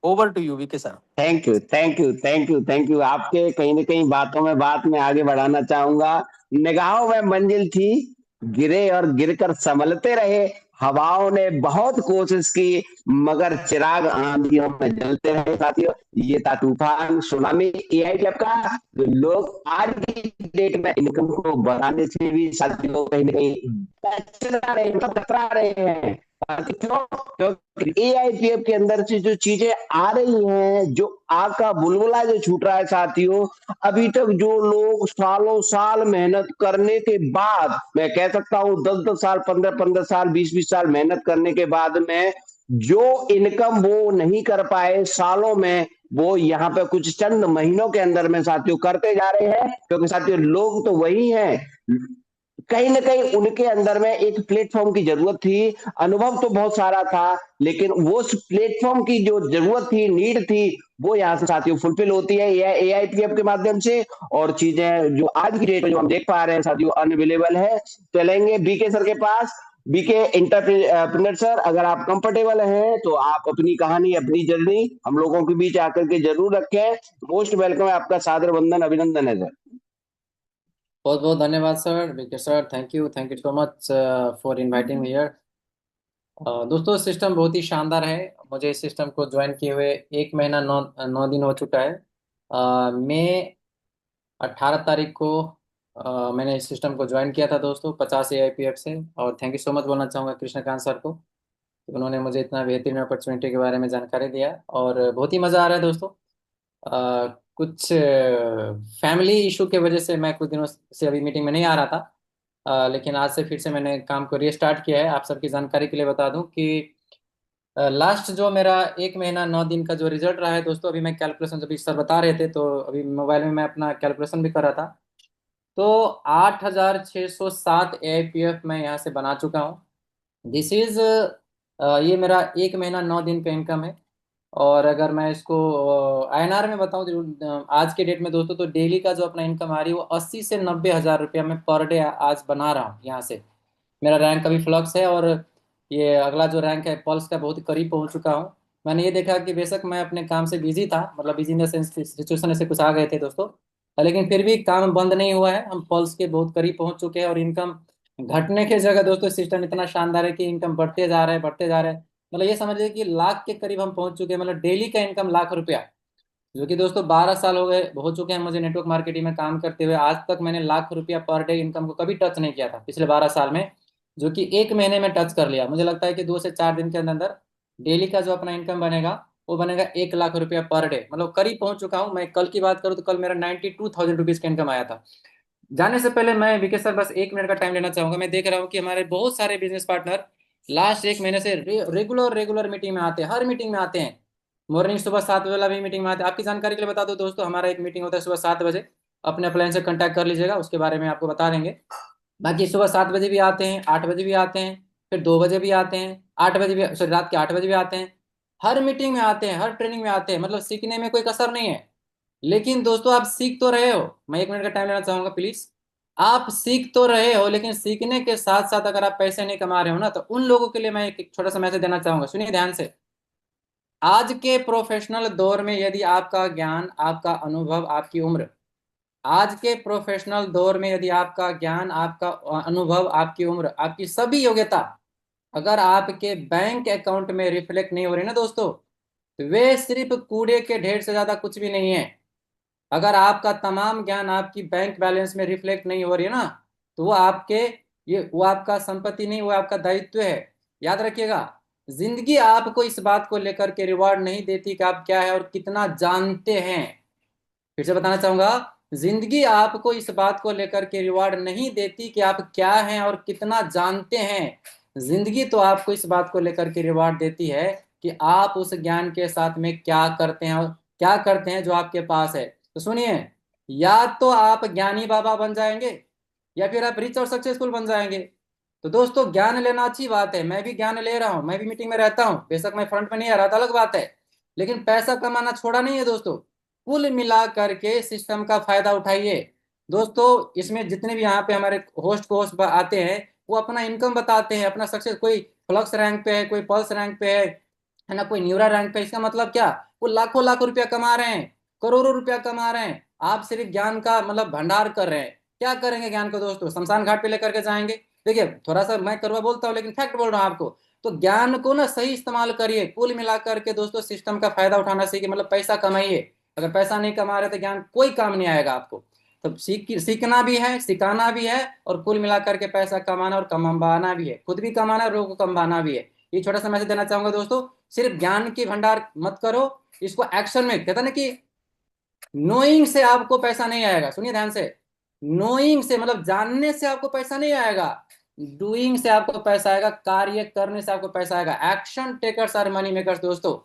Over to you BK sir. Thank you, thank you, thank you, thank you. आपके कहीं न कहीं बातों में बात में आगे बढ़ाना चाहूंगा। निगाहों में मंजिल थी, गिरे और गिरकर संभलते रहे। हवाओं ने बहुत कोशिश की, मगर चिराग आंधियों में जलते रहे। साथियों, ये था तूफान सुनामी एआई क्लब का। जो लोग आज की डेट में इनकम को बढ़ाने से भी साथियों कहीं न कहीं कतरा रहे हैं। क्यों? क्योंकि एआईपीएफ के अंदर से जो चीजें आ रही हैं, जो आग का बुलबुला जो छूट रहा है साथियों, अभी तक जो लोग सालों साल मेहनत करने के बाद, मैं कह सकता हूं 10-10 साल, 15-15 साल, 20-20 साल मेहनत करने के बाद में जो इनकम वो नहीं कर पाए सालों में, वो यहाँ पे कुछ चंद महीनों के अंदर में साथियों करते जा रहे हैं। क्योंकि साथियों लोग तो वही हैं, कहीं न कहीं उनके अंदर में एक प्लेटफ़ॉर्म की ज़रूरत थी, अनुभव तो बहुत सारा था, लेकिन वो उस प्लेटफ़ॉर्म की जो ज़रूरत थी, नीड थी, वो यहाँ से साथियों फुलफ़िल होती है ये एआईपीएफ के माध्यम से। और चीज़ें जो आज की डेट में जो हम देख पा रहे हैं साथियों अनअवेलेबल है। चलेंगे बीके सर के पास। बीके एंटरप्रेन्योर सर, अगर आप कंफर्टेबल हैं, तो आप अपनी कहानी, अपनी जर्नी हम लोगों के बीच आकर के ज़रूर रखें। मोस्ट वेलकम है, आपका सादर वंदन, अभिनंदन है सर। बहुत बहुत धन्यवाद sir, wicket sir, thank you so much for inviting me here. दोस्तों, सिस्टम बहुत ही शानदार है। मुझे इस सिस्टम को ज्वाइन किए हुए 1 महीना 9 दिन हो चुका है। मई 18 तारीख को मैंने इस सिस्टम को ज्वाइन किया था दोस्तों, 50 एआईपीएफ से। और थैंक यू सो मच बोलना चाहूँगा कृष्णकांत सर को, उन्होंने मुझे इतना बेहतरीन अपॉर्चुनिटी के बारे में जानकारी दिया और बहुत ही मज़ा आ रहा है दोस्तों। कुछ फैमिली इशू के वजह से मैं कुछ दिनों से अभी मीटिंग में नहीं आ रहा था, लेकिन आज से फिर से मैंने काम को रीस्टार्ट किया है। आप सबकी जानकारी के लिए बता दूं कि लास्ट जो मेरा 1 महीना 9 दिन का जो रिजल्ट रहा है दोस्तों, अभी मैं कैलकुलेशन जब सर बता रहे थे तो अभी मोबाइल में मैं अपना कैलकुलेशन भी कर रहा था। तो 8607 एआईपीएफ मैं यहाँ से बना चुका हूँ। दिस इज ये मेरा 1 महीना 9 दिन का इनकम है। और अगर मैं इसको आईएनआर में बताऊं आज के डेट में दोस्तों, तो डेली का जो अपना इनकम आ रही है वो 80 से 90 हज़ार रुपया मैं पर डे आज बना रहा हूँ यहाँ से। मेरा रैंक अभी फ्लक्स है और ये अगला जो रैंक है पल्स का बहुत करीब पहुंच चुका हूँ। मैंने ये देखा कि बेशक मैं अपने काम से बिजी था, मतलब busy in the sense situation से कुछ आ गए थे दोस्तों, लेकिन फिर भी काम बंद नहीं हुआ है। हम पल्स के बहुत करीब पहुंच चुके हैं और इनकम घटने की जगह दोस्तों सिस्टम इतना शानदार है कि इनकम बढ़ते जा रहा है, बढ़ते जा रहा है। मतलब ये समझिए कि लाख के करीब हम पहुंच चुके हैं, मतलब डेली का इनकम लाख रुपया, जो कि दोस्तों 12 साल हो चुके हैं मुझे नेटवर्क मार्केटिंग में काम करते हुए। आज तक मैंने लाख रुपया पर डे इनकम को कभी टच नहीं किया था पिछले 12 साल में, जो कि 1 महीने में टच कर लिया। मुझे लगता है कि 2 से 4 दिन के अंदर अंदर डेली का जो अपना इनकम बनेगा वो बनेगा 1 लाख रुपया पर डे, मतलब करीब पहुंच चुका हूँ। मैं कल की बात करूँ तो कल मेरा 92,000 रुपीज का इनकम आया था। जाने से पहले मैं विकेश सर बस 1 मिनट का टाइम लेना चाहूंगा। मैं देख रहा हूँ कि हमारे बहुत सारे बिजनेस पार्टनर लास्ट 1 महीने से रेगुलर मीटिंग में आते हैं, हर मीटिंग में आते हैं। मॉर्निंग सुबह 7 बजे वाला भी मीटिंग में आते हैं। आपकी जानकारी के लिए बता दो दोस्तों, हमारा एक मीटिंग होता है सुबह 7 बजे। अपने अपलाइन से कांटेक्ट कर लीजिएगा, उसके बारे में आपको बता देंगे। बाकी सुबह 7 बजे भी आते हैं, 8 बजे भी आते हैं, फिर 2 बजे भी आते हैं, 8 बजे भी, सॉरी रात के 8 बजे भी आते हैं। हर मीटिंग में आते हैं, हर ट्रेनिंग में आते हैं, मतलब सीखने में कोई कसर नहीं है। लेकिन दोस्तों आप सीख तो रहे हो, मैं 1 मिनट का टाइम लेना चाहूंगा प्लीज। आप सीख तो रहे हो, लेकिन सीखने के साथ साथ अगर आप पैसे नहीं कमा रहे हो ना, तो उन लोगों के लिए मैं एक छोटा सा मैसेज देना चाहूंगा, सुनिए ध्यान से। आज के प्रोफेशनल दौर में यदि आपका ज्ञान, आपका अनुभव, आपकी उम्र, आज के प्रोफेशनल दौर में यदि आपका ज्ञान, आपका अनुभव, आपकी उम्र, आपकी सभी योग्यता अगर आपके बैंक अकाउंट में रिफ्लेक्ट नहीं हो रही ना दोस्तों, तो वे सिर्फ कूड़े के ढेर से ज्यादा कुछ भी नहीं है। अगर आपका तमाम ज्ञान आपकी बैंक बैलेंस में रिफ्लेक्ट नहीं हो रही है ना, तो वो आपके, ये वो आपका संपत्ति नहीं, वो आपका दायित्व है। याद रखिएगा, जिंदगी आपको इस बात को लेकर के रिवॉर्ड नहीं देती कि आप क्या है और कितना जानते हैं। फिर से बताना चाहूंगा, जिंदगी आपको इस बात को लेकर के रिवॉर्ड नहीं देती कि आप क्या हैं और कितना जानते हैं। जिंदगी तो आपको इस बात को लेकर के रिवॉर्ड देती है कि आप उस ज्ञान के साथ में क्या करते हैं और क्या करते हैं जो आपके पास है। तो सुनिए, या तो आप ज्ञानी बाबा बन जाएंगे या फिर आप रिच और सक्सेसफुल बन जाएंगे। तो दोस्तों, ज्ञान लेना अच्छी बात है, मैं भी ज्ञान ले रहा हूं, मैं भी मीटिंग में रहता हूं, बेशक मैं फ्रंट में नहीं आ रहा था, अलग बात है, लेकिन पैसा कमाना छोड़ा नहीं है दोस्तों। कुल मिला करके सिस्टम का फायदा उठाइए दोस्तों। इसमें जितने भी यहाँ पे हमारे होस्ट आते हैं, वो अपना इनकम बताते हैं, अपना सक्सेस, कोई फ्लक्स रैंक पे है, कोई पल्स रैंक पे है ना, कोई न्यूरा रैंक पे। इसका मतलब क्या, वो लाखों लाखों रुपया कमा रहे हैं, करोड़ों रुपया कमा रहे हैं। आप सिर्फ ज्ञान का मतलब भंडार कर रहे हैं। क्या करेंगे ज्ञान को दोस्तों? शमशान घाट पे लेकर के जाएंगे। देखिए, थोड़ा सा मैं कड़वा बोलता हूँ लेकिन फैक्ट बोल रहा हूँ आपको। तो ज्ञान को ना सही इस्तेमाल करिए, कुल मिलाकर के दोस्तों सिस्टम का फायदा उठाना सीखिए, मतलब पैसा कमाइए। अगर पैसा नहीं कमा रहे तो ज्ञान कोई काम नहीं आएगा आपको। तो सीखना भी है, सिखाना भी है, और कुल मिलाकर के पैसा कमाना और कमाना भी है, खुद भी कमाना है, लोगों को कमाना भी है। ये छोटा सा मैसेज देना चाहूंगा दोस्तों। सिर्फ ज्ञान की भंडार मत करो, इसको एक्शन में, कहता ना कि नोइंग से आपको पैसा नहीं आएगा। सुनिए ध्यान से, नोइंग से मतलब जानने से आपको पैसा नहीं आएगा, डूइंग से आपको पैसा आएगा, कार्य करने से आपको पैसा आएगा। Action takers are money makers दोस्तों।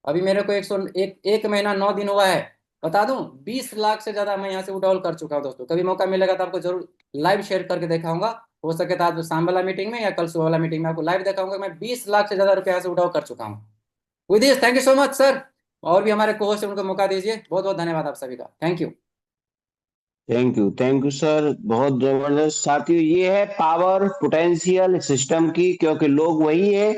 अभी मेरे को एक महीना 9 दिन हुआ है, बता दूं 20 लाख से ज्यादा मैं यहाँ से विड्रॉल कर चुका हूँ दोस्तों। कभी मौका मिलेगा तो आपको जरूर लाइव शेयर करके दिखाऊंगा। हो सके तो आज शाम वाला मीटिंग में या कल सुबह वाला मीटिंग में आपको लाइव दिखाऊंगा। मैं 20 लाख से ज्यादा रुपया यहाँ से विड्रॉल कर चुका हूँ। With this, thank you so much sir. और भी हमारे को होस्ट है, उनको मौका दीजिए। बहुत बहुत धन्यवाद आप सभी का, thank you. Thank you sir, बहुत जबरदस्त साथियों। ये है पावर पोटेंशियल सिस्टम की, क्योंकि लोग वही है,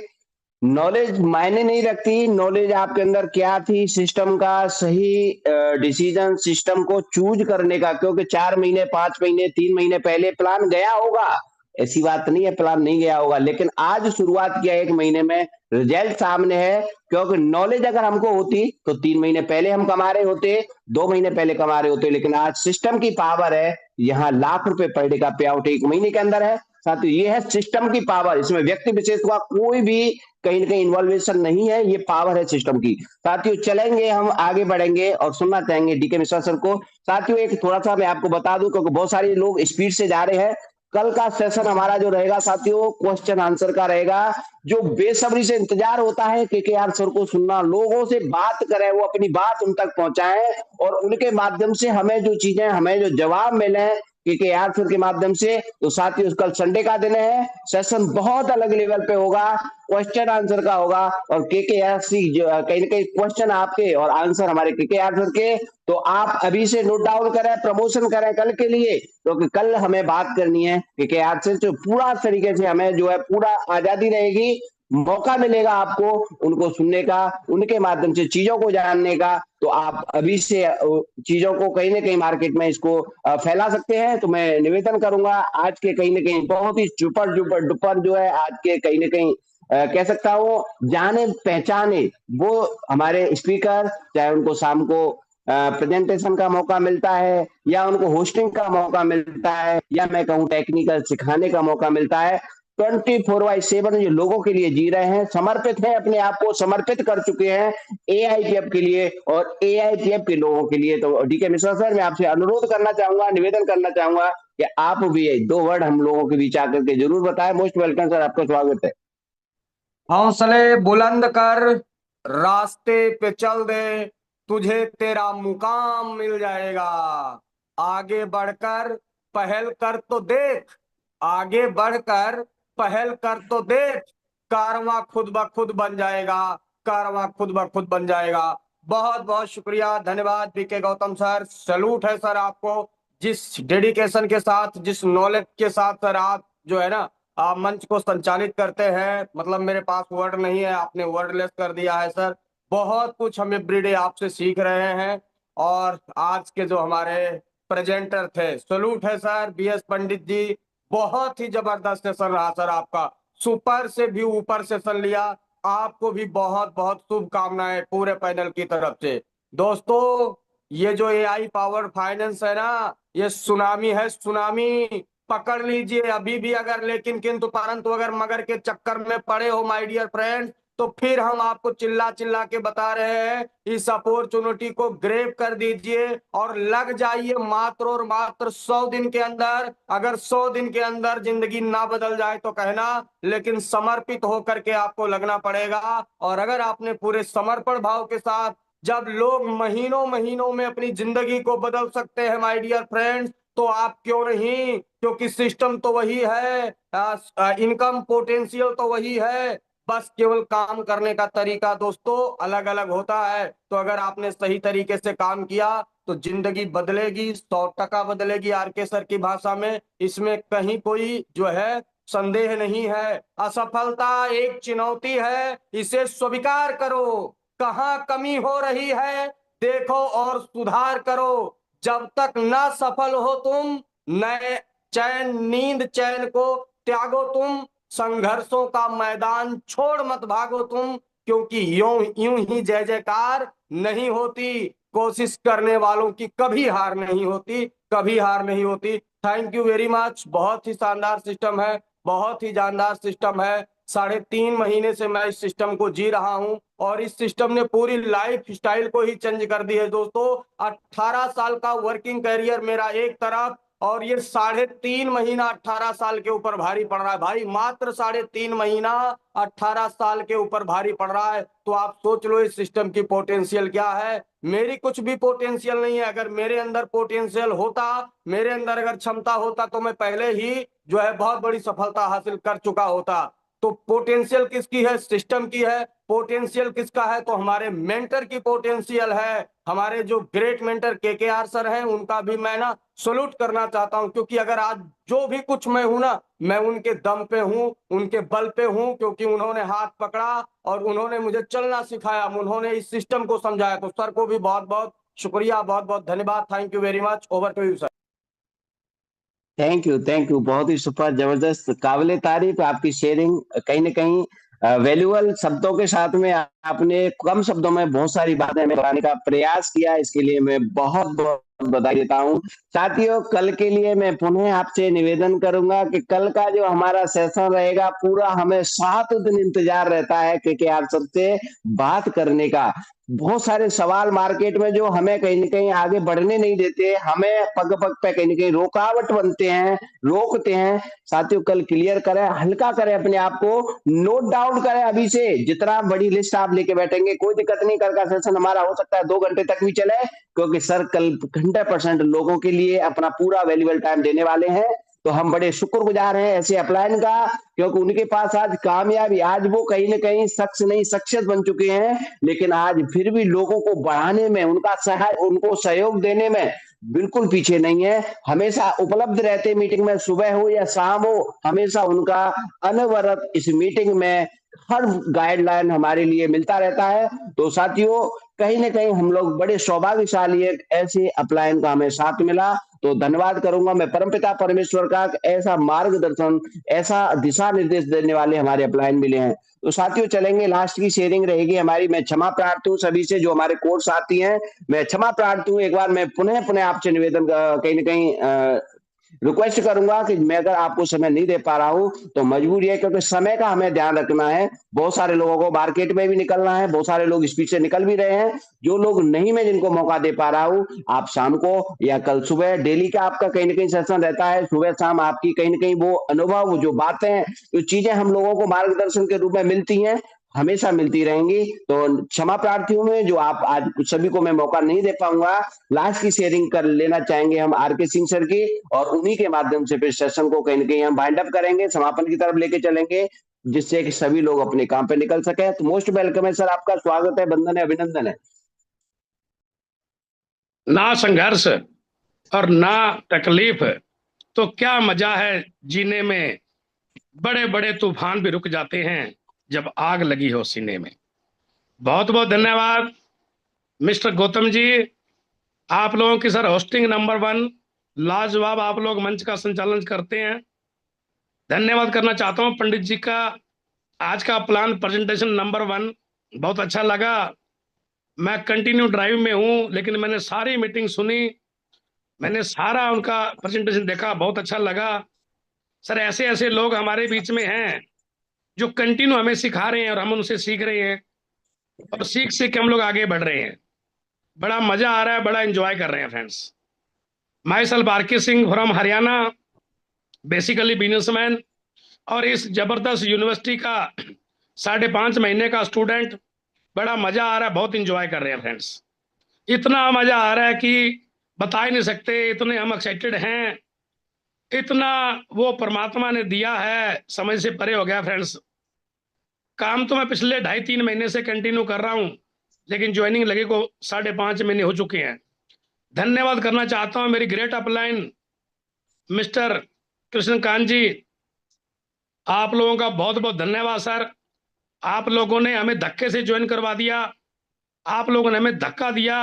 नॉलेज मायने नहीं रखती, नॉलेज आपके अंदर क्या थी, सिस्टम का सही डिसीजन, सिस्टम को चूज करने का। क्योंकि 4 महीने, 5 महीने, 3 महीने पहले प्लान गया होगा, ऐसी बात नहीं है प्लान नहीं गया होगा, लेकिन आज शुरुआत किया 1 महीने में, रिजल्ट सामने है। क्योंकि नॉलेज अगर हमको होती तो 3 महीने पहले हम कमा रहे होते, 2 महीने पहले कमा रहे होते, लेकिन आज सिस्टम की पावर है, यहाँ लाख रुपए पर डे का पे आउट 1 महीने के अंदर है। साथियों, ये है सिस्टम की पावर, इसमें व्यक्ति विशेष का कोई भी कहीं ना कहीं इन्वॉल्वेशन नहीं है, ये पावर है सिस्टम की। साथियों, चलेंगे हम आगे बढ़ेंगे और सुनना चाहेंगे डीके मिश्रा सर को। साथियों, एक थोड़ा सा मैं आपको बता दूं, क्योंकि बहुत सारे लोग स्पीड से जा रहे हैं। कल का सेशन हमारा जो रहेगा साथियों, क्वेश्चन आंसर का रहेगा, जो बेसब्री से इंतजार होता है केकेआर सर को सुनना, लोगों से बात करें, वो अपनी बात उन तक पहुंचाएं और उनके माध्यम से हमें जो चीजें, हमें जो जवाब मिले केकेआर सर के माध्यम से। तो साथियों, कल संडे का दिन है, सेशन बहुत अलग लेवल पे होगा, क्वेश्चन आंसर का होगा, और केकेआर कहीं ना कहीं क्वेश्चन आपके और आंसर हमारे केकेआर सर के। तो आप अभी से नोट डाउन करें, प्रमोशन करें कल के लिए, क्योंकि कल हमें बात करनी है केकेआर से, जो पूरा तरीके से हमें जो है पूरा आजादी रहेगी, मौका मिलेगा आपको उनको सुनने का, उनके माध्यम से चीजों को जानने का। तो आप अभी से चीजों को कहीं ना कहीं मार्केट में इसको फैला सकते हैं। तो मैं निवेदन करूंगा, आज के कहीं ना कहीं बहुत ही सुपर डुपर डुपर जो है आज के कहीं ना कहीं कह सकता हूँ जाने पहचाने वो हमारे स्पीकर, चाहे उनको शाम को प्रेजेंटेशन का मौका मिलता है या उनको होस्टिंग का मौका मिलता है या मैं कहूँ टेक्निकल सिखाने का मौका मिलता है, 24/7 जो लोगों के लिए जी रहे हैं, समर्पित हैं, अपने आप को समर्पित कर चुके हैं एआईटीएफ के लिए और एआईटीएफ के लोगों के लिए। तो डीके मिश्रा सर, मैं आपसे अनुरोध करना चाहूंगा, निवेदन करना चाहूंगा कि आप भी 2 वर्ड हम लोगों के बीच आकर के जरूर बताएं। मोस्ट वेलकम सर, आपका स्वागत है। हौसले बुलंद कर, रास्ते पे चल दे, तुझे तेरा मुकाम मिल जाएगा। आगे बढ़कर पहल कर तो देख, आगे बढ़कर पहल कर तो देख, कारवां खुद ब खुद बन जाएगा, कारवां खुद ब खुद बन जाएगा। बहुत बहुत शुक्रिया, धन्यवाद बीके गौतम सर। सैल्यूट है सर आपको, जिस डेडिकेशन के साथ, जिस नॉलेज के साथ सर आप जो है ना आप मंच को संचालित करते हैं, मतलब मेरे पास वर्ड नहीं है, आपने वर्डलेस कर दिया है सर। बहुत कुछ हम एवरीडे आपसे सीख रहे हैं। और आज के जो हमारे प्रेजेंटर थे, सैल्यूट है सर बीएस पंडित जी, बहुत ही जबरदस्त सेशन रहा सर आपका, सुपर से भी ऊपर सेशन लिया। आपको भी बहुत बहुत शुभकामनाएं पूरे पैनल की तरफ से। दोस्तों, ये जो एआई पावर फाइनेंस है ना, ये सुनामी है, सुनामी। पकड़ लीजिए अभी भी। अगर लेकिन किंतु परंतु अगर मगर के चक्कर में पड़े हो माय डियर फ्रेंड, तो फिर हम आपको चिल्ला चिल्ला के बता रहे हैं, इस अपॉर्चुनिटी को ग्रैब कर दीजिए और लग जाइए मात्र और मात्र 100 दिन के अंदर। अगर 100 दिन के अंदर जिंदगी ना बदल जाए तो कहना, लेकिन समर्पित होकर के आपको लगना पड़ेगा। और अगर आपने पूरे समर्पण भाव के साथ, जब लोग महीनों महीनों में अपनी जिंदगी को बदल सकते हैं माय डियर फ्रेंड्स, तो आप क्यों नहीं? क्योंकि सिस्टम तो वही है, इनकम पोटेंशियल तो वही है, बस केवल काम करने का तरीका दोस्तों अलग अलग होता है। तो अगर आपने सही तरीके से काम किया तो जिंदगी बदलेगी, 100% बदलेगी आरके सर की भाषा में, इसमें कहीं कोई जो है संदेह नहीं है। असफलता एक चुनौती है, इसे स्वीकार करो। कहां कमी हो रही है देखो और सुधार करो। जब तक ना सफल हो तुम, नए नींद चैन को त्यागो तुम, संघर्षों का मैदान छोड़ मत भागो तुम, क्योंकि यूं यूं ही जय जयकार नहीं होती। कोशिश करने वालों की कभी हार नहीं होती, कभी हार नहीं होती। Thank you very much. बहुत ही शानदार सिस्टम है, बहुत ही जानदार सिस्टम है। 3.5 महीने से मैं इस सिस्टम को जी रहा हूं और इस सिस्टम ने पूरी लाइफ स्टाइल को ही चेंज कर दी है दोस्तों। 18 साल का वर्किंग कैरियर मेरा एक तरफ, और ये 3.5 महीना 18 साल के ऊपर भारी पड़ रहा है भाई। मात्र 3.5 महीना 18 साल के ऊपर भारी पड़ रहा है। तो आप सोच लो इस सिस्टम की पोटेंशियल क्या है। मेरी कुछ भी पोटेंशियल नहीं है। अगर मेरे अंदर पोटेंशियल होता, मेरे अंदर अगर क्षमता होता, तो मैं पहले ही जो है बहुत बड़ी सफलता हासिल कर चुका होता। तो पोटेंशियल किसकी है? सिस्टम की है। पोटेंशियल किसका है? तो हमारे मेंटर की पोटेंशियल है। हमारे जो ग्रेट मेंटर केकेआर सर हैं, उनका भी मैं ना सल्यूट करना चाहता हूं, क्योंकि अगर आज जो भी कुछ मैं हूं ना, मैं उनके दम पे हूं, उनके बल पे हूं, क्योंकि उन्होंने हाथ पकड़ा और उन्होंने मुझे चलना सिखाया, उन्होंने इस सिस्टम को समझाया। तो सर को भी बहुत बहुत शुक्रिया, बहुत बहुत धन्यवाद। Thank you very much. Over to you sir. Thank you, बहुत ही सुपर, जबरदस्त, काबिले तारीफ आपकी शेयरिंग। कहीं न कहीं वैल्यूएबल शब्दों के साथ में आपने कम शब्दों में बहुत सारी बातें हमें बताने का प्रयास किया, इसके लिए मैं बहुत बहुत बधाई देता हूं। साथियों, कल के लिए मैं पुनः आपसे निवेदन करूंगा कि कल का जो हमारा सेशन रहेगा, पूरा हमें 7 दिन इंतजार रहता है क्योंकि आप सबसे बात करने का। बहुत सारे सवाल मार्केट में जो हमें कहीं न कहीं आगे बढ़ने नहीं देते, हमें पग पग पे कहीं न कहीं रुकावट बनते हैं, रोकते हैं। साथियों, कल क्लियर करें, हल्का करें अपने आप को, नोट डाउन करें अभी से। जितना बड़ी लिस्ट आप लेके बैठेंगे कोई दिक्कत नहीं, कल का सेशन हमारा हो सकता है 2 घंटे तक भी चले, क्योंकि सर कल 100% लोगों के लिए अपना पूरा वैल्यूएबल टाइम देने वाले हैं। तो हम बड़े शुक्रगुजार हैं ऐसे अपलाइन का, क्योंकि उनके पास आज कामयाबी, आज वो कहीं न कहीं शख्स नहीं शख्सियत बन चुके हैं, लेकिन आज फिर भी लोगों को बढ़ाने में, उनको सहयोग देने में बिल्कुल पीछे नहीं है। हमेशा उपलब्ध रहते, मीटिंग में सुबह हो या शाम हो, हमेशा उनका अनवरत इस मीटिंग में हर गाइडलाइन हमारे लिए मिलता रहता है। तो साथियों, कहीं न कहीं हम लोग बड़े सौभाग्यशाली है, ऐसे अपलाइन का हमें साथ मिला। तो धन्यवाद करूंगा मैं परमपिता परमेश्वर का, ऐसा मार्गदर्शन, ऐसा दिशा निर्देश देने वाले हमारे अपलाइन मिले हैं। तो साथियों, चलेंगे, लास्ट की शेयरिंग रहेगी हमारी। मैं क्षमा प्रार्थी हूँ सभी से जो हमारे कोर्स साथी हैं, मैं क्षमा प्रार्थी हूँ। एक बार मैं पुनः आपसे निवेदन कहीं न कहीं रिक्वेस्ट करूंगा कि मैं अगर आपको समय नहीं दे पा रहा हूं तो मजबूरी है, क्योंकि समय का हमें ध्यान रखना है। बहुत सारे लोगों को मार्केट में भी निकलना है, बहुत सारे लोग स्पीड से निकल भी रहे हैं। जो लोग नहीं, मैं जिनको मौका दे पा रहा हूं, आप शाम को या कल सुबह, डेली का आपका कहीं न कहीं सेशन रहता है, सुबह शाम आपकी कहीं न कहीं वो अनुभव, वो जो बातें, जो चीजें हम लोगों को मार्गदर्शन के रूप में मिलती हैं, हमेशा मिलती रहेंगी। तो क्षमा प्रार्थी हूं मैं, जो आप आज सभी को मैं मौका नहीं दे पाऊंगा। लास्ट की शेयरिंग कर लेना चाहेंगे हम आरके सिंह सर की, और उन्हीं के माध्यम से फिर सेशन को कहीं न कहीं हम वाइंड अप करेंगे, समापन की तरफ लेके चलेंगे, जिससे कि सभी लोग अपने काम पे निकल सके। तो मोस्ट वेलकम है सर, आपका स्वागत है, वंदन है, अभिनंदन है। ना संघर्ष और ना तकलीफ तो क्या मजा है जीने में। बड़े बड़े तूफान भी रुक जाते हैं जब आग लगी हो सीने में। बहुत बहुत धन्यवाद मिस्टर गौतम जी, आप लोगों की सर होस्टिंग नंबर 1, लाजवाब। आप लोग मंच का संचालन करते हैं। धन्यवाद करना चाहता हूं पंडित जी का। आज का प्लान प्रेजेंटेशन नंबर 1 बहुत अच्छा लगा। मैं कंटिन्यू ड्राइव में हूं, लेकिन मैंने सारी मीटिंग सुनी, मैंने सारा उनका प्रेजेंटेशन देखा, बहुत अच्छा लगा। सर ऐसे ऐसे लोग हमारे बीच में हैं जो कंटिन्यू हमें सिखा रहे हैं और हम उनसे सीख रहे हैं, और सीख सीख के हम लोग आगे बढ़ रहे हैं। बड़ा मजा आ रहा है, बड़ा एंजॉय कर रहे हैं friends. Myself R K. Singh from Haryana, basically businessman, और इस जबरदस्त यूनिवर्सिटी का 5.5 महीने का स्टूडेंट। बड़ा मजा आ रहा है, बहुत इंजॉय कर रहे हैं फ्रेंड्स। इतना मजा आ रहा है कि बता ही नहीं सकते, इतने हम एक्साइटेड हैं, इतना वो परमात्मा ने दिया है, समझ से परे हो गया फ्रेंड्स। काम तो मैं पिछले 2.5-3 महीने से कंटिन्यू कर रहा हूं, लेकिन ज्वाइनिंग लगे को 5.5 महीने हो चुके हैं। धन्यवाद करना चाहता हूं मेरी ग्रेट अपलाइन मिस्टर कृष्णकांत जी, आप लोगों का बहुत बहुत धन्यवाद सर। आप लोगों ने हमें धक्के से ज्वाइन करवा दिया, आप लोगों ने हमें धक्का दिया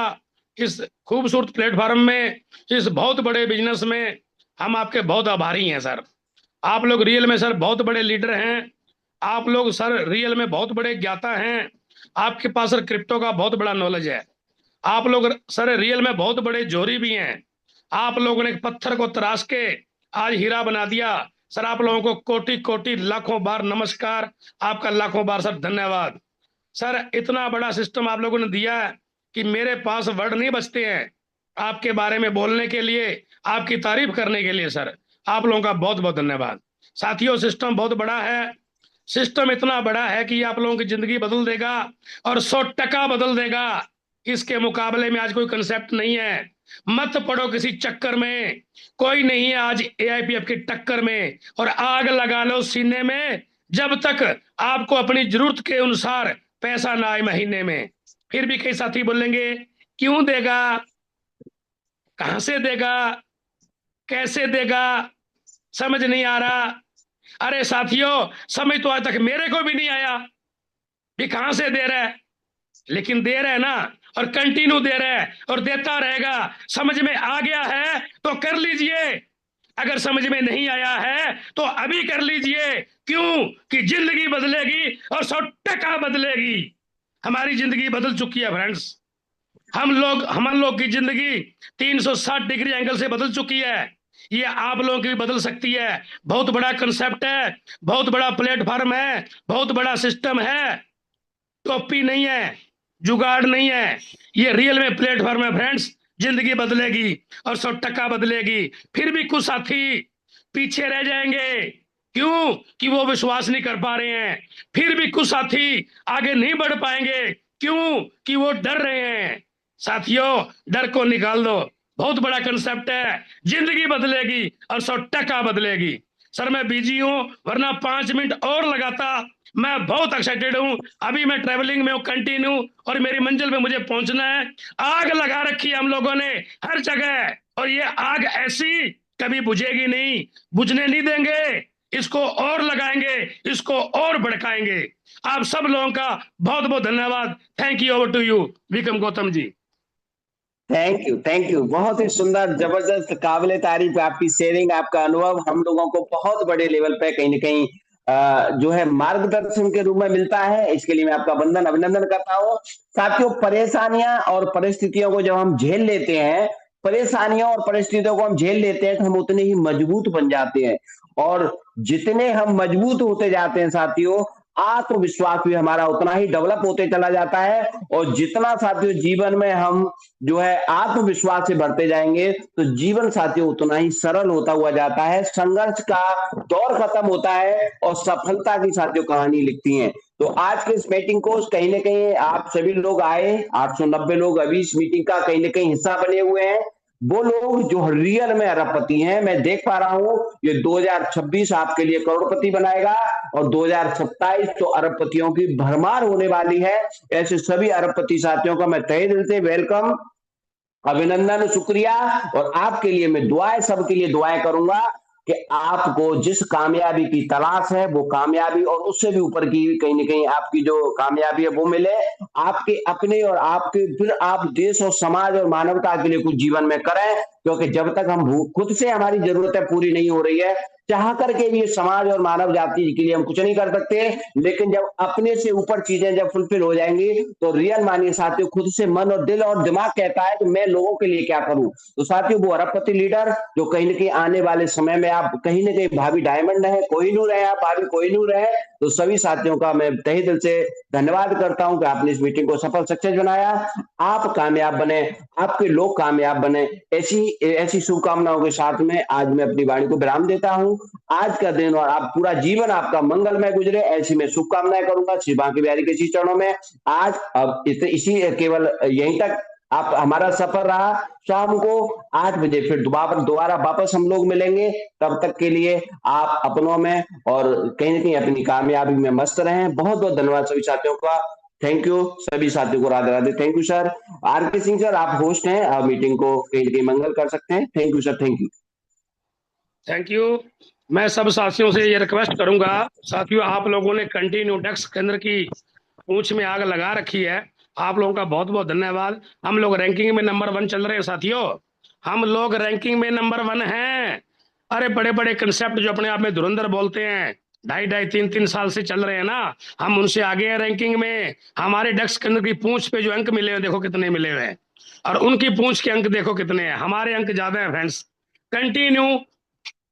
इस खूबसूरत प्लेटफॉर्म में, इस बहुत बड़े बिजनेस में। हम आपके बहुत आभारी हैं सर। आप लोग रियल में सर बहुत बड़े लीडर हैं, आप लोग सर रियल में बहुत बड़े ज्ञाता हैं, आपके पास सर क्रिप्टो का बहुत बड़ा नॉलेज है। आप लोग सर रियल में बहुत बड़े जोरी भी हैं। आप लोगों ने पत्थर को तराश के आज हीरा बना दिया सर। आप लोगों को कोटि कोटि लाखों बार नमस्कार, आपका लाखों बार सर धन्यवाद। सर इतना बड़ा सिस्टम आप लोगों ने दिया है कि मेरे पास वर्ड नहीं बचते हैं आपके बारे में बोलने के लिए, आपकी तारीफ करने के लिए सर। आप लोगों का बहुत बहुत धन्यवाद। साथियों सिस्टम बहुत बड़ा है, सिस्टम इतना बड़ा है कि आप लोगों की जिंदगी बदल देगा और 100% बदल देगा। इसके मुकाबले में आज कोई कंसेप्ट नहीं है। मत पड़ो किसी चक्कर में, कोई नहीं है आज AIPF की टक्कर में, और आग लगा लो सीने में जब तक आपको अपनी जरूरत के अनुसार पैसा ना आए महीने में। फिर भी कई साथी बोलेंगे क्यों देगा, कहां से देगा, कैसे देगा, समझ नहीं आ रहा। अरे साथियों समझ तो आज तक मेरे को भी नहीं आया भी कहां से दे रहा है, लेकिन दे रहा है ना, और कंटिन्यू दे रहा है और देता रहेगा। समझ में आ गया है तो कर लीजिए, अगर समझ में नहीं आया है तो अभी कर लीजिए। क्यों कि जिंदगी बदलेगी और 100% बदलेगी। हमारी जिंदगी बदल चुकी है फ्रेंड्स। हम लोग की जिंदगी 360 डिग्री एंगल से बदल चुकी है। ये आप लोगों की भी बदल सकती है। बहुत बड़ा कंसेप्ट है, बहुत बड़ा प्लेटफॉर्म है, बहुत बड़ा सिस्टम है। टोपी नहीं है, जुगाड़ नहीं है, ये रियल में प्लेटफॉर्म है फ्रेंड्स। जिंदगी बदलेगी और 100% बदलेगी। फिर भी कुछ साथी पीछे रह जाएंगे, क्यों कि वो विश्वास नहीं कर पा रहे हैं। फिर भी कुछ साथी आगे नहीं बढ़ पाएंगे, क्यों कि वो डर रहे हैं। साथियों डर को निकाल दो, बहुत बड़ा कंसेप्ट है। जिंदगी बदलेगी और 100% बदलेगी। सर मैं बिजी हूं, वरना 5 मिनट और लगाता। मैं बहुत एक्साइटेड हूं, अभी मैं ट्रेवलिंग में हूं कंटिन्यू, और मेरी मंजिल पे मुझे पहुंचना है। आग लगा रखी है हम लोगों ने हर जगह, और ये आग ऐसी कभी बुझेगी नहीं, बुझने नहीं देंगे। इसको और लगाएंगे, इसको और भड़काएंगे। आप सब लोगों का बहुत बहुत धन्यवाद। Thank you. Over to you Vikram Gautam ji. Thank you. बहुत ही सुंदर, जबरदस्त, काबिले तारीफ आपकी शेयरिंग, आपका अनुभव हम लोगों को बहुत बड़े लेवल पे कहीं न कहीं जो है मार्गदर्शन के रूप में मिलता है। इसके लिए मैं आपका अभिनंदन करता हूँ। साथियों परेशानियां और परिस्थितियों को जब हम झेल लेते हैं, परेशानियों और परिस्थितियों को हम झेल लेते हैं, तो हम उतने ही मजबूत बन जाते हैं, और जितने हम मजबूत होते जाते हैं साथियों, आत्मविश्वास भी हमारा उतना ही डेवलप होते चला जाता है। और जितना साथियों जीवन में हम जो है आत्मविश्वास से बढ़ते जाएंगे, तो जीवन साथियों उतना ही सरल होता हुआ जाता है। संघर्ष का दौर खत्म होता है और सफलता की साथियों कहानी लिखती है। तो आज के इस मीटिंग को कहीं ना कहीं आप सभी लोग आए, 890 लोग अभी इस मीटिंग का कहीं ना कहीं हिस्सा बने हुए हैं। वो लोग जो रियल में अरबपति हैं, मैं देख पा रहा हूं ये 2026 आपके लिए करोड़पति बनाएगा, और 2027 तो अरबपतियों की भरमार होने वाली है। ऐसे सभी अरबपति साथियों का मैं तहे दिल से वेलकम, अभिनंदन, शुक्रिया। और आपके लिए मैं दुआएं, सबके लिए दुआएं करूंगा कि आपको जिस कामयाबी की तलाश है वो कामयाबी और उससे भी ऊपर की कहीं ना कहीं आपकी जो कामयाबी है वो मिले। आपके अपने और आपके फिर आप देश और समाज और मानवता के लिए कुछ जीवन में करें, क्योंकि जब तक हम खुद से हमारी जरूरतें पूरी नहीं हो रही है, चाह करके भी समाज और मानव जाति के लिए हम कुछ नहीं कर सकते, लेकिन जब अपने से ऊपर चीजें जब फुलफिल हो जाएंगी तो रियल मानिए साथियों, खुद से मन और दिल और दिमाग कहता है कि मैं लोगों के लिए क्या करूं। तो साथियों, वो अरबपति लीडर जो कहीं ना कहीं आने वाले समय में आप कहीं ना कहीं भाभी डायमंड है, कोहिनूर है, आप भाभी कोहिनूर है। तो सभी साथियों का मैं तहे दिल से धन्यवाद करता हूं कि आपने इस मीटिंग को सफल सक्सेस बनाया। आप कामयाब बने, आपके लोग कामयाब बने, ऐसी शुभकामनाओं के साथ में आज मैं अपनी वाणी को विराम देता हूं। आज का दिन और आप पूरा जीवन आपका मंगलमय गुजरे, ऐसी मैं शुभकामनाएं करूंगा श्री बांके बिहारी के चरणों में। आज अब इसी केवल यहीं तक आप हमारा सफर रहा। शाम को 8 बजे फिर दोबारा वापस हम लोग मिलेंगे। तब तक के लिए आप अपनों में और कहीं ना कहीं अपनी कामयाबी में मस्त रहें। बहुत बहुत धन्यवाद सभी साथियों का। थैंक यू सभी साथियों को, Radhe Radhe. Thank you sir. R K. Singh sir, आप होस्ट हैं, आप मीटिंग को कहीं ना कहीं मंगल कर सकते हैं। Thank you sir, thank you. Thank you. मैं सब साथियों से ये रिक्वेस्ट करूंगा, साथियों आप लोगों ने कंटिन्यू डेस्क केंद्र की पूंछ में आग लगा रखी है, आप लोगों का बहुत बहुत धन्यवाद। हम लोग रैंकिंग में नंबर 1 चल रहे हैं साथियों, हम लोग रैंकिंग में नंबर 1 हैं। अरे बड़े बड़े कंसेप्ट जो अपने आप में धुरंधर बोलते हैं, 2.5-3 साल से चल रहे हैं ना, हम उनसे आगे हैं रैंकिंग में। हमारे डेस्क केंद्र की पूंछ पे जो अंक मिले हुए देखो कितने मिले हुए हैं, और उनकी पूंछ के अंक देखो कितने हैं। हमारे अंक ज्यादा है फ्रेंड्स। कंटिन्यू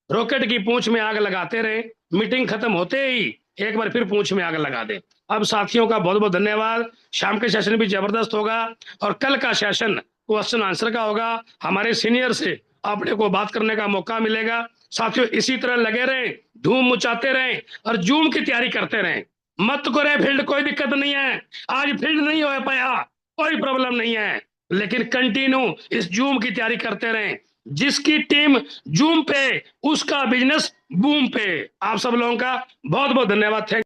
रॉकेट की पूंछ में आग लगाते रहे, मीटिंग खत्म होते ही एक बार फिर पूंछ में आग लगा दे। अब साथियों का बहुत बहुत धन्यवाद। शाम के सेशन भी जबरदस्त होगा और कल का सेशन क्वेश्चन आंसर का होगा। हमारे सीनियर से आपने को बात करने का मौका मिलेगा। साथियों इसी तरह लगे रहें, धूम मचाते रहें और जूम की तैयारी करते रहें। मत करें फील्ड, कोई दिक्कत नहीं है। आज फील्ड नहीं हो पाया कोई प्रॉब्लम नहीं है, लेकिन कंटिन्यू इस जूम की तैयारी करते रहें। जिसकी टीम जूम पे उसका बिजनेस बूम पे। आप सब लोगों का बहुत बहुत धन्यवाद। थैंक